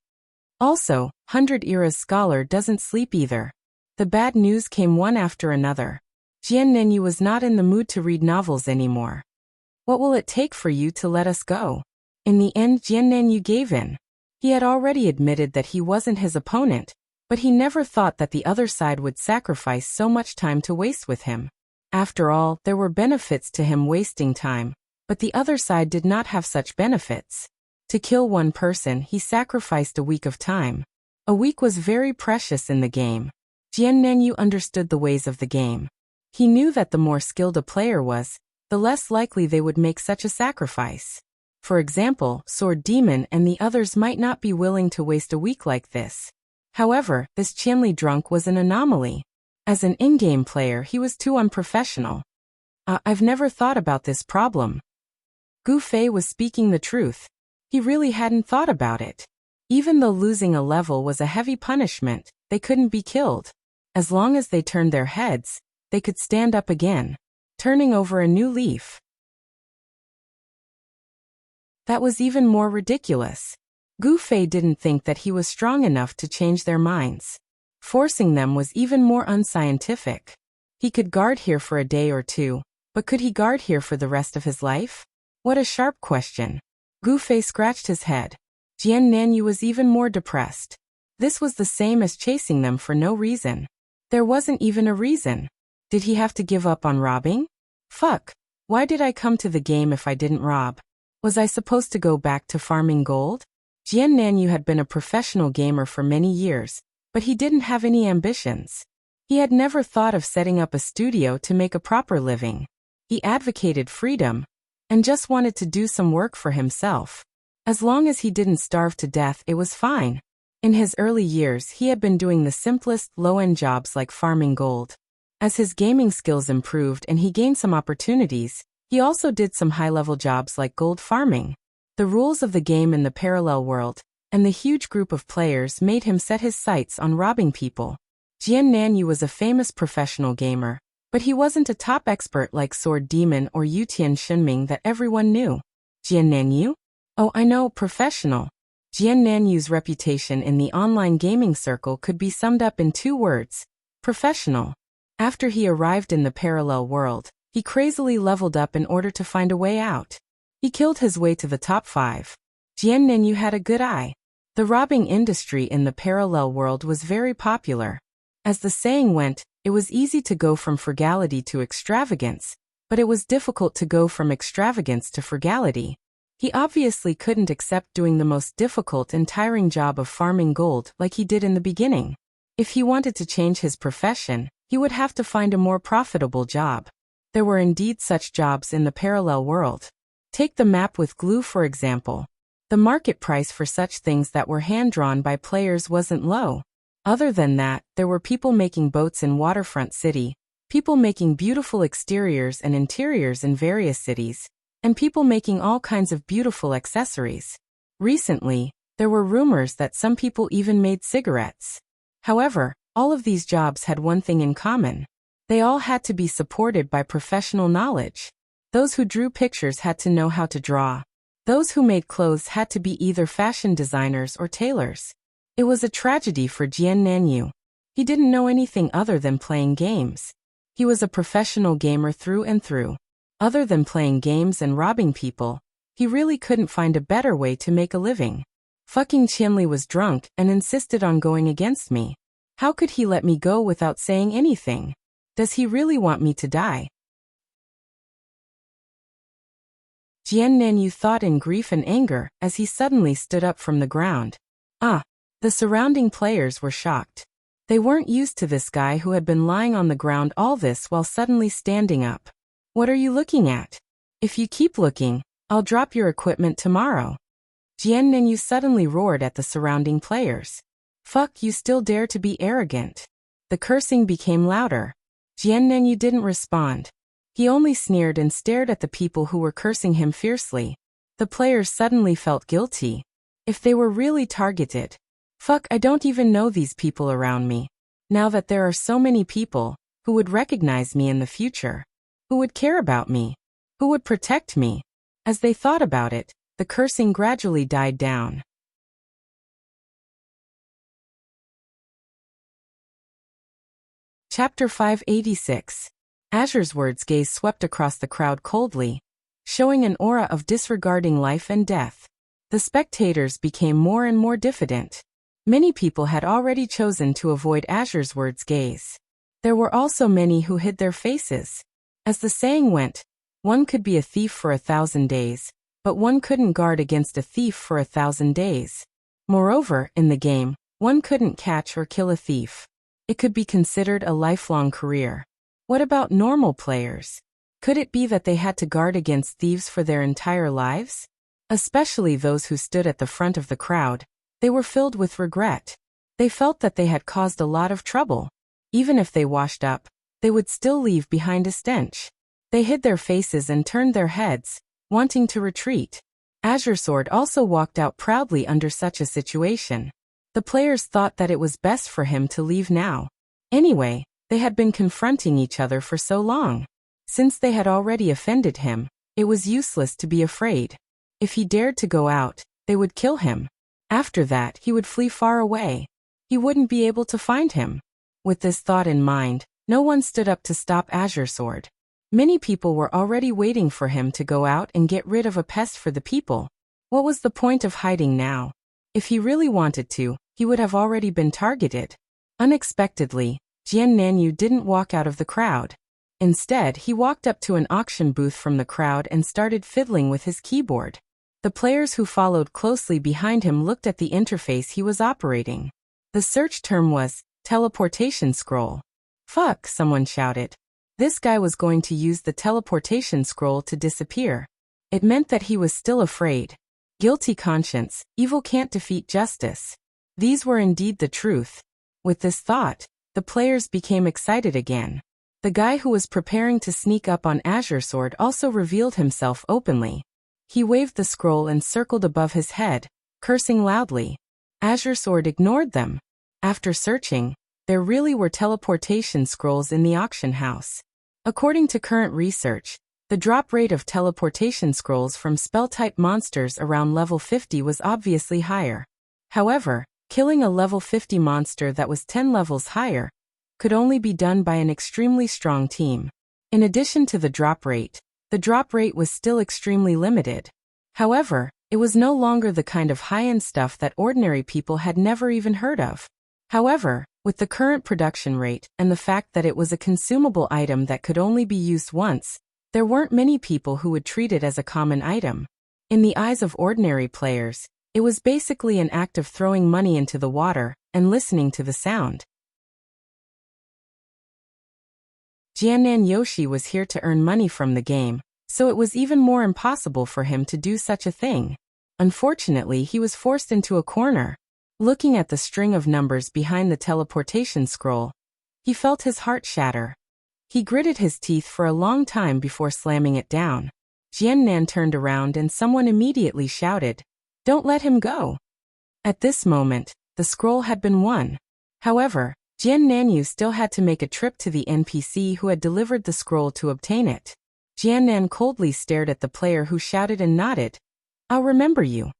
Also, 100 Eras Scholar doesn't sleep either. The bad news came one after another. Jian Nanyu was not in the mood to read novels anymore. What will it take for you to let us go? In the end, Jian Nanyu gave in. He had already admitted that he wasn't his opponent, but he never thought that the other side would sacrifice so much time to waste with him. After all, there were benefits to him wasting time, but the other side did not have such benefits. To kill one person, he sacrificed a week of time. A week was very precious in the game. Jian Nanyu understood the ways of the game. He knew that the more skilled a player was, the less likely they would make such a sacrifice. For example, Sword Demon and the others might not be willing to waste a week like this. However, this Qianli Drunk was an anomaly. As an in-game player, he was too unprofessional. I've never thought about this problem. Gu Fei was speaking the truth. He really hadn't thought about it. Even though losing a level was a heavy punishment, they couldn't be killed. As long as they turned their heads, they could stand up again, turning over a new leaf. That was even more ridiculous. Gu Fei didn't think that he was strong enough to change their minds. Forcing them was even more unscientific. He could guard here for a day or two, but could he guard here for the rest of his life? What a sharp question. Gu Fei scratched his head. Jian Nanyu was even more depressed. This was the same as chasing them for no reason. There wasn't even a reason. Did he have to give up on robbing? Fuck. Why did I come to the game if I didn't rob? Was I supposed to go back to farming gold? Jian Nanyu had been a professional gamer for many years, but he didn't have any ambitions. He had never thought of setting up a studio to make a proper living. He advocated freedom and just wanted to do some work for himself. As long as he didn't starve to death, it was fine. In his early years, he had been doing the simplest, low-end jobs like farming gold. As his gaming skills improved and he gained some opportunities, he also did some high-level jobs like gold farming. The rules of the game in the parallel world and the huge group of players made him set his sights on robbing people. Jian Nanyu was a famous professional gamer, but he wasn't a top expert like Sword Demon or Yutian Shunming that everyone knew. Jian Nanyu? Oh, I know, professional. Jian Nanyu's reputation in the online gaming circle could be summed up in 2 words: professional. After he arrived in the parallel world, he crazily leveled up in order to find a way out. He killed his way to the top 5. Jian Nanyu had a good eye. The robbing industry in the parallel world was very popular. As the saying went, it was easy to go from frugality to extravagance, but it was difficult to go from extravagance to frugality. He obviously couldn't accept doing the most difficult and tiring job of farming gold like he did in the beginning. If he wanted to change his profession, he would have to find a more profitable job. There were indeed such jobs in the parallel world. Take the map with glue for example. The market price for such things that were hand-drawn by players wasn't low. Other than that, there were people making boats in Waterfront City, people making beautiful exteriors and interiors in various cities, and people making all kinds of beautiful accessories. Recently, there were rumors that some people even made cigarettes. However, all of these jobs had one thing in common. They all had to be supported by professional knowledge. Those who drew pictures had to know how to draw. Those who made clothes had to be either fashion designers or tailors. It was a tragedy for Jian Nanyu. He didn't know anything other than playing games. He was a professional gamer through and through. Other than playing games and robbing people, he really couldn't find a better way to make a living. Fucking Qianli was drunk and insisted on going against me. How could he let me go without saying anything? Does he really want me to die? Jian Nanyu thought in grief and anger as he suddenly stood up from the ground. The surrounding players were shocked. They weren't used to this guy who had been lying on the ground all this while suddenly standing up. What are you looking at? If you keep looking, I'll drop your equipment tomorrow. Jian Nanyu suddenly roared at the surrounding players. Fuck, you still dare to be arrogant. The cursing became louder. Jian Nanyu didn't respond. He only sneered and stared at the people who were cursing him fiercely. The players suddenly felt guilty. If they were really targeted. Fuck, I don't even know these people around me. Now that there are so many people who would recognize me in the future, who would care about me, who would protect me. As they thought about it, the cursing gradually died down. Chapter 586. Azure's words gaze swept across the crowd coldly, showing an aura of disregarding life and death. The spectators became more and more diffident. Many people had already chosen to avoid Azure's words gaze. There were also many who hid their faces. As the saying went, one could be a thief for 1,000 days, but one couldn't guard against a thief for 1,000 days. Moreover, in the game, one couldn't catch or kill a thief. It could be considered a lifelong career. What about normal players? Could it be that they had to guard against thieves for their entire lives? Especially those who stood at the front of the crowd, they were filled with regret. They felt that they had caused a lot of trouble. Even if they washed up, they would still leave behind a stench. They hid their faces and turned their heads, wanting to retreat. Azure Sword also walked out proudly under such a situation. The players thought that it was best for him to leave now. Anyway, they had been confronting each other for so long. Since they had already offended him, it was useless to be afraid. If he dared to go out, they would kill him. After that, he would flee far away. He wouldn't be able to find him. With this thought in mind, no one stood up to stop Azure Sword. Many people were already waiting for him to go out and get rid of a pest for the people. What was the point of hiding now? If he really wanted to, he would have already been targeted. Unexpectedly, Jian Nanyu didn't walk out of the crowd. Instead, he walked up to an auction booth from the crowd and started fiddling with his keyboard. The players who followed closely behind him looked at the interface he was operating. The search term was teleportation scroll. Fuck, someone shouted. This guy was going to use the teleportation scroll to disappear. It meant that he was still afraid. Guilty conscience, evil can't defeat justice. These were indeed the truth. With this thought, the players became excited again. The guy who was preparing to sneak up on Azure Sword also revealed himself openly. He waved the scroll and circled above his head, cursing loudly. Azure Sword ignored them. After searching, there really were teleportation scrolls in the auction house. According to current research, the drop rate of teleportation scrolls from spell-type monsters around level 50 was obviously higher. However, killing a level 50 monster that was 10 levels higher could only be done by an extremely strong team. In addition to the drop rate was still extremely limited. However, it was no longer the kind of high-end stuff that ordinary people had never even heard of. However, with the current production rate and the fact that it was a consumable item that could only be used once, there weren't many people who would treat it as a common item. In the eyes of ordinary players, it was basically an act of throwing money into the water and listening to the sound. Jiannan Yoshi was here to earn money from the game, so it was even more impossible for him to do such a thing. Unfortunately, he was forced into a corner. Looking at the string of numbers behind the teleportation scroll, he felt his heart shatter. He gritted his teeth for a long time before slamming it down. Jiannan turned around and someone immediately shouted, "Don't let him go." At this moment, the scroll had been won. However, Jian Nanyu still had to make a trip to the NPC who had delivered the scroll to obtain it. Jiannan coldly stared at the player who shouted and nodded. "I'll remember you."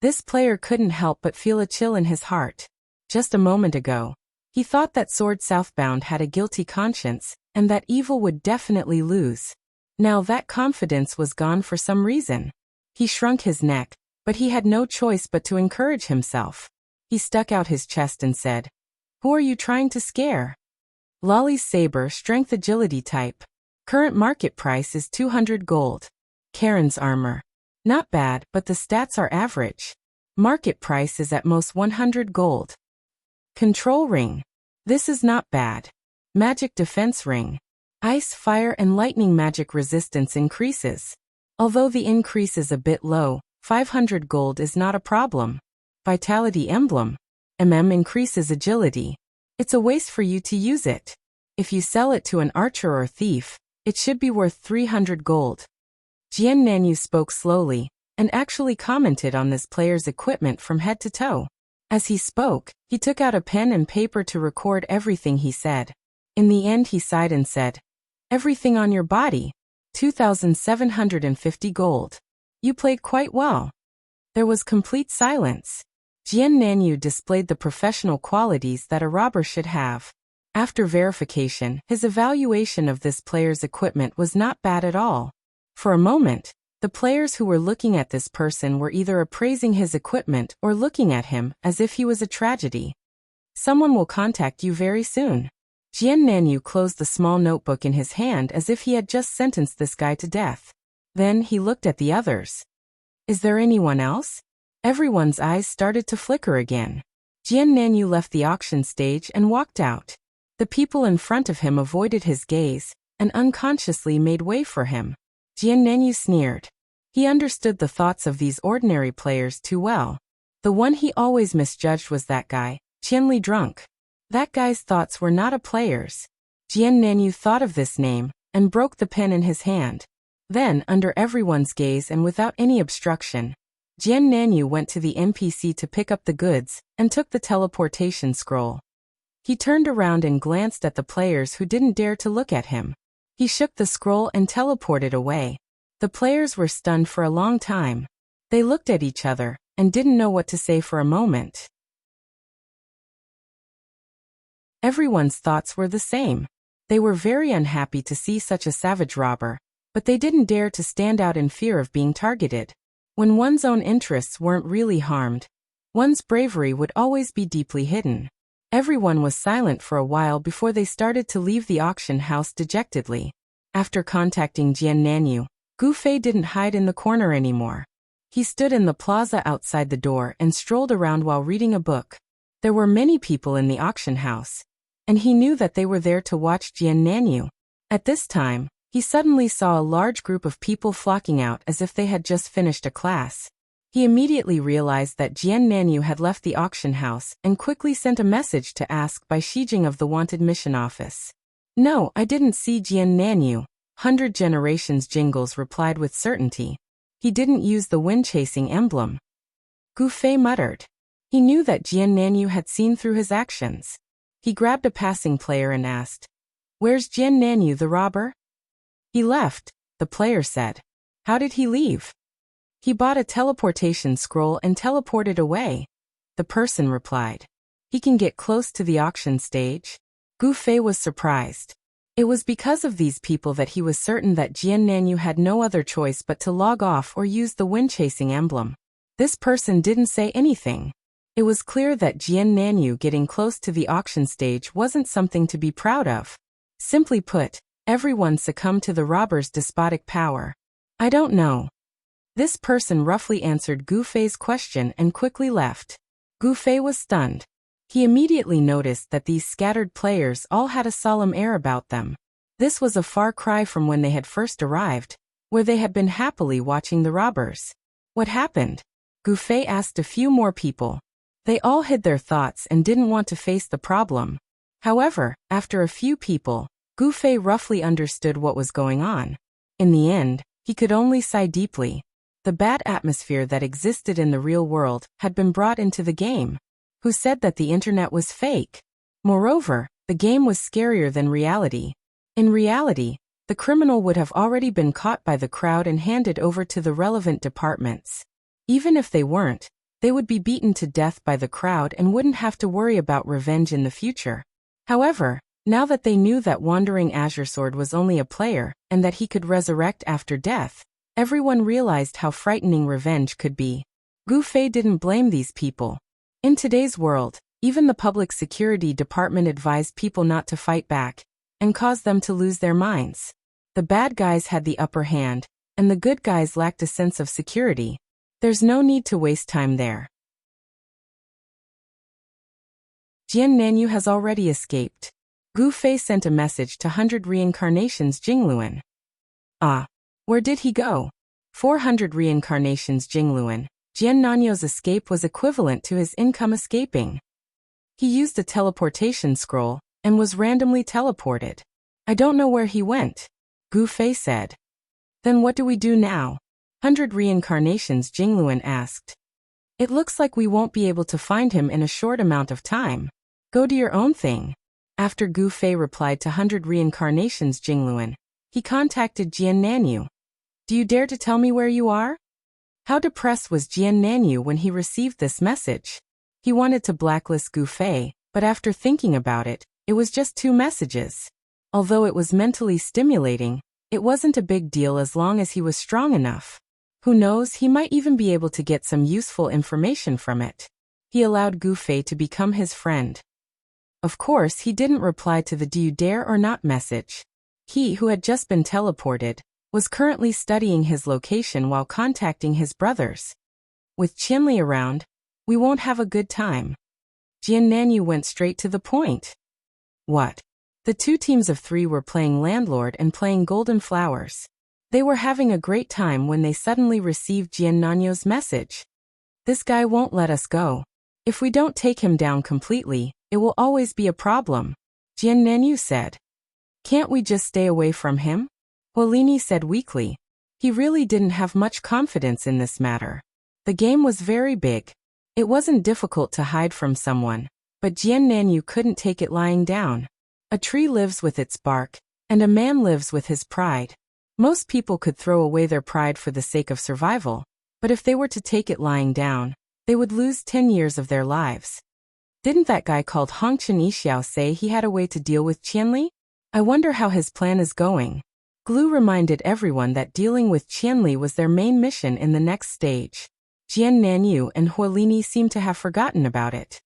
This player couldn't help but feel a chill in his heart. Just a moment ago, he thought that Sword Southbound had a guilty conscience, and that evil would definitely lose. Now that confidence was gone for some reason. He shrunk his neck, but he had no choice but to encourage himself. He stuck out his chest and said, "Who are you trying to scare?" Lolly's Saber, Strength Agility type. Current market price is 200 gold. Karen's Armor. Not bad, but the stats are average. Market price is at most 100 gold. Control Ring. This is not bad. Magic Defense Ring. Ice, Fire and Lightning magic resistance increases. Although the increase is a bit low, 500 gold is not a problem. Vitality Emblem. Increases agility. It's a waste for you to use it. If you sell it to an archer or thief, it should be worth 300 gold. Jian Nanyu spoke slowly, and actually commented on this player's equipment from head to toe. As he spoke, he took out a pen and paper to record everything he said. In the end he sighed and said, "Everything on your body. 2,750 gold. You played quite well." There was complete silence. Jian Nanyu displayed the professional qualities that a robber should have. After verification, his evaluation of this player's equipment was not bad at all. For a moment, the players who were looking at this person were either appraising his equipment or looking at him as if he was a tragedy. "Someone will contact you very soon." Jian Nanyu closed the small notebook in his hand as if he had just sentenced this guy to death. Then he looked at the others. "Is there anyone else?" Everyone's eyes started to flicker again. Jian Nanyu left the auction stage and walked out. The people in front of him avoided his gaze and unconsciously made way for him. Jian Nanyu sneered. He understood the thoughts of these ordinary players too well. The one he always misjudged was that guy, Qianli Drunk. That guy's thoughts were not a player's. Jian Nanyu thought of this name and broke the pen in his hand. Then, under everyone's gaze and without any obstruction, Jian Nanyu went to the NPC to pick up the goods and took the teleportation scroll. He turned around and glanced at the players who didn't dare to look at him. He shook the scroll and teleported away. The players were stunned for a long time. They looked at each other and didn't know what to say for a moment. Everyone's thoughts were the same. They were very unhappy to see such a savage robber, but they didn't dare to stand out in fear of being targeted. When one's own interests weren't really harmed, one's bravery would always be deeply hidden. Everyone was silent for a while before they started to leave the auction house dejectedly. After contacting Jian Nanyu, Gu Fei didn't hide in the corner anymore. He stood in the plaza outside the door and strolled around while reading a book. There were many people in the auction house, and he knew that they were there to watch Jian Nanyu. At this time, he suddenly saw a large group of people flocking out as if they had just finished a class. He immediately realized that Jian Nanyu had left the auction house and quickly sent a message to ask by Shijing of the wanted mission office. "No, I didn't see Jian Nanyu," 100 Generations Jingles replied with certainty. "He didn't use the wind-chasing emblem." Gu Fei muttered. He knew that Jian Nanyu had seen through his actions. He grabbed a passing player and asked, "Where's Jian Nanyu the robber?" "He left," the player said. "How did he leave?" "He bought a teleportation scroll and teleported away," the person replied. "He can get close to the auction stage?" Gu Fei was surprised. It was because of these people that he was certain that Jian Nanyu had no other choice but to log off or use the wind-chasing emblem. This person didn't say anything. It was clear that Jian Nanyu getting close to the auction stage wasn't something to be proud of. Simply put, everyone succumbed to the robber's despotic power. "I don't know." This person roughly answered Gu Fei's question and quickly left. Gu Fei was stunned. He immediately noticed that these scattered players all had a solemn air about them. This was a far cry from when they had first arrived, where they had been happily watching the robbers. "What happened?" Gu Fei asked a few more people. They all hid their thoughts and didn't want to face the problem. However, after a few people, Gu Fei roughly understood what was going on. In the end, he could only sigh deeply. The bad atmosphere that existed in the real world had been brought into the game. Who said that the internet was fake? Moreover, the game was scarier than reality. In reality, the criminal would have already been caught by the crowd and handed over to the relevant departments. Even if they weren't, they would be beaten to death by the crowd and wouldn't have to worry about revenge in the future. However, now that they knew that Wandering Azure Sword was only a player and that he could resurrect after death, everyone realized how frightening revenge could be. Gu Fei didn't blame these people. In today's world, even the public security department advised people not to fight back and caused them to lose their minds. The bad guys had the upper hand, and the good guys lacked a sense of security. There's no need to waste time there. Jian Nanyu has already escaped. Gu Fei sent a message to 100 Reincarnations Jingluan. Ah, where did he go? 400 Reincarnations Jingluan. Jian Nanyu's escape was equivalent to his income escaping. He used a teleportation scroll and was randomly teleported. "I don't know where he went," Gu Fei said. "Then what do we do now?" 100 Reincarnations Jingluan asked. "It looks like we won't be able to find him in a short amount of time. Go do your own thing." After Gu Fei replied to 100 Reincarnations Jingluan, he contacted Jian Nanyu. "Do you dare to tell me where you are?" How depressed was Jian Nanyu when he received this message? He wanted to blacklist Gu Fei, but after thinking about it, it was just 2 messages. Although it was mentally stimulating, it wasn't a big deal as long as he was strong enough. Who knows, he might even be able to get some useful information from it. He allowed Gu Fei to become his friend. Of course, he didn't reply to the "do you dare or not" message. He, who had just been teleported, was currently studying his location while contacting his brothers. "With Qianli around, we won't have a good time." Jian Nanyu went straight to the point. "What?" The 2 teams of 3 were playing Landlord and playing Golden Flowers. They were having a great time when they suddenly received Jian Nanyu's message. "This guy won't let us go. If we don't take him down completely, it will always be a problem," Jian Nanyu said. "Can't we just stay away from him?" Huolini said weakly. He really didn't have much confidence in this matter. The game was very big. It wasn't difficult to hide from someone, but Jian Nanyu couldn't take it lying down. A tree lives with its bark, and a man lives with his pride. Most people could throw away their pride for the sake of survival, but if they were to take it lying down, they would lose 10 years of their lives. Didn't that guy called Hongchen Yixiao say he had a way to deal with Qianli? I wonder how his plan is going. Glue reminded everyone that dealing with Qianli was their main mission in the next stage. Jian Nanyu and Huolini seemed to have forgotten about it.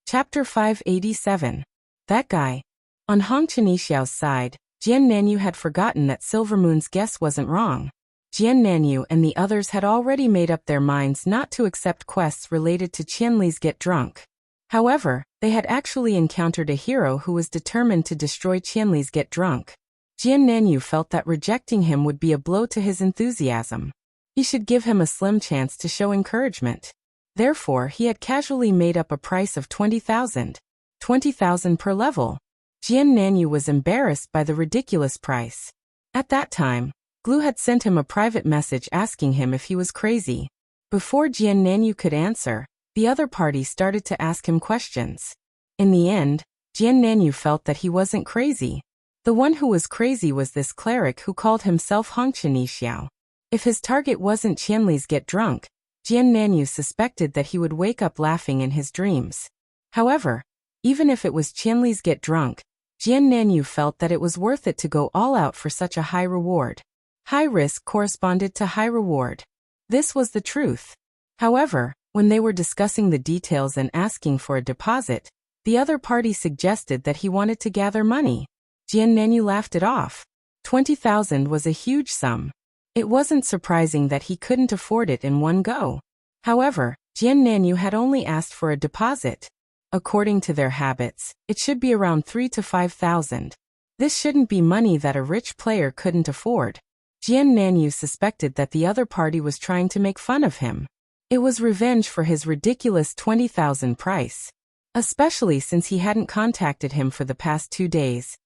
Chapter 587. That guy. On Hong Chenxiao's side, Jian Nanyu had forgotten that Silvermoon's guess wasn't wrong. Jian Nanyu and the others had already made up their minds not to accept quests related to Qianli's Get Drunk. However, they had actually encountered a hero who was determined to destroy Qianli's Get Drunk. Jian Nanyu felt that rejecting him would be a blow to his enthusiasm. He should give him a slim chance to show encouragement. Therefore, he had casually made up a price of 20,000. 20,000 per level. Jian Nanyu was embarrassed by the ridiculous price. At that time, Glue had sent him a private message asking him if he was crazy. Before Jian Nanyu could answer, the other party started to ask him questions. In the end, Jian Nanyu felt that he wasn't crazy. The one who was crazy was this cleric who called himself Hong Chenxiao. If his target wasn't Qianli's Get Drunk, Jian Nanyu suspected that he would wake up laughing in his dreams. However, even if it was Qianli's Get Drunk, Jian Nanyu felt that it was worth it to go all out for such a high reward. High risk corresponded to high reward. This was the truth. However, when they were discussing the details and asking for a deposit, the other party suggested that he wanted to gather money. Jian Nanyu laughed it off. 20,000 was a huge sum. It wasn't surprising that he couldn't afford it in one go. However, Jian Nanyu had only asked for a deposit. According to their habits, it should be around 3,000 to 5,000. This shouldn't be money that a rich player couldn't afford. Jian Nanyu suspected that the other party was trying to make fun of him. It was revenge for his ridiculous 20,000 price. Especially since he hadn't contacted him for the past 2 days.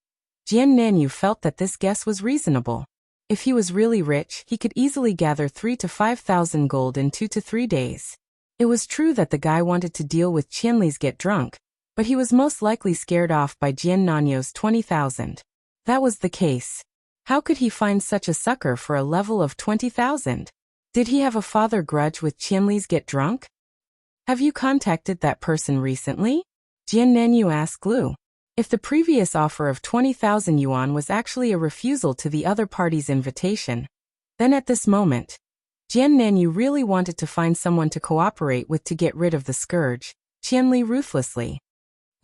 Jian Nanyu felt that this guess was reasonable. If he was really rich, he could easily gather 3,000 to 5,000 gold in 2 to 3 days. It was true that the guy wanted to deal with Qianli's Get Drunk, but he was most likely scared off by Jian Nanyu's 20,000. That was the case. How could he find such a sucker for a level of 20,000? Did he have a father grudge with Qianli's Get Drunk? Have you contacted that person recently? Jian Nanyu asked Lu. If the previous offer of 20,000 yuan was actually a refusal to the other party's invitation, then at this moment, Jian Nanyu really wanted to find someone to cooperate with to get rid of the scourge, Qianli ruthlessly.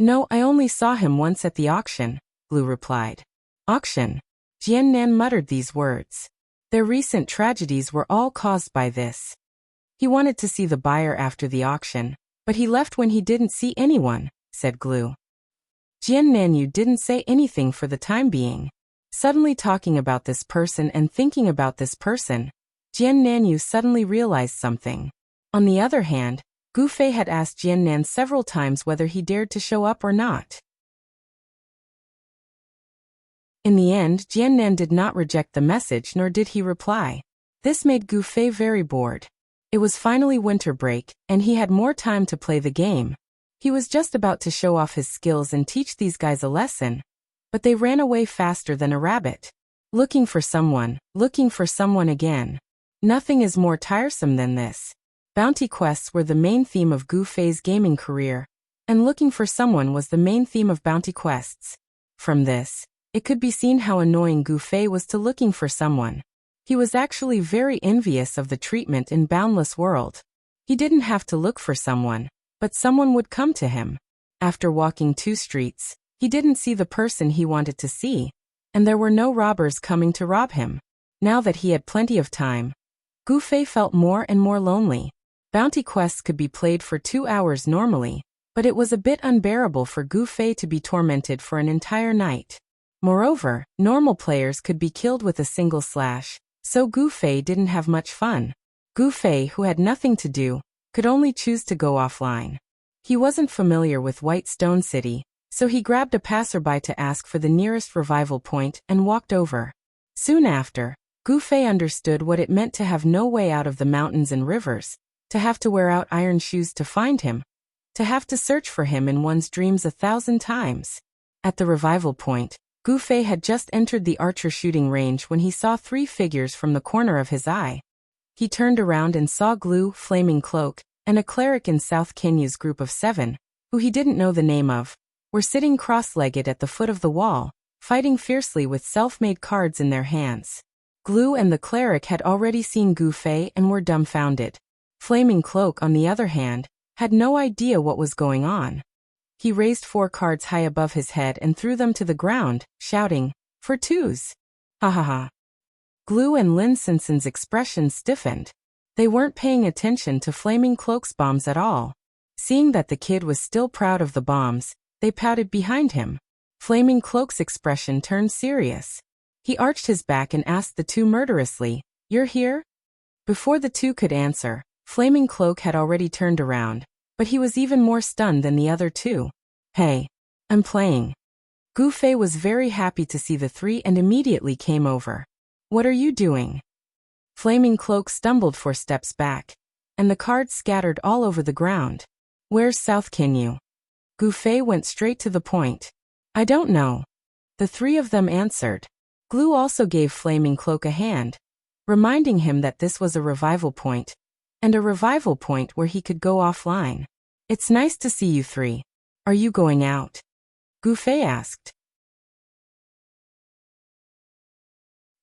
No, I only saw him once at the auction, Lu replied. Auction? Jian Nan muttered these words. Their recent tragedies were all caused by this. He wanted to see the buyer after the auction, but he left when he didn't see anyone, said Glue. Jian Nanyu didn't say anything for the time being. Suddenly talking about this person and thinking about this person, Jian Nanyu suddenly realized something. On the other hand, Gu Fei had asked Jian Nan several times whether he dared to show up or not. In the end, Jian Nan did not reject the message nor did he reply. This made Gu Fei very bored. It was finally winter break, and he had more time to play the game. He was just about to show off his skills and teach these guys a lesson, but they ran away faster than a rabbit. Looking for someone again. Nothing is more tiresome than this. Bounty quests were the main theme of Gu Fei's gaming career, and looking for someone was the main theme of bounty quests. From this, it could be seen how annoying Gu Fei was to looking for someone. He was actually very envious of the treatment in Boundless World. He didn't have to look for someone, but someone would come to him. After walking 2 streets, he didn't see the person he wanted to see, and there were no robbers coming to rob him. Now that he had plenty of time, Gu Fei felt more and more lonely. Bounty quests could be played for 2 hours normally, but it was a bit unbearable for Gu Fei to be tormented for an entire night. Moreover, normal players could be killed with a single slash, so Gu Fei didn't have much fun. Gu Fei, who had nothing to do, could only choose to go offline. He wasn't familiar with White Stone City, so he grabbed a passerby to ask for the nearest revival point and walked over. Soon after, Gu Fei understood what it meant to have no way out of the mountains and rivers, to have to wear out iron shoes to find him, to have to search for him in one's dreams 1,000 times. At the revival point, Gu Fei had just entered the archer shooting range when he saw 3 figures from the corner of his eye. He turned around and saw Glue, Flaming Cloak, and a cleric in South Kenyu's group of 7, who he didn't know the name of, were sitting cross-legged at the foot of the wall, fighting fiercely with self-made cards in their hands. Glue and the cleric had already seen Gu Fei and were dumbfounded. Flaming Cloak, on the other hand, had no idea what was going on. He raised 4 cards high above his head and threw them to the ground, shouting, "For twos!" Ha ha ha. Glue and Lin Simpson's expression stiffened. They weren't paying attention to Flaming Cloak's bombs at all. Seeing that the kid was still proud of the bombs, they pouted behind him. Flaming Cloak's expression turned serious. He arched his back and asked the two murderously, "You're here?" Before the two could answer, Flaming Cloak had already turned around, but he was even more stunned than the other two. "Hey, I'm playing." Gu Fei was very happy to see the three and immediately came over. "What are you doing?" Flaming Cloak stumbled 4 steps back, and the cards scattered all over the ground. "Where's South Kinyu?" Gu Fei went straight to the point. "I don't know." The 3 of them answered. Glue also gave Flaming Cloak a hand, reminding him that this was a revival point, and a revival point where he could go offline. "It's nice to see you 3. Are you going out?" Gu Fei asked.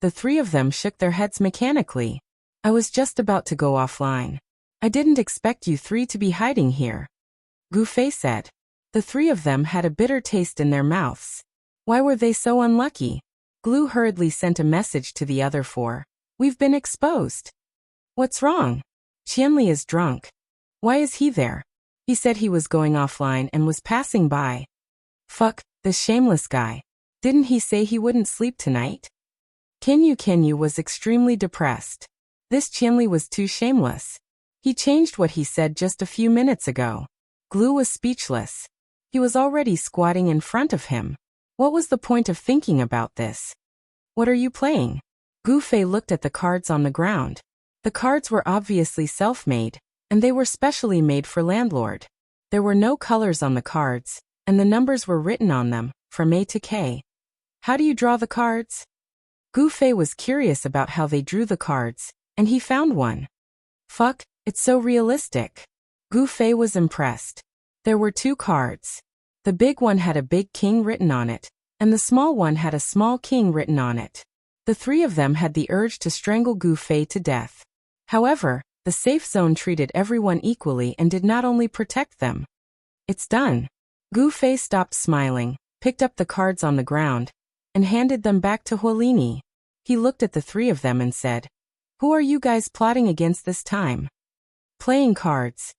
The 3 of them shook their heads mechanically. "I was just about to go offline. I didn't expect you 3 to be hiding here," Gu Fei said. The 3 of them had a bitter taste in their mouths. Why were they so unlucky? Glue hurriedly sent a message to the other 4. "We've been exposed." "What's wrong?" "Qianli is drunk." "Why is he there?" "He said he was going offline and was passing by." "Fuck, this shameless guy. Didn't he say he wouldn't sleep tonight?" Kinyu was extremely depressed. This Qianli was too shameless. He changed what he said just a few minutes ago. Glue was speechless. He was already squatting in front of him. What was the point of thinking about this? "What are you playing?" Gu Fei looked at the cards on the ground. The cards were obviously self-made, and they were specially made for Landlord. There were no colors on the cards, and the numbers were written on them, from A to K. "How do you draw the cards?" Gu Fei was curious about how they drew the cards, and he found one. "Fuck, it's so realistic." Gu Fei was impressed. There were 2 cards. The big one had a big king written on it, and the small one had a small king written on it. The 3 of them had the urge to strangle Gu Fei to death. However, the safe zone treated everyone equally and did not only protect them. "It's done." Gu Fei stopped smiling, picked up the cards on the ground, and handed them back to Huolini. He looked at the 3 of them and said, "Who are you guys plotting against this time?" "Playing cards."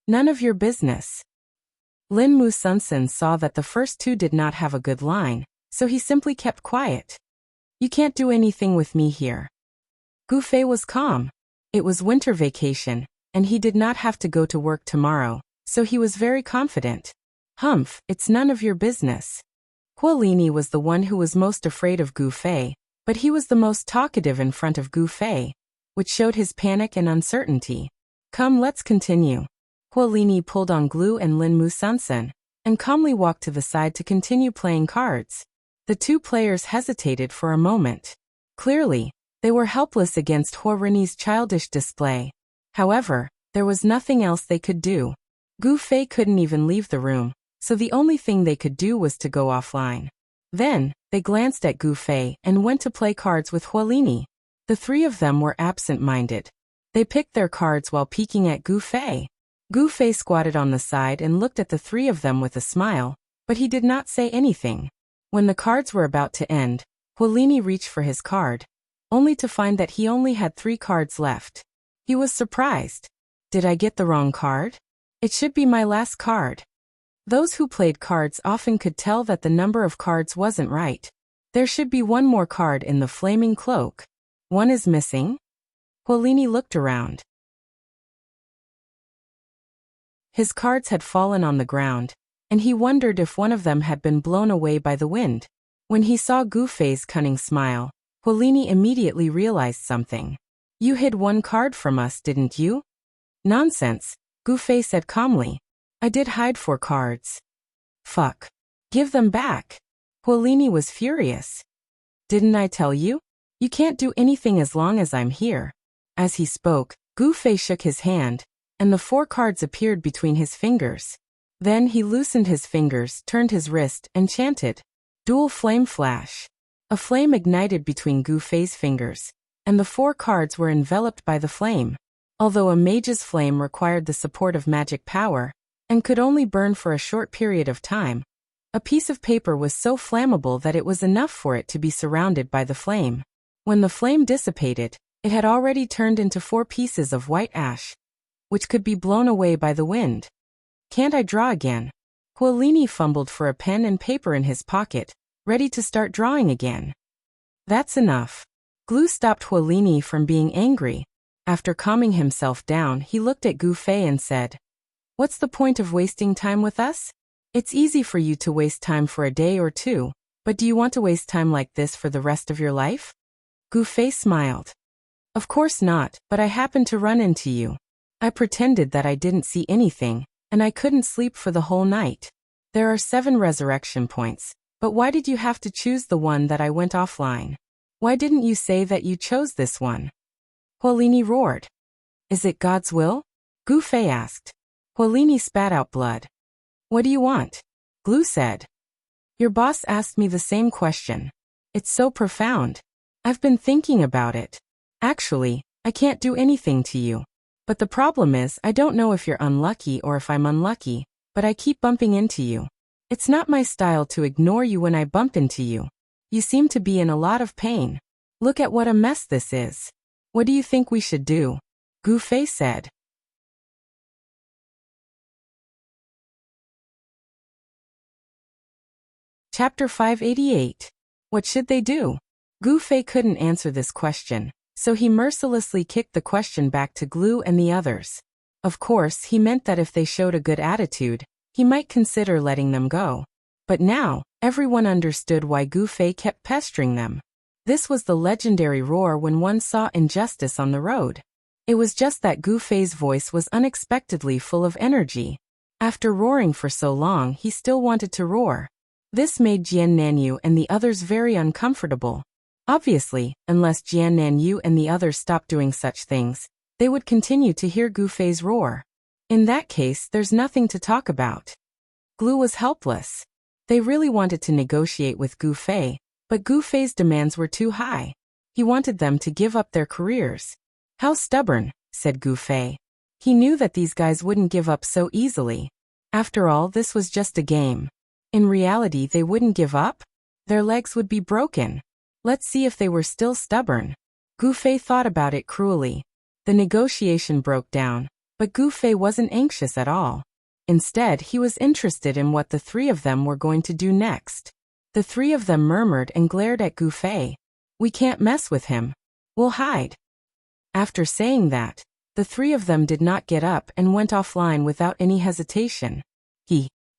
"None of your business." Lin Musunsen saw that the first 2 did not have a good line, so he simply kept quiet. "You can't do anything with me here." Gu Fei was calm. It was winter vacation, and he did not have to go to work tomorrow, so he was very confident. "Humph, it's none of your business." Huolini was the one who was most afraid of Gu Fei, but he was the most talkative in front of Gu Fei, which showed his panic and uncertainty. "Come, let's continue." Huolini pulled on Glue and Lin Musunsen, and calmly walked to the side to continue playing cards. The 2 players hesitated for a moment. Clearly, they were helpless against Huolini's childish display. However, there was nothing else they could do. Gu Fei couldn't even leave the room, so the only thing they could do was to go offline. Then, they glanced at Gu Fei and went to play cards with Huolini. The 3 of them were absent-minded. They picked their cards while peeking at Gu Fei. Gu Fei squatted on the side and looked at the 3 of them with a smile, but he did not say anything. When the cards were about to end, Huolini reached for his card, only to find that he only had 3 cards left. He was surprised. "Did I get the wrong card? It should be my last card." Those who played cards often could tell that the number of cards wasn't right. There should be 1 more card in the Flaming Cloak. One is missing? Huolini looked around. His cards had fallen on the ground, and he wondered if one of them had been blown away by the wind. When he saw Gu Fei's cunning smile, Huolini immediately realized something. "You hid 1 card from us, didn't you?" "Nonsense," Gu Fei said calmly. "I did hide 4 cards." "Fuck. Give them back." Huolini was furious. "Didn't I tell you? You can't do anything as long as I'm here." As he spoke, Gu Fei shook his hand, and the 4 cards appeared between his fingers. Then he loosened his fingers, turned his wrist, and chanted, "Dual Flame Flash." A flame ignited between Gu Fei's fingers, and the 4 cards were enveloped by the flame. Although a mage's flame required the support of magic power, and could only burn for a short period of time. A piece of paper was so flammable that it was enough for it to be surrounded by the flame. When the flame dissipated, it had already turned into 4 pieces of white ash, which could be blown away by the wind. Can't I draw again? Huolini fumbled for a pen and paper in his pocket, ready to start drawing again. That's enough. Glue stopped Huolini from being angry. After calming himself down, he looked at Gu Fei and said, "What's the point of wasting time with us? It's easy for you to waste time for a day or two, but do you want to waste time like this for the rest of your life?" Gu Fei smiled. "Of course not, but I happened to run into you. I pretended that I didn't see anything, and I couldn't sleep for the whole night. There are 7 resurrection points, but why did you have to choose the one that I went offline? Why didn't you say that you chose this one?" Huolini roared. "Is it God's will?" Gu Fei asked. Huolini spat out blood. "What do you want?" Glue said. "Your boss asked me the same question. It's so profound. I've been thinking about it. Actually, I can't do anything to you. But the problem is I don't know if you're unlucky or if I'm unlucky, but I keep bumping into you. It's not my style to ignore you when I bump into you. You seem to be in a lot of pain. Look at what a mess this is. What do you think we should do?" Gu Fei said. Chapter 588. What should they do? Gu Fei couldn't answer this question, so he mercilessly kicked the question back to Glue and the others. Of course, he meant that if they showed a good attitude, he might consider letting them go. But now, everyone understood why Gu Fei kept pestering them. This was the legendary roar when one saw injustice on the road. It was just that Gu Fei's voice was unexpectedly full of energy. After roaring for so long, he still wanted to roar. This made Jian Nanyu and the others very uncomfortable. Obviously, unless Jian Nanyu and the others stopped doing such things, they would continue to hear Gu Fei's roar. In that case, there's nothing to talk about. Glue was helpless. They really wanted to negotiate with Gu Fei, but Gu Fei's demands were too high. He wanted them to give up their careers. "How stubborn," said Gu Fei. He knew that these guys wouldn't give up so easily. After all, this was just a game. In reality, they wouldn't give up? Their legs would be broken. Let's see if they were still stubborn. Gu Fei thought about it cruelly. The negotiation broke down, but Gu Fei wasn't anxious at all. Instead, he was interested in what the 3 of them were going to do next. The 3 of them murmured and glared at Gu Fei. "We can't mess with him. We'll hide." After saying that, the 3 of them did not get up and went offline without any hesitation.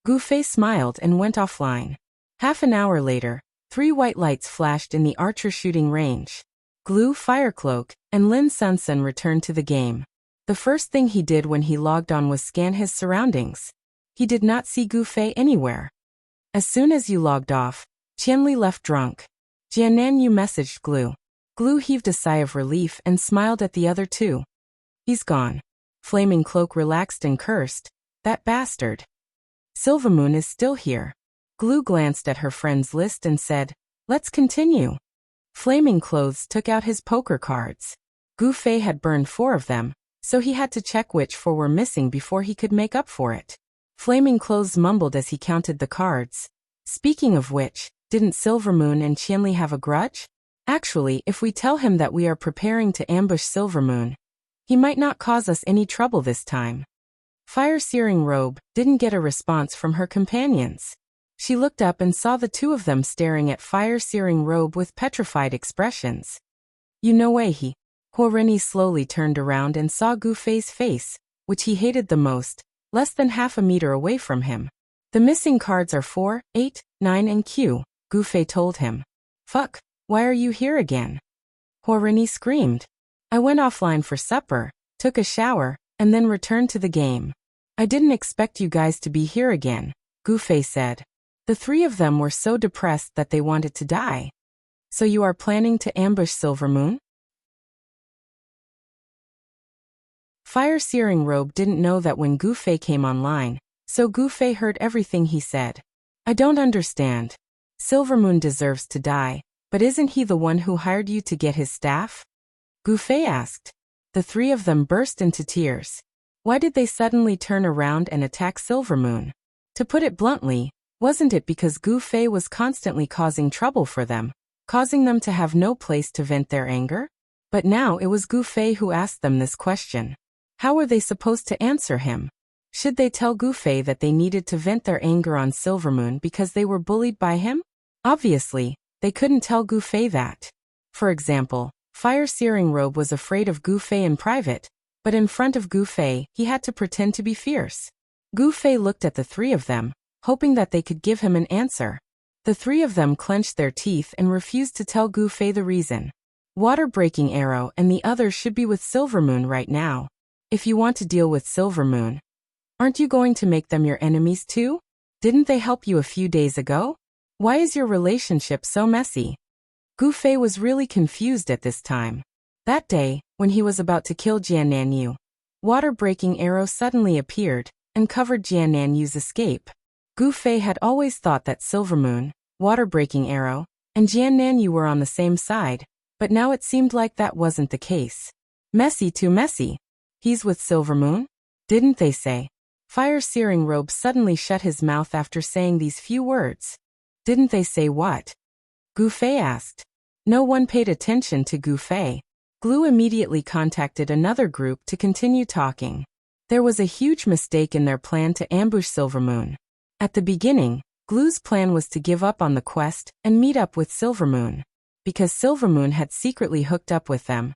Gu Fei smiled and went offline. Half an hour later, 3 white lights flashed in the archer shooting range. Glue, Firecloak, and Lin Sunsun returned to the game. The first thing he did when he logged on was scan his surroundings. He did not see Gu Fei anywhere. As soon as you logged off, Qianli left drunk. Jian Nanyu messaged Glue. Glue heaved a sigh of relief and smiled at the other 2. "He's gone." Flaming Cloak relaxed and cursed. "That bastard." Silvermoon is still here. Glue glanced at her friends list and said, "Let's continue." Flaming Clothes took out his poker cards. Gu Fei had burned 4 of them, so he had to check which 4 were missing before he could make up for it. Flaming Clothes mumbled as he counted the cards. Speaking of which, didn't Silvermoon and Qianli have a grudge? Actually, if we tell him that we are preparing to ambush Silvermoon, he might not cause us any trouble this time. Fire-Searing Robe didn't get a response from her companions. She looked up and saw the 2 of them staring at Fire-Searing Robe with petrified expressions. "You know way he." Huoreni slowly turned around and saw Gu Fei's face, which he hated the most, less than half a meter away from him. "The missing cards are 4, 8, 9 and Q, Gu Fei told him. "Fuck, why are you here again?" Huoreni screamed. "I went offline for supper, took a shower, and then returned to the game. I didn't expect you guys to be here again," Gu Fei said. The 3 of them were so depressed that they wanted to die. "So you are planning to ambush Silvermoon?" Fire-Searing Robe didn't know that when Gu Fei came online, so Gu Fei heard everything he said. "I don't understand. Silvermoon deserves to die, but isn't he the one who hired you to get his staff?" Gu Fei asked. The 3 of them burst into tears. Why did they suddenly turn around and attack Silvermoon? To put it bluntly, wasn't it because Gu Fei was constantly causing trouble for them, causing them to have no place to vent their anger? But now it was Gu Fei who asked them this question. How were they supposed to answer him? Should they tell Gu Fei that they needed to vent their anger on Silvermoon because they were bullied by him? Obviously, they couldn't tell Gu Fei that. For example, Fire Searing Robe was afraid of Gu Fei in private, but in front of Gu Fei, he had to pretend to be fierce. Gu Fei looked at the three of them, hoping that they could give him an answer. The three of them clenched their teeth and refused to tell Gu Fei the reason. Water-breaking Arrow and the others should be with Silvermoon right now. If you want to deal with Silvermoon, aren't you going to make them your enemies too? Didn't they help you a few days ago? Why is your relationship so messy? Gu Fei was really confused at this time. That day, when he was about to kill Jiannanyu, Water-breaking Arrow suddenly appeared and covered Jiannanyu's escape. Gu Fei had always thought that Silvermoon, Water-breaking Arrow, and Jiannanyu were on the same side, but now it seemed like that wasn't the case. Messy too messy. He's with Silvermoon? Didn't they say? Fire Searing Robe suddenly shut his mouth after saying these few words. Didn't they say what? Gu Fei asked. No one paid attention to Gu Fei. Glue immediately contacted another group to continue talking. There was a huge mistake in their plan to ambush Silvermoon. At the beginning, Glue's plan was to give up on the quest and meet up with Silvermoon. Because Silvermoon had secretly hooked up with them,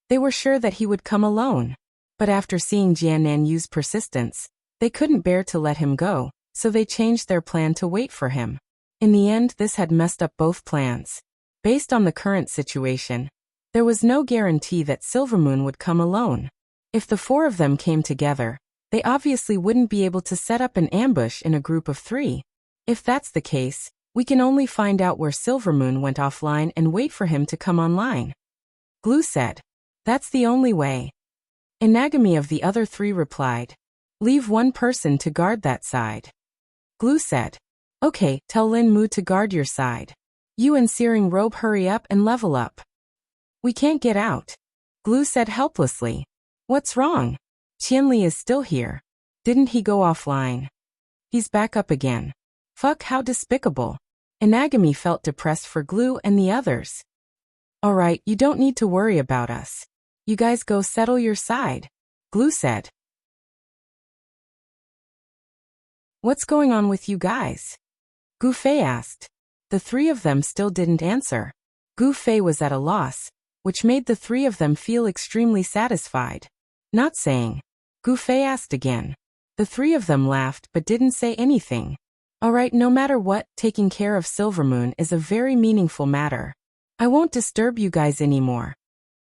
they were sure that he would come alone. But after seeing Jiannanyu's persistence, they couldn't bear to let him go, so they changed their plan to wait for him. In the end, this had messed up both plans. Based on the current situation, there was no guarantee that Silvermoon would come alone. If the four of them came together, they obviously wouldn't be able to set up an ambush in a group of three. If that's the case, we can only find out where Silvermoon went offline and wait for him to come online. Glue said. That's the only way. Inagami of the other three replied. Leave one person to guard that side. Glue said. Okay, tell Lin Mu to guard your side. You and Searing Robe hurry up and level up. We can't get out. Glue said helplessly. What's wrong? Qianli is still here. Didn't he go offline? He's back up again. Fuck, how despicable. Inagami felt depressed for Glue and the others. Alright, you don't need to worry about us. You guys go settle your side. Glue said. What's going on with you guys? Gu Fei asked. The three of them still didn't answer. Gu Fei was at a loss, which made the three of them feel extremely satisfied. Not saying. Gu Fei asked again. The three of them laughed but didn't say anything. Alright, no matter what, taking care of Silvermoon is a very meaningful matter. I won't disturb you guys anymore.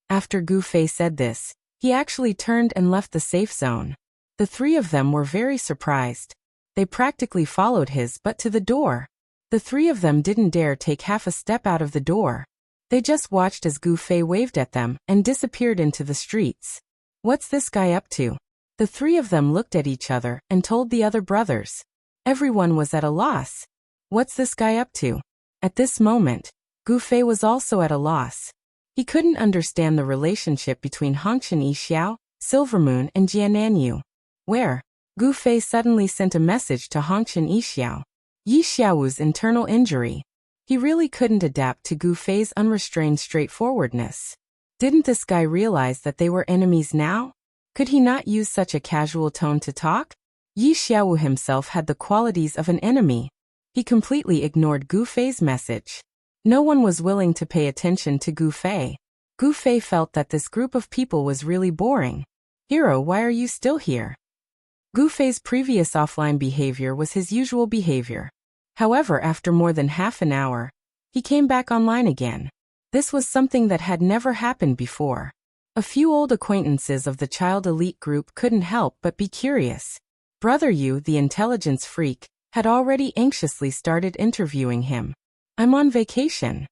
After Gu Fei said this, he actually turned and left the safe zone. The three of them were very surprised. They practically followed his butt to the door. The three of them didn't dare take half a step out of the door. They just watched as Gu Fei waved at them and disappeared into the streets. What's this guy up to? The three of them looked at each other and told the other brothers. Everyone was at a loss. What's this guy up to? At this moment, Gu Fei was also at a loss. He couldn't understand the relationship between Hongshan Yixiao, Silvermoon, and Jiannanyu. Where? Gu Fei suddenly sent a message to Hongshan Yixiao. Yixiao's internal injury. He really couldn't adapt to Gu Fei's unrestrained straightforwardness. Didn't this guy realize that they were enemies now? Could he not use such a casual tone to talk? Yixiao himself had the qualities of an enemy. He completely ignored Gu Fei's message. No one was willing to pay attention to Gu Fei. Gu Fei felt that this group of people was really boring. Hero, why are you still here? Gu Fei's previous offline behavior was his usual behavior. However, after more than half an hour, he came back online again. This was something that had never happened before. A few old acquaintances of the child elite group couldn't help but be curious. Brother Yu, the intelligence freak, had already anxiously started interviewing him. I'm on vacation.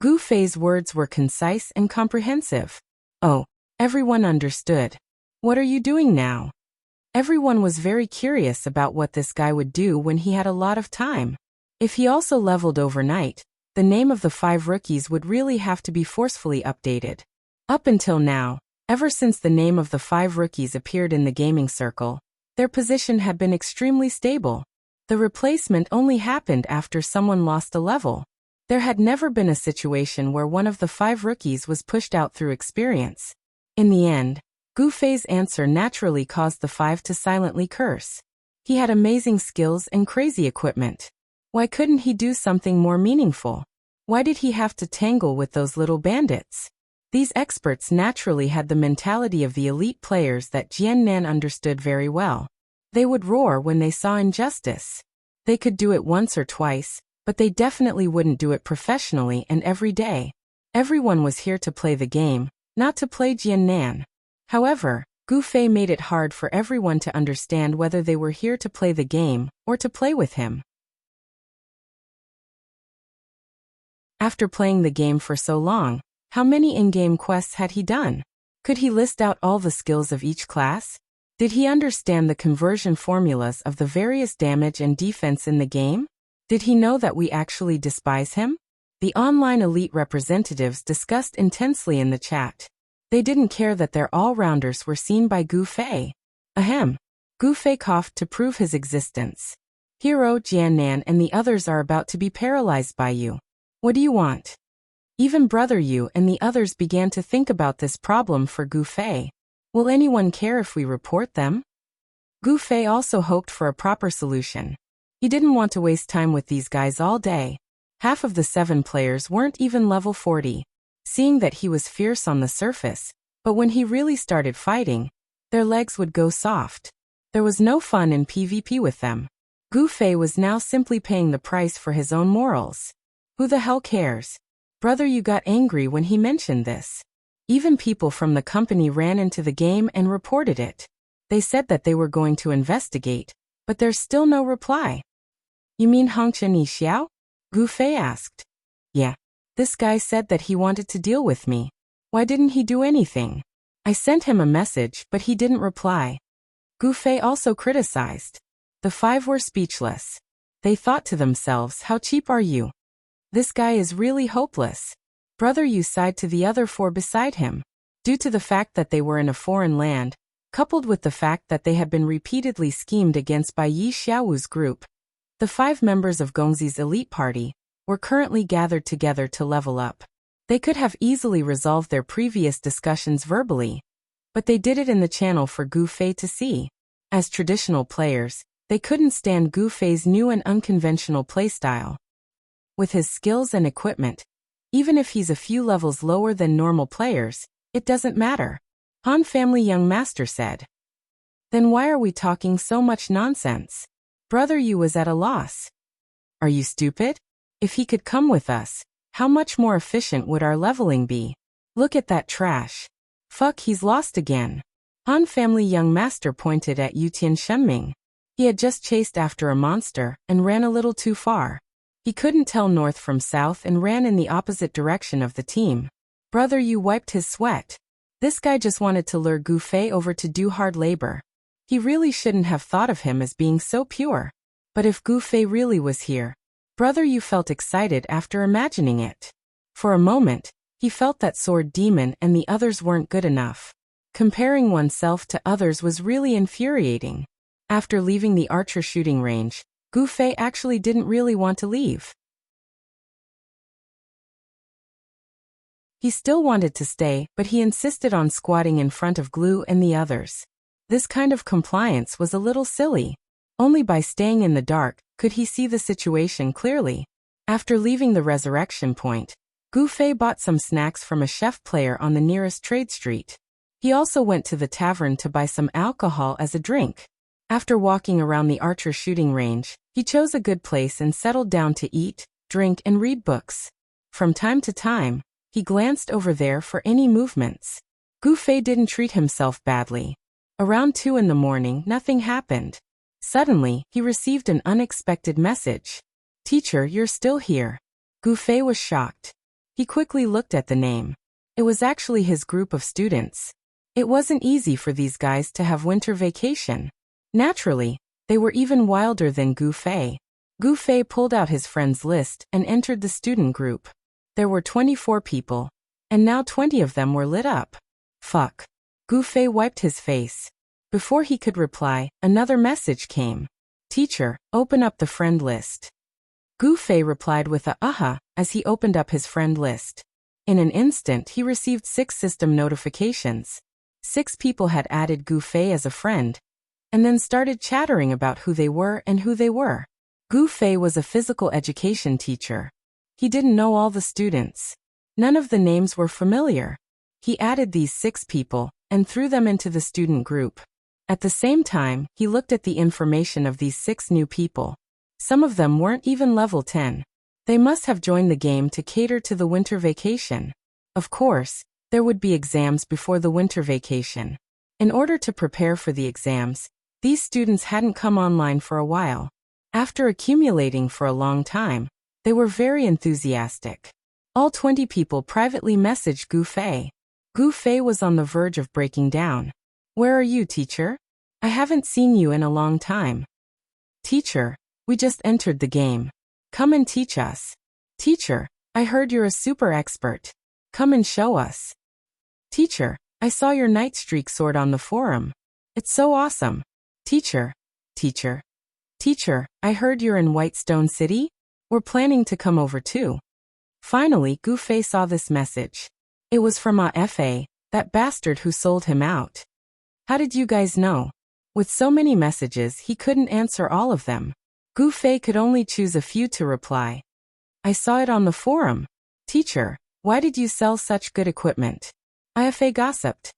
Gu Fei's words were concise and comprehensive. Oh, everyone understood. What are you doing now? Everyone was very curious about what this guy would do when he had a lot of time. If he also leveled overnight, the name of the 5 rookies would really have to be forcefully updated. Up until now, Ever since the name of the 5 rookies appeared in the gaming circle, their position had been extremely stable. The replacement only happened after someone lost a level. There had never been a situation where one of the 5 rookies was pushed out through experience. In the end, Gu Fei's answer naturally caused the 5 to silently curse. He had amazing skills and crazy equipment. Why couldn't he do something more meaningful? Why did he have to tangle with those little bandits? These experts naturally had the mentality of the elite players that Jian Nan understood very well. They would roar when they saw injustice. They could do it once or twice, but they definitely wouldn't do it professionally and every day. Everyone was here to play the game, not to play Jian Nan. However, Gu Fei made it hard for everyone to understand whether they were here to play the game or to play with him. After playing the game for so long, how many in-game quests had he done? Could he list out all the skills of each class? Did he understand the conversion formulas of the various damage and defense in the game? Did he know that we actually despise him? The online elite representatives discussed intensely in the chat. They didn't care that their all-rounders were seen by Gu Fei. Ahem. Gu Fei coughed to prove his existence. Hero, Jian Nan and the others are about to be paralyzed by you. What do you want? Even Brother Yu and the others began to think about this problem for Gu Fei. Will anyone care if we report them? Gu Fei also hoped for a proper solution. He didn't want to waste time with these guys all day. Half of the 7 players weren't even level 40. Seeing that he was fierce on the surface, but when he really started fighting, their legs would go soft. There was no fun in PvP with them. Gu Fei was now simply paying the price for his own morals. Who the hell cares? Brother Yu got angry when he mentioned this. Even people from the company ran into the game and reported it. They said that they were going to investigate, but there's still no reply. You mean Hongchen Xiao? Gu Fei asked. Yeah. This guy said that he wanted to deal with me. Why didn't he do anything? I sent him a message, but he didn't reply. Gu Fei also criticized. The 5 were speechless. They thought to themselves, how cheap are you? This guy is really hopeless. Brother Yu sighed to the other 4 beside him. Due to the fact that they were in a foreign land, coupled with the fact that they had been repeatedly schemed against by Yi Xiaowu's group, the 5 members of Gongzi's elite party were currently gathered together to level up. They could have easily resolved their previous discussions verbally, but they did it in the channel for Gu Fei to see. As traditional players, they couldn't stand Gu Fei's new and unconventional playstyle. With his skills and equipment, even if he's a few levels lower than normal players, it doesn't matter. Han Family Young Master said. Then why are we talking so much nonsense? Brother Yu was at a loss. Are you stupid? If he could come with us, how much more efficient would our leveling be? Look at that trash. Fuck, he's lost again. Han Family Young Master pointed at Yutian Shenming. He had just chased after a monster and ran a little too far. He couldn't tell north from south and ran in the opposite direction of the team. Brother Yu wiped his sweat. This guy just wanted to lure Gu Fei over to do hard labor. He really shouldn't have thought of him as being so pure. But if Gu Fei really was here, Brother Yu felt excited after imagining it. For a moment, he felt that Sword Demon and the others weren't good enough. Comparing oneself to others was really infuriating. After leaving the archer shooting range, Gu Fei actually didn't really want to leave. He still wanted to stay, but he insisted on squatting in front of Glue and the others. This kind of compliance was a little silly. Only by staying in the dark could he see the situation clearly. After leaving the resurrection point, Gu Fei bought some snacks from a chef player on the nearest trade street. He also went to the tavern to buy some alcohol as a drink. After walking around the archer shooting range, he chose a good place and settled down to eat, drink and read books. From time to time, he glanced over there for any movements. Gu Fei didn't treat himself badly. Around 2 in the morning, nothing happened. Suddenly, he received an unexpected message. Teacher, you're still here. Gu Fei was shocked. He quickly looked at the name. It was actually his group of students. It wasn't easy for these guys to have winter vacation. Naturally, they were even wilder than Gu Fei. Gu Fei pulled out his friends list and entered the student group. There were 24 people, and now 20 of them were lit up. Fuck. Gu Fei wiped his face. Before he could reply, another message came. Teacher, open up the friend list. Gu Fei replied with a aha as he opened up his friend list. In an instant he received 6 system notifications. 6 people had added Gu Fei as a friend, and then started chattering about who they were and who they were. Gu Fei was a physical education teacher. He didn't know all the students. None of the names were familiar. He added these 6 people and threw them into the student group. At the same time, he looked at the information of these 6 new people. Some of them weren't even level 10. They must have joined the game to cater to the winter vacation. Of course, there would be exams before the winter vacation. In order to prepare for the exams, these students hadn't come online for a while. After accumulating for a long time, they were very enthusiastic. All 20 people privately messaged Gu Fei. Gu Fei was on the verge of breaking down. Where are you, teacher? I haven't seen you in a long time. Teacher, we just entered the game. Come and teach us. Teacher, I heard you're a super expert. Come and show us. Teacher, I saw your Night Streak sword on the forum. It's so awesome. Teacher, I heard you're in Whitestone City? We're planning to come over too. Finally, Gu Fei saw this message. It was from AFA, that bastard who sold him out. How did you guys know? With so many messages, he couldn't answer all of them. Gu Fei could only choose a few to reply. I saw it on the forum. Teacher, why did you sell such good equipment? IFA gossiped.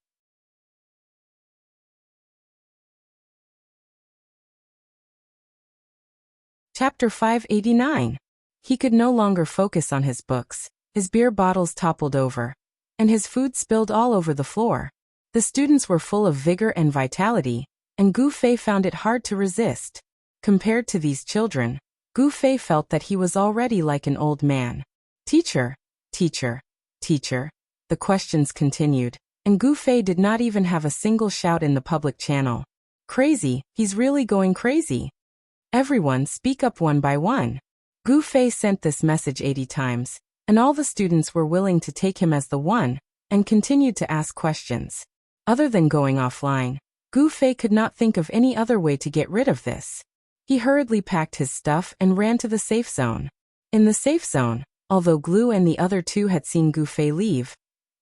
Chapter 589. He could no longer focus on his books. His beer bottles toppled over, and his food spilled all over the floor. The students were full of vigor and vitality, and Gu Fei found it hard to resist. Compared to these children, Gu Fei felt that he was already like an old man. Teacher, the questions continued, and Gu Fei did not even have a single shout in the public channel. Crazy, he's really going crazy. Everyone speak up one by one. Gu Fei sent this message 80 times, and all the students were willing to take him as the one, and continued to ask questions. Other than going offline, Gu Fei could not think of any other way to get rid of this. He hurriedly packed his stuff and ran to the safe zone. In the safe zone, although Glue and the other 2 had seen Gu Fei leave,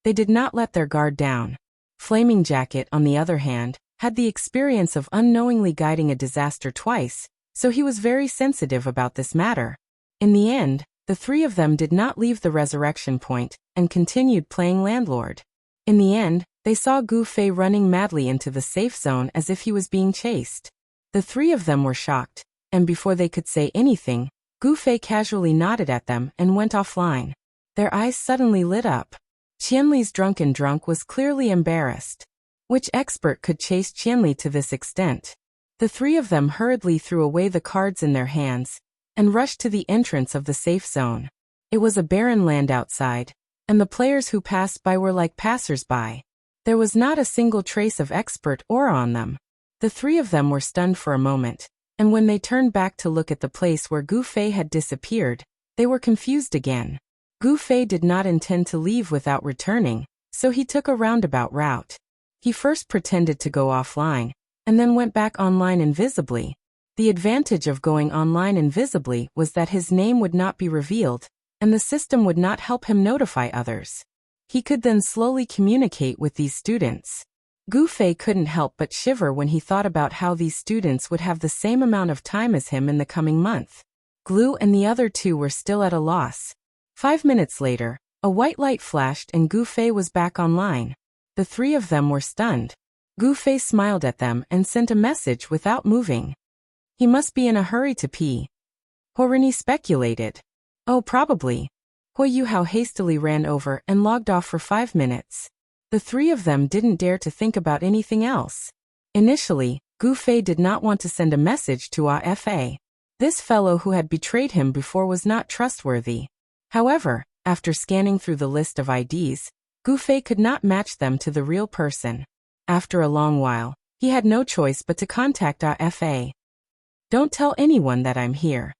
they did not let their guard down. Flaming Jacket, on the other hand, had the experience of unknowingly guiding a disaster twice, so he was very sensitive about this matter. In the end, the 3 of them did not leave the resurrection point and continued playing landlord. In the end, they saw Gu Fei running madly into the safe zone as if he was being chased. The 3 of them were shocked, and before they could say anything, Gu Fei casually nodded at them and went offline. Their eyes suddenly lit up. Qianli's drunken drunk was clearly embarrassed. Which expert could chase Qianli to this extent? The 3 of them hurriedly threw away the cards in their hands and rushed to the entrance of the safe zone. It was a barren land outside, and the players who passed by were like passers-by. There was not a single trace of expert aura on them. The 3 of them were stunned for a moment, and when they turned back to look at the place where Gu Fei had disappeared, they were confused again. Gu Fei did not intend to leave without returning, so he took a roundabout route. He first pretended to go offline, and then went back online invisibly. The advantage of going online invisibly was that his name would not be revealed, and the system would not help him notify others. He could then slowly communicate with these students. Gu Fei couldn't help but shiver when he thought about how these students would have the same amount of time as him in the coming month. Glue and the other 2 were still at a loss. 5 minutes later, a white light flashed and Gu Fei was back online. The 3 of them were stunned. Gu Fei smiled at them and sent a message without moving. He must be in a hurry to pee. Horini speculated. Oh, probably. Hui Yuhao hastily ran over and logged off for 5 minutes. The 3 of them didn't dare to think about anything else. Initially, Gu Fei did not want to send a message to AFA. This fellow who had betrayed him before was not trustworthy. However, after scanning through the list of IDs, Gu Fei could not match them to the real person. After a long while, he had no choice but to contact AFA. Don't tell anyone that I'm here.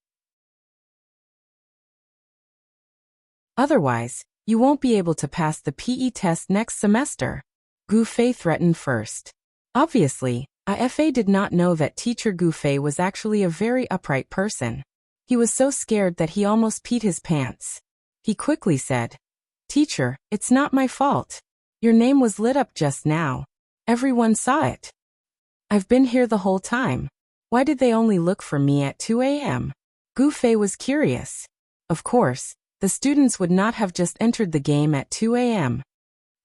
Otherwise, you won't be able to pass the PE test next semester. Gufei threatened first. Obviously, Ifa did not know that teacher Gufei was actually a very upright person. He was so scared that he almost peed his pants. He quickly said, "Teacher, it's not my fault. Your name was lit up just now. Everyone saw it. I've been here the whole time. Why did they only look for me at 2 a.m.? Gufei was curious. Of course, the students would not have just entered the game at 2 a.m.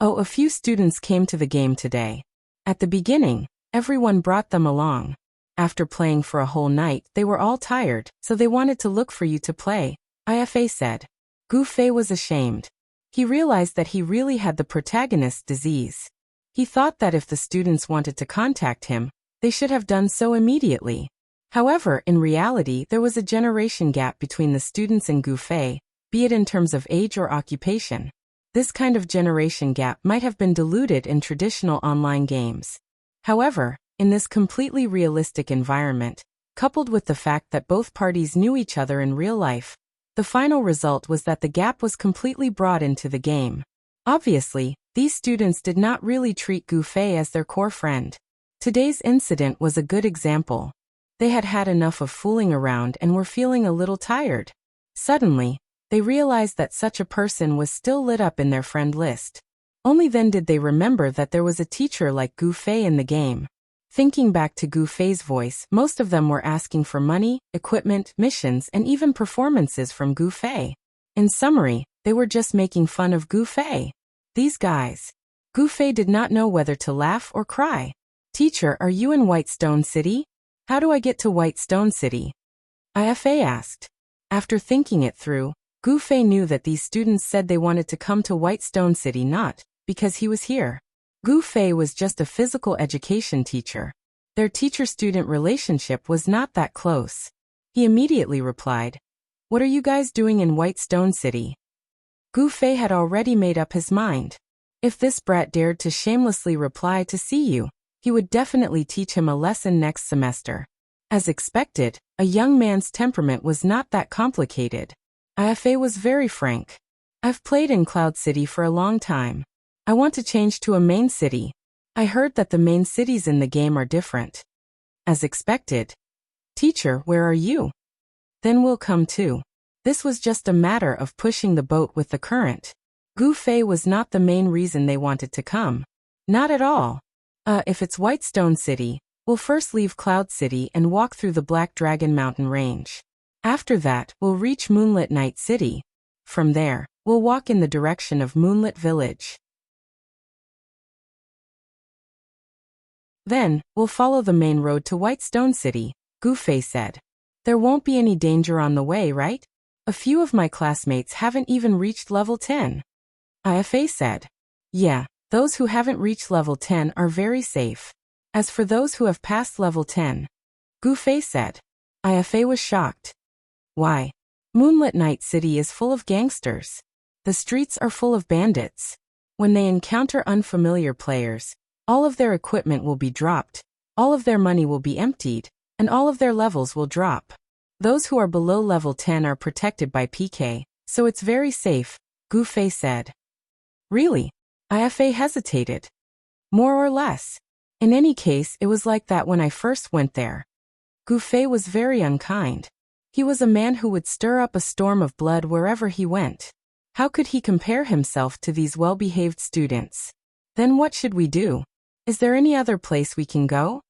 Oh, a few students came to the game today. At the beginning, everyone brought them along. After playing for a whole night, they were all tired, so they wanted to look for you to play," Ifa said. Gufei was ashamed. He realized that he really had the protagonist's disease. He thought that if the students wanted to contact him, they should have done so immediately. However, in reality, there was a generation gap between the students and Gufei, be it in terms of age or occupation. This kind of generation gap might have been diluted in traditional online games. However, in this completely realistic environment, coupled with the fact that both parties knew each other in real life, the final result was that the gap was completely brought into the game. Obviously, these students did not really treat Gufei as their core friend. Today's incident was a good example. They had had enough of fooling around and were feeling a little tired. Suddenly, they realized that such a person was still lit up in their friend list. Only then did they remember that there was a teacher like Gufei in the game. Thinking back to Gufei's voice, most of them were asking for money, equipment, missions, and even performances from Gufei. In summary, they were just making fun of Gufei. These guys. Gufei did not know whether to laugh or cry. "Teacher, are you in Whitestone City? How do I get to Whitestone City?" Ifa asked. After thinking it through, Gufei knew that these students said they wanted to come to Whitestone City not because he was here. Gufei was just a physical education teacher. Their teacher-student relationship was not that close. He immediately replied, "What are you guys doing in Whitestone City?" Gufei had already made up his mind. If this brat dared to shamelessly reply to "see you," he would definitely teach him a lesson next semester. As expected, a young man's temperament was not that complicated. Ifa was very frank. "I've played in Cloud City for a long time. I want to change to a main city. I heard that the main cities in the game are different." As expected. "Teacher, where are you?" "Then we'll come too." This was just a matter of pushing the boat with the current. Gufei was not the main reason they wanted to come. Not at all. If it's Whitestone City, we'll first leave Cloud City and walk through the Black Dragon Mountain Range. After that, we'll reach Moonlit Night City. From there, we'll walk in the direction of Moonlit Village. Then, we'll follow the main road to Whitestone City," Gufei said. "There won't be any danger on the way, right? A few of my classmates haven't even reached level 10. Ifa said. "Yeah, those who haven't reached level 10 are very safe. As for those who have passed level 10, Gufei said. Ifa was shocked. "Why? Moonlit Night City is full of gangsters. The streets are full of bandits. When they encounter unfamiliar players, all of their equipment will be dropped, all of their money will be emptied, and all of their levels will drop. Those who are below level 10 are protected by PK, so it's very safe," Gufei said. "Really?" Ifa hesitated. "More or less. In any case, it was like that when I first went there." Gufei was very unkind. He was a man who would stir up a storm of blood wherever he went. How could he compare himself to these well-behaved students? "Then what should we do? Is there any other place we can go?"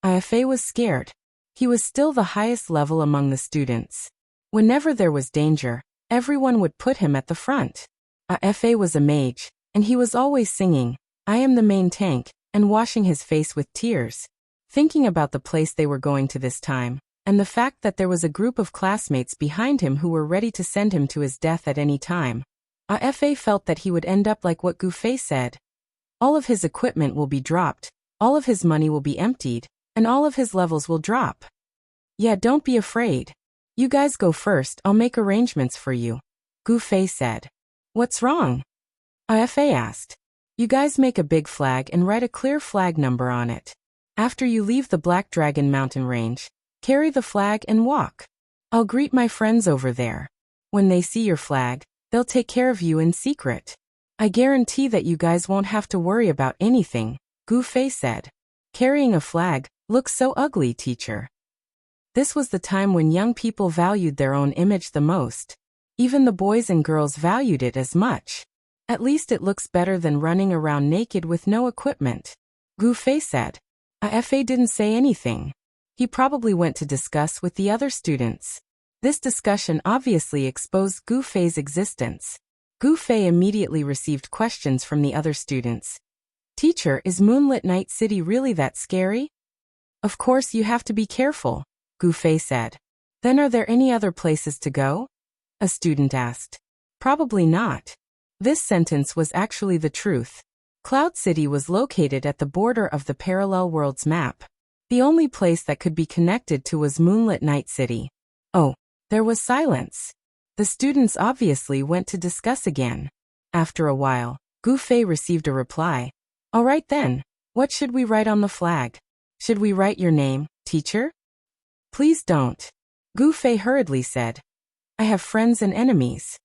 Ifa was scared. He was still the highest level among the students. Whenever there was danger, everyone would put him at the front. Ifa was a mage, and he was always singing, "I am the main tank," and washing his face with tears. Thinking about the place they were going to this time, and the fact that there was a group of classmates behind him who were ready to send him to his death at any time, Ifa felt that he would end up like what Gufei said. All of his equipment will be dropped, all of his money will be emptied, and all of his levels will drop. "Yeah, don't be afraid. You guys go first, I'll make arrangements for you," Gufei said. "What's wrong?" Ifa asked. "You guys make a big flag and write a clear flag number on it. After you leave the Black Dragon Mountain Range, carry the flag and walk. I'll greet my friends over there. When they see your flag, they'll take care of you in secret." I guarantee that you guys won't have to worry about anything, Gu Fei said. Carrying a flag, looks so ugly, teacher. This was the time when young people valued their own image the most. Even the boys and girls valued it as much. At least it looks better than running around naked with no equipment, Gu Fei said. Fa didn't say anything. He probably went to discuss with the other students. This discussion obviously exposed Gu Fei's existence. Gu Fei immediately received questions from the other students. Teacher, is Moonlit Night City really that scary? Of course you have to be careful, Gu Fei said. Then are there any other places to go? A student asked. Probably not. This sentence was actually the truth. Cloud City was located at the border of the Parallel Worlds map. The only place that could be connected to was Moonlit Night City. Oh, there was silence. The students obviously went to discuss again. After a while, Gu Fei received a reply. All right then, what should we write on the flag? Should we write your name, teacher? Please don't. Gu Fei hurriedly said. I have friends and enemies.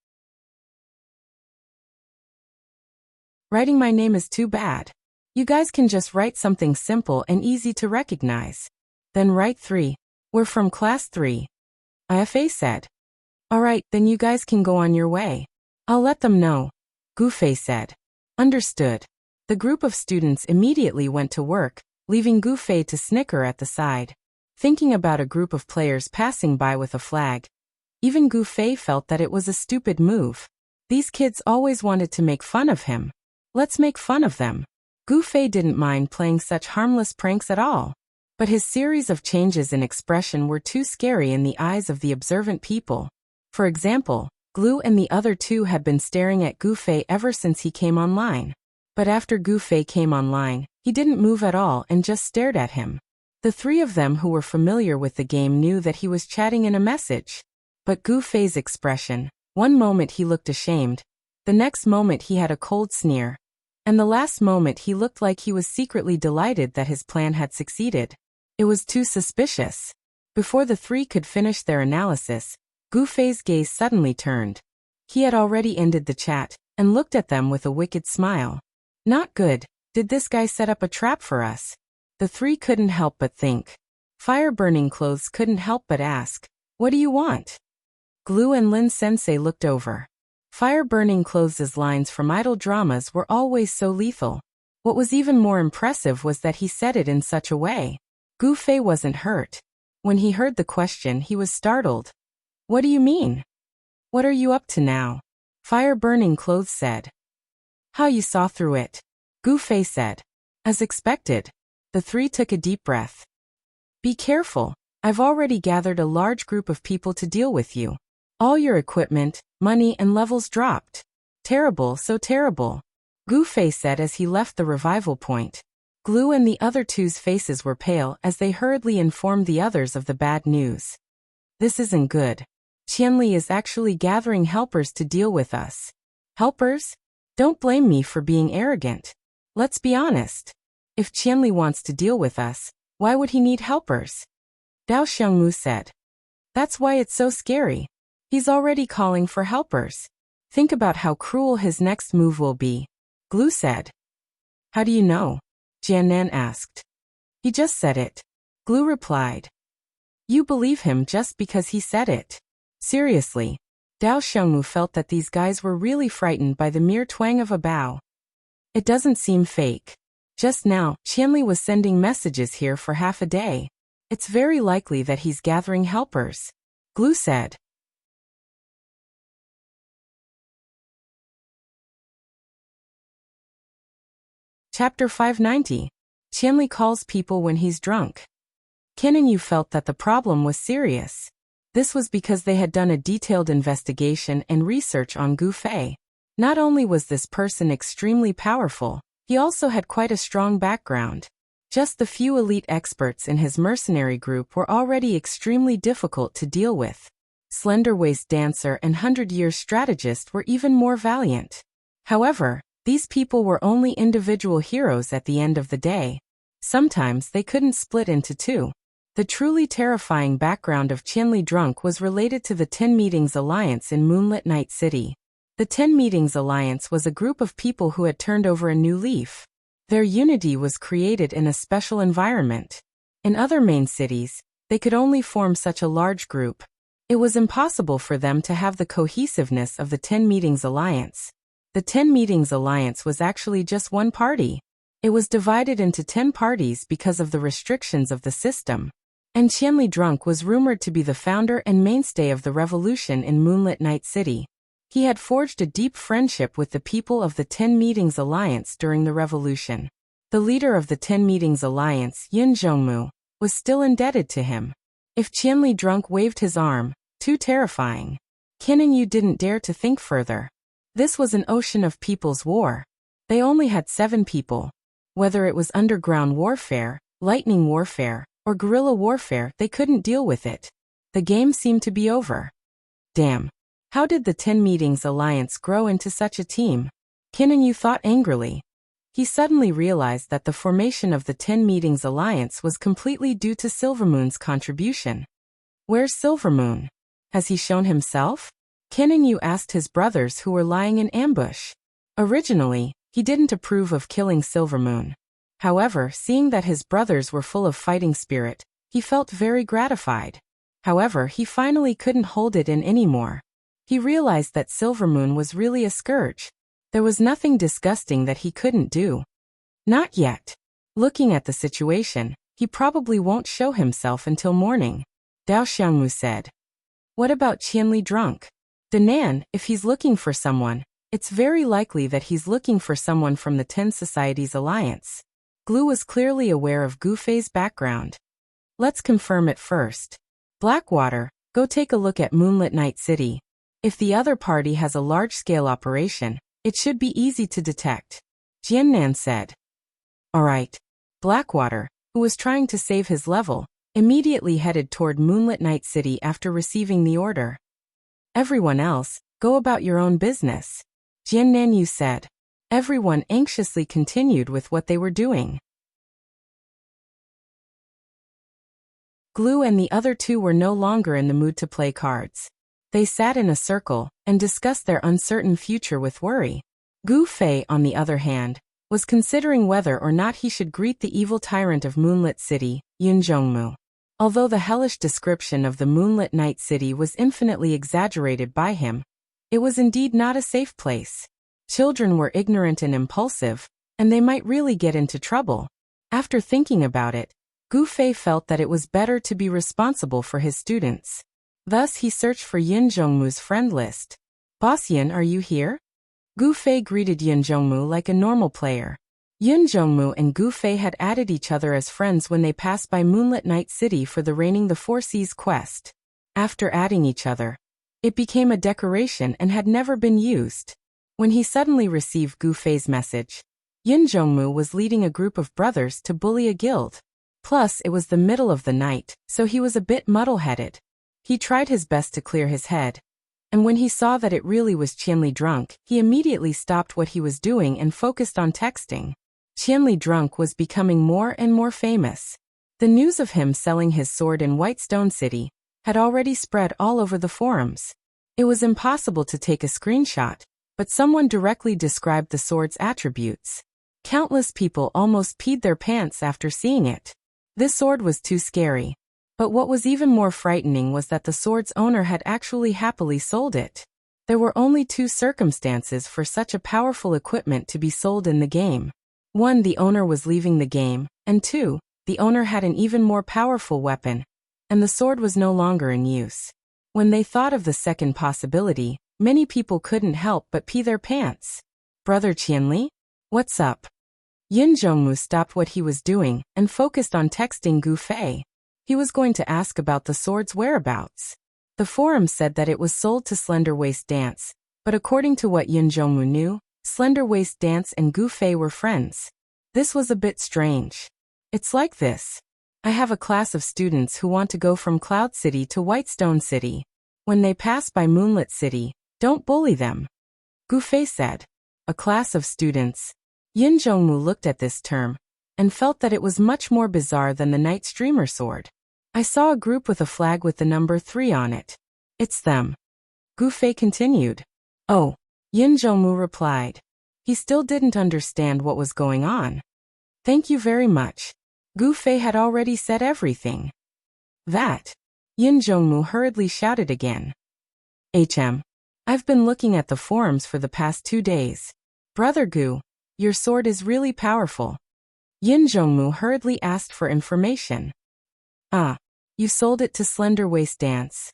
Writing my name is too bad. You guys can just write something simple and easy to recognize. Then write 3. We're from class 3. Fa said. Alright, then you guys can go on your way. I'll let them know, Gu Fei said. Understood. The group of students immediately went to work, leaving Gu Fei to snicker at the side. Thinking about a group of players passing by with a flag. Even Gu Fei felt that it was a stupid move. These kids always wanted to make fun of him. Let's make fun of them. Gu Fei didn't mind playing such harmless pranks at all. But his series of changes in expression were too scary in the eyes of the observant people. For example, Glue and the other two had been staring at Gu Fei ever since he came online. But after Gu Fei came online, he didn't move at all and just stared at him. The 3 of them who were familiar with the game knew that he was chatting in a message. But Gu Fei's expression, one moment he looked ashamed, the next moment he had a cold sneer, and the last moment he looked like he was secretly delighted that his plan had succeeded. It was too suspicious. Before the 3 could finish their analysis, Gu Fei's gaze suddenly turned. He had already ended the chat, and looked at them with a wicked smile. Not good. Did this guy set up a trap for us? The 3 couldn't help but think. Fire-burning clothes couldn't help but ask, what do you want? Glue and Lin Sensei looked over. Fire-burning clothes' lines from idol dramas were always so lethal. What was even more impressive was that he said it in such a way. Gu Fei wasn't hurt. When he heard the question, he was startled. What do you mean? What are you up to now? Fire-burning clothes said. How you saw through it? Gu Fei said. As expected. The 3 took a deep breath. Be careful. I've already gathered a large group of people to deal with you. All your equipment, money and levels dropped. Terrible, so terrible. Gu Fei said as he left the revival point. Glue and the other 2's faces were pale as they hurriedly informed the others of the bad news. This isn't good. Qianli is actually gathering helpers to deal with us. Helpers? Don't blame me for being arrogant. Let's be honest. If Qianli wants to deal with us, why would he need helpers? Dao Xiangmu said. That's why it's so scary. He's already calling for helpers. Think about how cruel his next move will be. Glue said. How do you know? Jiannan asked. He just said it. Glue replied. You believe him just because he said it. Seriously. Dao Xiangmu felt that these guys were really frightened by the mere twang of a bow. It doesn't seem fake. Just now, Qianli was sending messages here for half a day. It's very likely that he's gathering helpers. Glue said. Chapter 590. Qianli calls people when he's drunk. Ken and Yu felt that the problem was serious. This was because they had done a detailed investigation and research on Gu Fei. Not only was this person extremely powerful, he also had quite a strong background. Just the few elite experts in his mercenary group were already extremely difficult to deal with. Slender-waist dancer and 100-year strategist were even more valiant. However, these people were only individual heroes at the end of the day. Sometimes they couldn't split into 2. The truly terrifying background of Qianli drunk was related to the 10 Meetings Alliance in Moonlit Night City. The 10 Meetings Alliance was a group of people who had turned over a new leaf. Their unity was created in a special environment. In other main cities, they could only form such a large group. It was impossible for them to have the cohesiveness of the 10 Meetings Alliance. The 10 Meetings Alliance was actually just one party. It was divided into 10 parties because of the restrictions of the system. And Qianli Drunk was rumored to be the founder and mainstay of the revolution in Moonlit Night City. He had forged a deep friendship with the people of the 10 Meetings Alliance during the revolution. The leader of the 10 Meetings Alliance, Yin Zhongmu, was still indebted to him. If Qianli Drunk waved his arm, too terrifying. Qin and Yu didn't dare to think further. This was an ocean of people's war. They only had 7 people. Whether it was underground warfare, lightning warfare, or guerrilla warfare, they couldn't deal with it. The game seemed to be over. Damn. How did the 10 Meetings Alliance grow into such a team? Qin and Yu thought angrily. He suddenly realized that the formation of the 10 Meetings Alliance was completely due to Silvermoon's contribution. Where's Silvermoon? Has he shown himself? Qin and Yu asked his brothers who were lying in ambush. Originally, he didn't approve of killing Silvermoon. However, seeing that his brothers were full of fighting spirit, he felt very gratified. However, he finally couldn't hold it in anymore. He realized that Silvermoon was really a scourge. There was nothing disgusting that he couldn't do. Not yet. Looking at the situation, he probably won't show himself until morning. Dao Xiangmu said. What about Qianli Drunk? Danan, if he's looking for someone, it's very likely that he's looking for someone from the 10 Societies Alliance. Glue was clearly aware of Gu Fei's background. Let's confirm it first. Blackwater, go take a look at Moonlit Night City. If the other party has a large-scale operation, it should be easy to detect. Jiannan said. Alright. Blackwater, who was trying to save his level, immediately headed toward Moonlit Night City after receiving the order. Everyone else, go about your own business. Jiannan Yu said. Everyone anxiously continued with what they were doing. Glue and the other 2 were no longer in the mood to play cards. They sat in a circle and discussed their uncertain future with worry. Gu Fei, on the other hand, was considering whether or not he should greet the evil tyrant of Moonlit City, Yin Zhongmu. Although the hellish description of the Moonlit Night City was infinitely exaggerated by him, it was indeed not a safe place. Children were ignorant and impulsive, and they might really get into trouble. After thinking about it, Gu Fei felt that it was better to be responsible for his students. Thus he searched for Yin Zhongmu's friend list. Boss Yin, are you here? Gu Fei greeted Yin Zhongmu like a normal player. Yin Zhongmu and Gu Fei had added each other as friends when they passed by Moonlit Night City for the Reigning the Four Seas quest. After adding each other, it became a decoration and had never been used. When he suddenly received Gu Fei's message, Yin Zhongmu was leading a group of brothers to bully a guild. Plus, it was the middle of the night, so he was a bit muddle-headed. He tried his best to clear his head, and when he saw that it really was Qianli Drunk, he immediately stopped what he was doing and focused on texting. Qianli Drunk was becoming more and more famous. The news of him selling his sword in Whitestone City had already spread all over the forums. It was impossible to take a screenshot, but someone directly described the sword's attributes. Countless people almost peed their pants after seeing it. This sword was too scary. But what was even more frightening was that the sword's owner had actually happily sold it. There were only 2 circumstances for such a powerful equipment to be sold in the game. 1, the owner was leaving the game, and 2, the owner had an even more powerful weapon, and the sword was no longer in use. When they thought of the second possibility, many people couldn't help but pee their pants. Brother Qianli? What's up? Yin Zhongmu stopped what he was doing and focused on texting Gu Fei. He was going to ask about the sword's whereabouts. The forum said that it was sold to Slender Waist Dance, but according to what Yin Zhongmu knew, Slender Waist Dance and Gu Fei were friends. This was a bit strange. It's like this. I have a class of students who want to go from Cloud City to Whitestone City. When they pass by Moonlit City, don't bully them. Gu Fei said. A class of students. Yin Zhongmu looked at this term and felt that it was much more bizarre than the Night Streamer sword. I saw a group with a flag with the number 3 on it. It's them. Gu Fei continued. Oh, Yin Zhongmu replied. He still didn't understand what was going on. Thank you very much. Gu Fei had already said everything. That. Yin Zhongmu hurriedly shouted again. I've been looking at the forums for the past 2 days. Brother Gu, your sword is really powerful. Yin Zhongmu hurriedly asked for information. Ah, you sold it to Slender Waist Dance?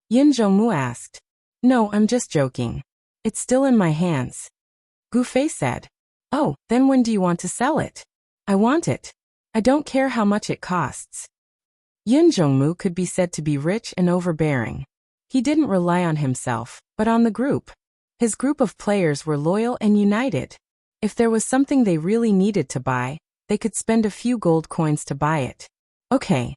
Yin Zhongmu asked. No, I'm just joking. It's still in my hands. Gu Fei said. Oh, then when do you want to sell it? I want it. I don't care how much it costs. Yin Zhongmu could be said to be rich and overbearing. He didn't rely on himself, but on the group. His group of players were loyal and united. If there was something they really needed to buy, they could spend a few gold coins to buy it. Okay.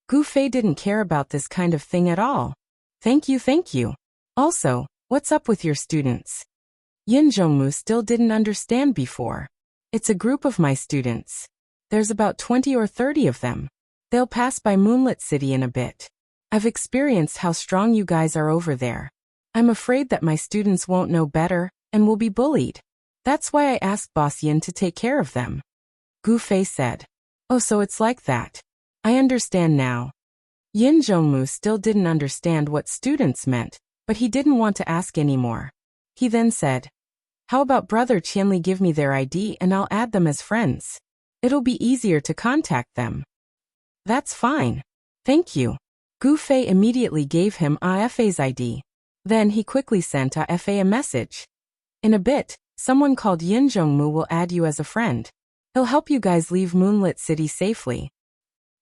Gu Fei didn't care about this kind of thing at all. Thank you, thank you. Also, what's up with your students? Yin Zhongmu still didn't understand before. It's a group of my students. There's about 20 or 30 of them. They'll pass by Moonlit City in a bit. I've experienced how strong you guys are over there. I'm afraid that my students won't know better and will be bullied. That's why I asked Boss Yin to take care of them. Gu Fei said. Oh, so it's like that. I understand now. Yin Zhongmu still didn't understand what students meant, but he didn't want to ask anymore. He then said, how about Brother Qianli give me their ID and I'll add them as friends? It'll be easier to contact them. That's fine. Thank you. Gu Fei immediately gave him AFA's ID. Then he quickly sent AFA a message. In a bit, someone called Yin Zhongmu will add you as a friend. He'll help you guys leave Moonlit City safely.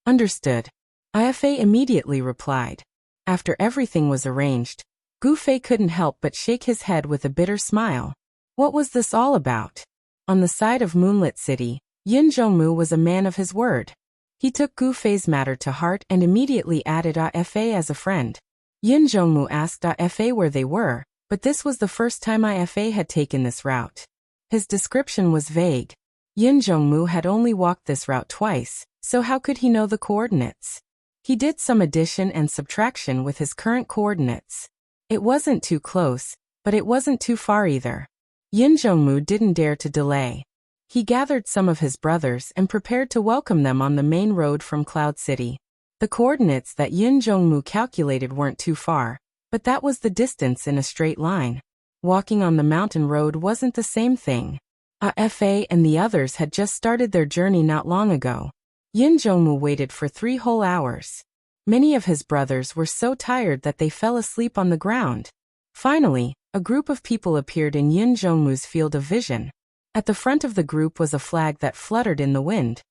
Understood. AFA immediately replied. After everything was arranged, Gu Fei couldn't help but shake his head with a bitter smile. What was this all about? On the side of Moonlit City, Yin Zhongmu was a man of his word. He took Gu Fei's matter to heart and immediately added AFA as a friend. Yin Zhongmu asked AFA where they were, but this was the first time AFA had taken this route. His description was vague. Yin Zhongmu had only walked this route twice, so how could he know the coordinates? He did some addition and subtraction with his current coordinates. It wasn't too close, but it wasn't too far either. Yin Zhongmu didn't dare to delay. He gathered some of his brothers and prepared to welcome them on the main road from Cloud City. The coordinates that Yin Zhongmu calculated weren't too far, but that was the distance in a straight line. Walking on the mountain road wasn't the same thing. AFA and the others had just started their journey not long ago. Yin Zhongmu waited for 3 whole hours. Many of his brothers were so tired that they fell asleep on the ground. Finally, a group of people appeared in Yin Zhongmu's field of vision. At the front of the group was a flag that fluttered in the wind.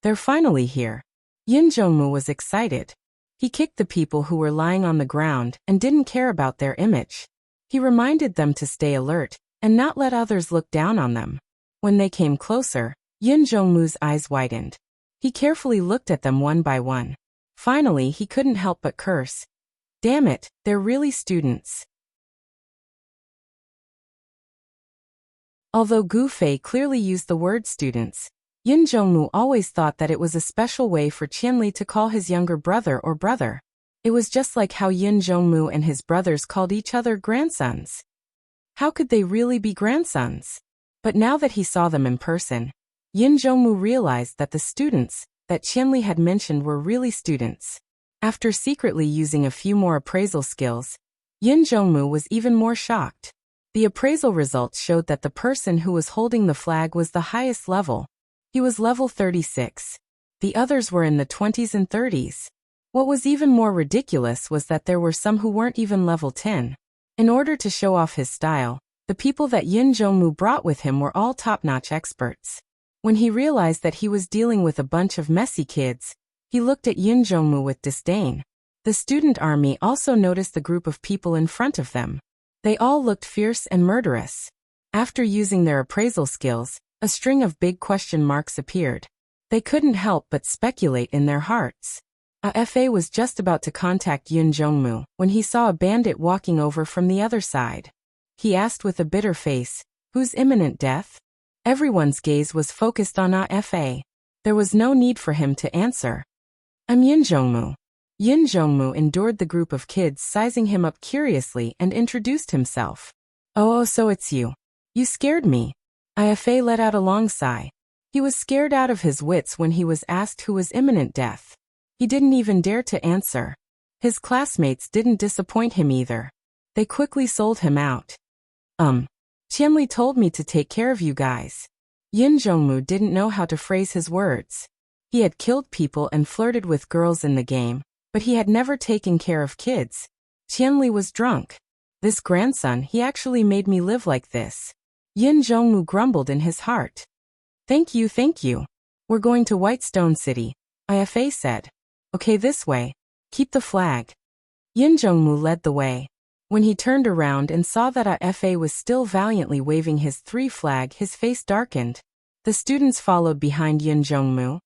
They're finally here. Yin Zhongmu was excited. He kicked the people who were lying on the ground and didn't care about their image. He reminded them to stay alert and not let others look down on them. When they came closer, Yin Zhongmu's eyes widened. He carefully looked at them one by one. Finally, he couldn't help but curse. Damn it, they're really students. Although Gu Fei clearly used the word students, Yin Zhongmu always thought that it was a special way for Qianli to call his younger brother or brother. It was just like how Yin Zhongmu and his brothers called each other grandsons. How could they really be grandsons? But now that he saw them in person, Yin Zhongmu realized that the students that Qianli had mentioned were really students. After secretly using a few more appraisal skills, Yin Zhongmu was even more shocked. The appraisal results showed that the person who was holding the flag was the highest level. He was level 36. The others were in the 20s and 30s. What was even more ridiculous was that there were some who weren't even level 10. In order to show off his style, the people that Yin Zhongmu brought with him were all top-notch experts. When he realized that he was dealing with a bunch of messy kids, he looked at Yin Zhongmu with disdain. The student army also noticed the group of people in front of them. They all looked fierce and murderous. After using their appraisal skills, a string of big question marks appeared. They couldn't help but speculate in their hearts. AFA was just about to contact Yin Zhongmu when he saw a bandit walking over from the other side. He asked with a bitter face, "Whose imminent death?" Everyone's gaze was focused on AFA. There was no need for him to answer. "I'm Yin Zhongmu." Yin Zhongmu endured the group of kids sizing him up curiously and introduced himself. Oh, so it's you. You scared me. Ifa let out a long sigh. He was scared out of his wits when he was asked who was imminent death. He didn't even dare to answer. His classmates didn't disappoint him either. They quickly sold him out. Qianli told me to take care of you guys. Yin Zhongmu didn't know how to phrase his words. He had killed people and flirted with girls in the game, but he had never taken care of kids. Qianli was drunk. This grandson, he actually made me live like this. Yin Zhongmu grumbled in his heart. Thank you. We're going to Whitestone City, Ifa said. Okay, this way. Keep the flag. Yin Zhongmu led the way. When he turned around and saw that Ifa was still valiantly waving his 3 flag, his face darkened. The students followed behind Yin Zhongmu,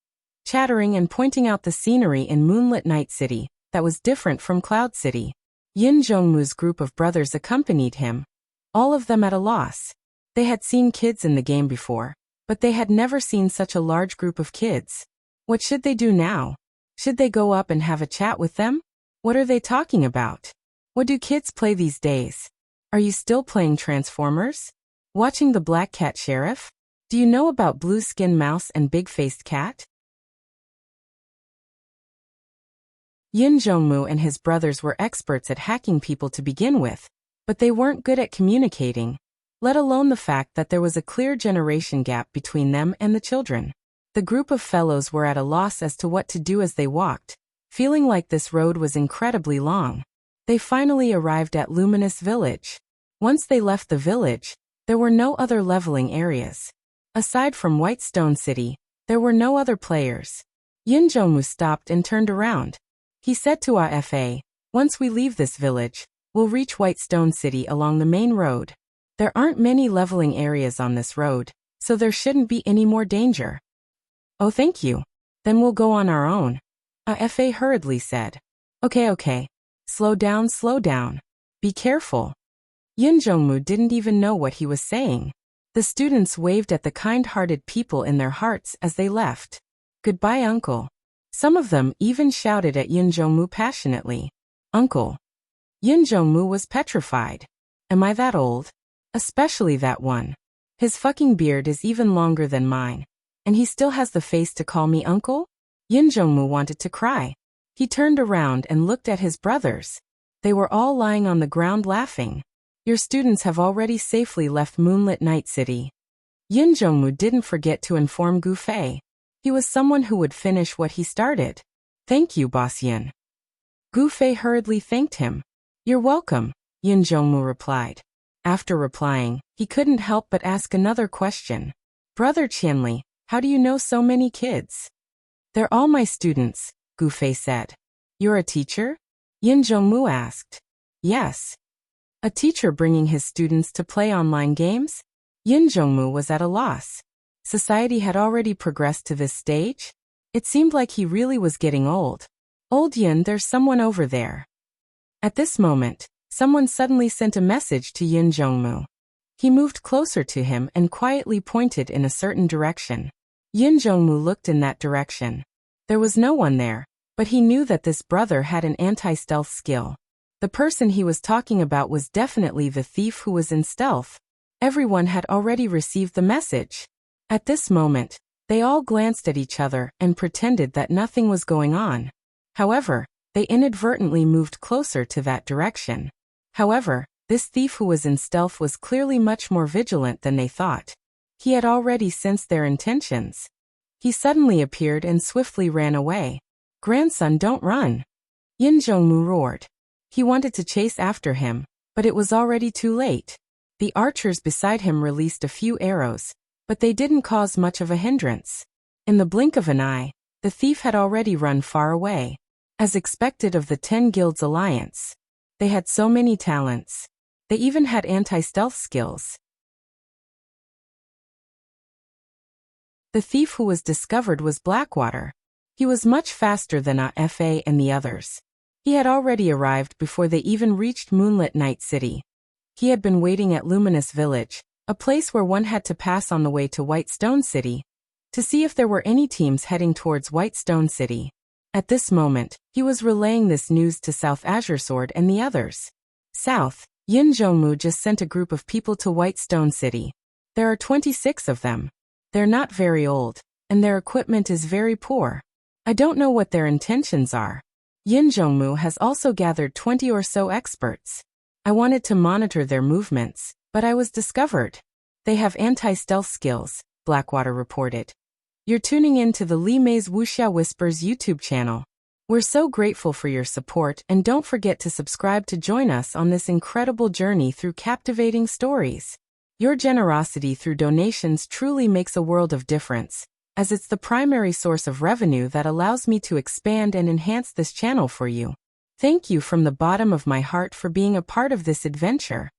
chattering and pointing out the scenery in Moonlit Night City that was different from Cloud City. Yin Zhongmu's group of brothers accompanied him, all of them at a loss. They had seen kids in the game before, but they had never seen such a large group of kids. What should they do now? Should they go up and have a chat with them? What are they talking about? What do kids play these days? Are you still playing Transformers? Watching the Black Cat Sheriff? Do you know about Blue Skin Mouse and Big Faced Cat? Yin Zhongmu and his brothers were experts at hacking people to begin with, but they weren't good at communicating, let alone the fact that there was a clear generation gap between them and the children. The group of fellows were at a loss as to what to do as they walked, feeling like this road was incredibly long. They finally arrived at Luminous Village. Once they left the village, there were no other leveling areas. Aside from Whitestone City, there were no other players. Yin Zhongmu stopped and turned around. He said to Ifa, once we leave this village, we'll reach Whitestone City along the main road. There aren't many leveling areas on this road, so there shouldn't be any more danger. Oh, thank you. Then we'll go on our own, Ifa hurriedly said. Okay. Slow down. Be careful. Yin Zhongmu didn't even know what he was saying. The students waved at the kind-hearted people in their hearts as they left. Goodbye, uncle. Some of them even shouted at Yin Zhongmu passionately. Uncle. Yin Zhongmu was petrified. Am I that old? Especially that one. His fucking beard is even longer than mine. And he still has the face to call me uncle? Yin Zhongmu wanted to cry. He turned around and looked at his brothers. They were all lying on the ground laughing. Your students have already safely left Moonlit Night City. Yin Zhongmu didn't forget to inform Gu Fei. He was someone who would finish what he started. Thank you, Boss Yin. Gu Fei hurriedly thanked him. You're welcome, Yin Zhongmu replied. After replying, he couldn't help but ask another question. Brother Qianli, how do you know so many kids? They're all my students, Gu Fei said. You're a teacher? Yin Zhongmu asked. Yes. A teacher bringing his students to play online games? Yin Zhongmu was at a loss. Society had already progressed to this stage? It seemed like he really was getting old. Old Yin, there's someone over there. At this moment, someone suddenly sent a message to Yin Zhongmu. He moved closer to him and quietly pointed in a certain direction. Yin Zhongmu looked in that direction. There was no one there, but he knew that this brother had an anti-stealth skill. The person he was talking about was definitely the thief who was in stealth. Everyone had already received the message. At this moment, they all glanced at each other and pretended that nothing was going on. However, they inadvertently moved closer to that direction. However, this thief who was in stealth was clearly much more vigilant than they thought. He had already sensed their intentions. He suddenly appeared and swiftly ran away. Grandson, don't run! Yin Zhongmu roared. He wanted to chase after him, but it was already too late. The archers beside him released a few arrows, but they didn't cause much of a hindrance. In the blink of an eye, the thief had already run far away. As expected of the 10 Guilds Alliance, they had so many talents. They even had anti-stealth skills. The thief who was discovered was Blackwater. He was much faster than Fa and the others. He had already arrived before they even reached Moonlit Night City. He had been waiting at Luminous Village, a place where one had to pass on the way to Whitestone City, to see if there were any teams heading towards Whitestone City. At this moment, he was relaying this news to South Azure Sword and the others. South, Yin Zhongmu just sent a group of people to Whitestone City. There are 26 of them. They're not very old, and their equipment is very poor. I don't know what their intentions are. Yin Zhongmu has also gathered 20 or so experts. I wanted to monitor their movements, but I was discovered. They have anti-stealth skills, Blackwater reported. You're tuning in to the Li Mei's Wuxia Whispers YouTube channel. We're so grateful for your support, and don't forget to subscribe to join us on this incredible journey through captivating stories. Your generosity through donations truly makes a world of difference, as it's the primary source of revenue that allows me to expand and enhance this channel for you. Thank you from the bottom of my heart for being a part of this adventure.